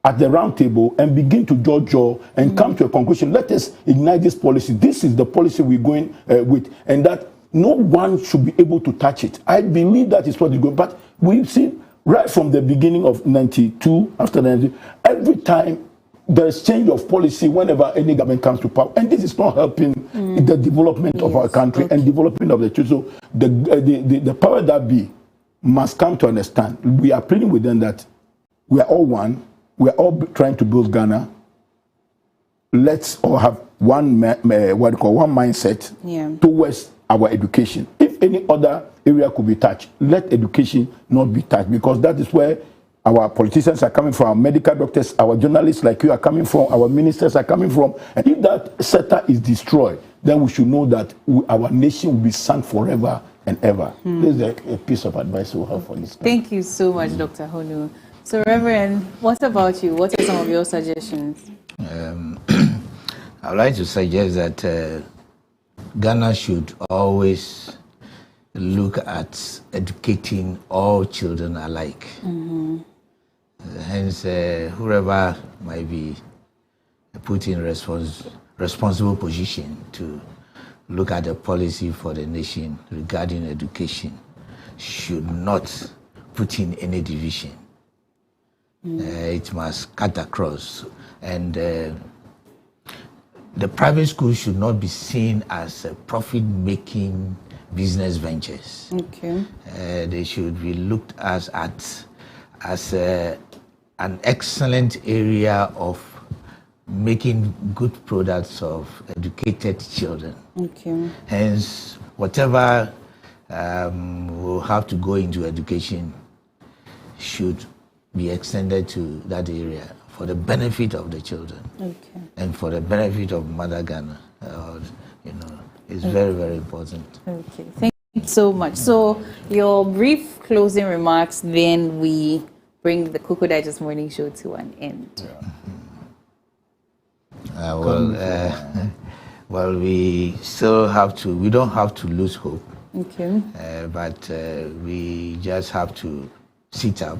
at the round table and begin to judge and come to a conclusion, let us ignite this policy. This is the policy we're going with, and that no one should be able to touch it. I believe that is what is going. But we've seen right from the beginning of 92, after 92, every time there's change of policy whenever any government comes to power, and this is not helping the development of our country and development of the children. So the power that be must come to understand. We are pleading with them that we are all one. We are all trying to build Ghana. Let's all have one mindset towards our education. If any other area could be touched, let education not be touched, because that is where our politicians are coming from, our medical doctors, our journalists like you are coming from, our ministers are coming from. And if that sector is destroyed, then we should know that our nation will be sunk forever and ever. This is a piece of advice we have for this. Thank you so much, Dr. Honu. So, Reverend, what about you? What are some of your suggestions? I'd like to suggest that Ghana should always look at educating all children alike. Hence, whoever might be put in responsible position to look at the policy for the nation regarding education should not put in any division. It must cut across. And the private school should not be seen as profit-making business ventures. They should be looked at as an excellent area of making good products of educated children. Hence, whatever will have to go into education should be extended to that area for the benefit of the children and for the benefit of Mother Ghana. It's very, very important. Thank you so much. So, your brief closing remarks, then we bring the Cocoa Digest Morning Show to an end. Well, we still have to, we don't have to lose hope. But we just have to sit up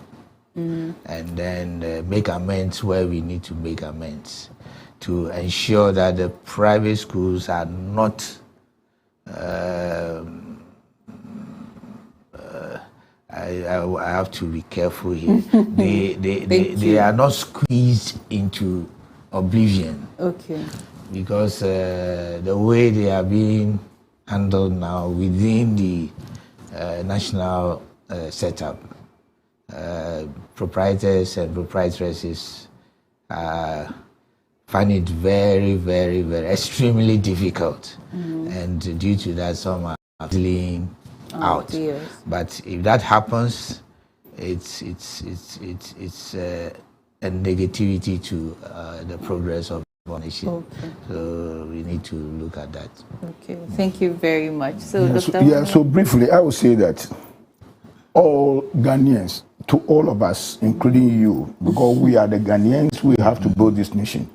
and then make amends where we need to make amends to ensure that the private schools are not I have to be careful here. They are not squeezed into oblivion. Because the way they are being handled now within the national setup, proprietors and proprietresses find it very, very, very extremely difficult, and due to that, some are dealing out. But if that happens, it's a negativity to the progress of our nation. So we need to look at that. Thank you very much. So, so briefly, I would say that all Ghanaians, to all of us, including you, because we are the Ghanaians, we have to build this nation.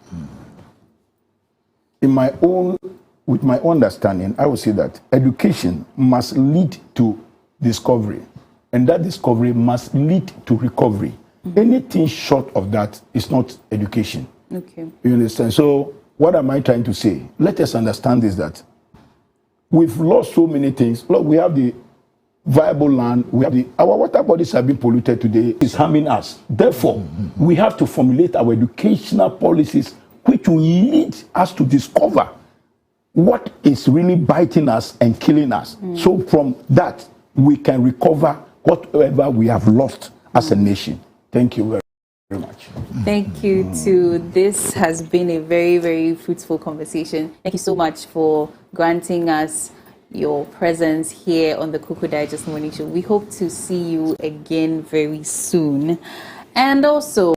With my understanding, I would say that education must lead to discovery, and that discovery must lead to recovery. Anything short of that is not education. You understand? So what am I trying to say? Let us understand this, that we've lost so many things. Look, we have the viable land, we have our water bodies have been polluted today, it's harming us. Therefore, we have to formulate our educational policies which will lead us to discover what is really biting us and killing us. So from that, we can recover whatever we have lost as a nation. Thank you very much. Thank you too. This has been a very, very fruitful conversation. Thank you so much for granting us your presence here on the Cocoa Digest Morning Show. We hope to see you again very soon. And also,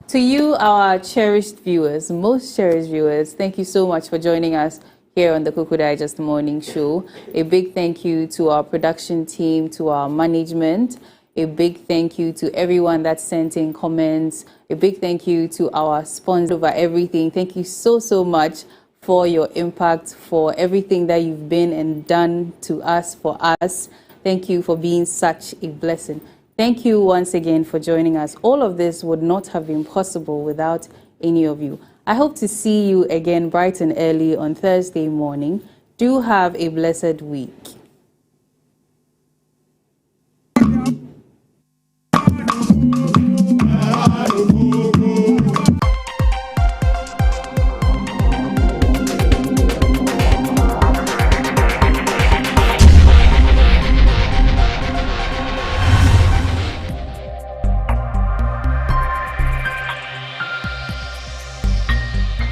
to you, our cherished viewers, most cherished viewers, thank you so much for joining us here on the Cocoa Digest Morning Show. A big thank you to our production team, to our management. A big thank you to everyone that sent in comments. A big thank you to our sponsor over everything. Thank you so, so much for your impact, for everything that you've been and done to us, for us. Thank you for being such a blessing. Thank you once again for joining us. All of this would not have been possible without any of you. I hope to see you again bright and early on Thursday morning. Do have a blessed week.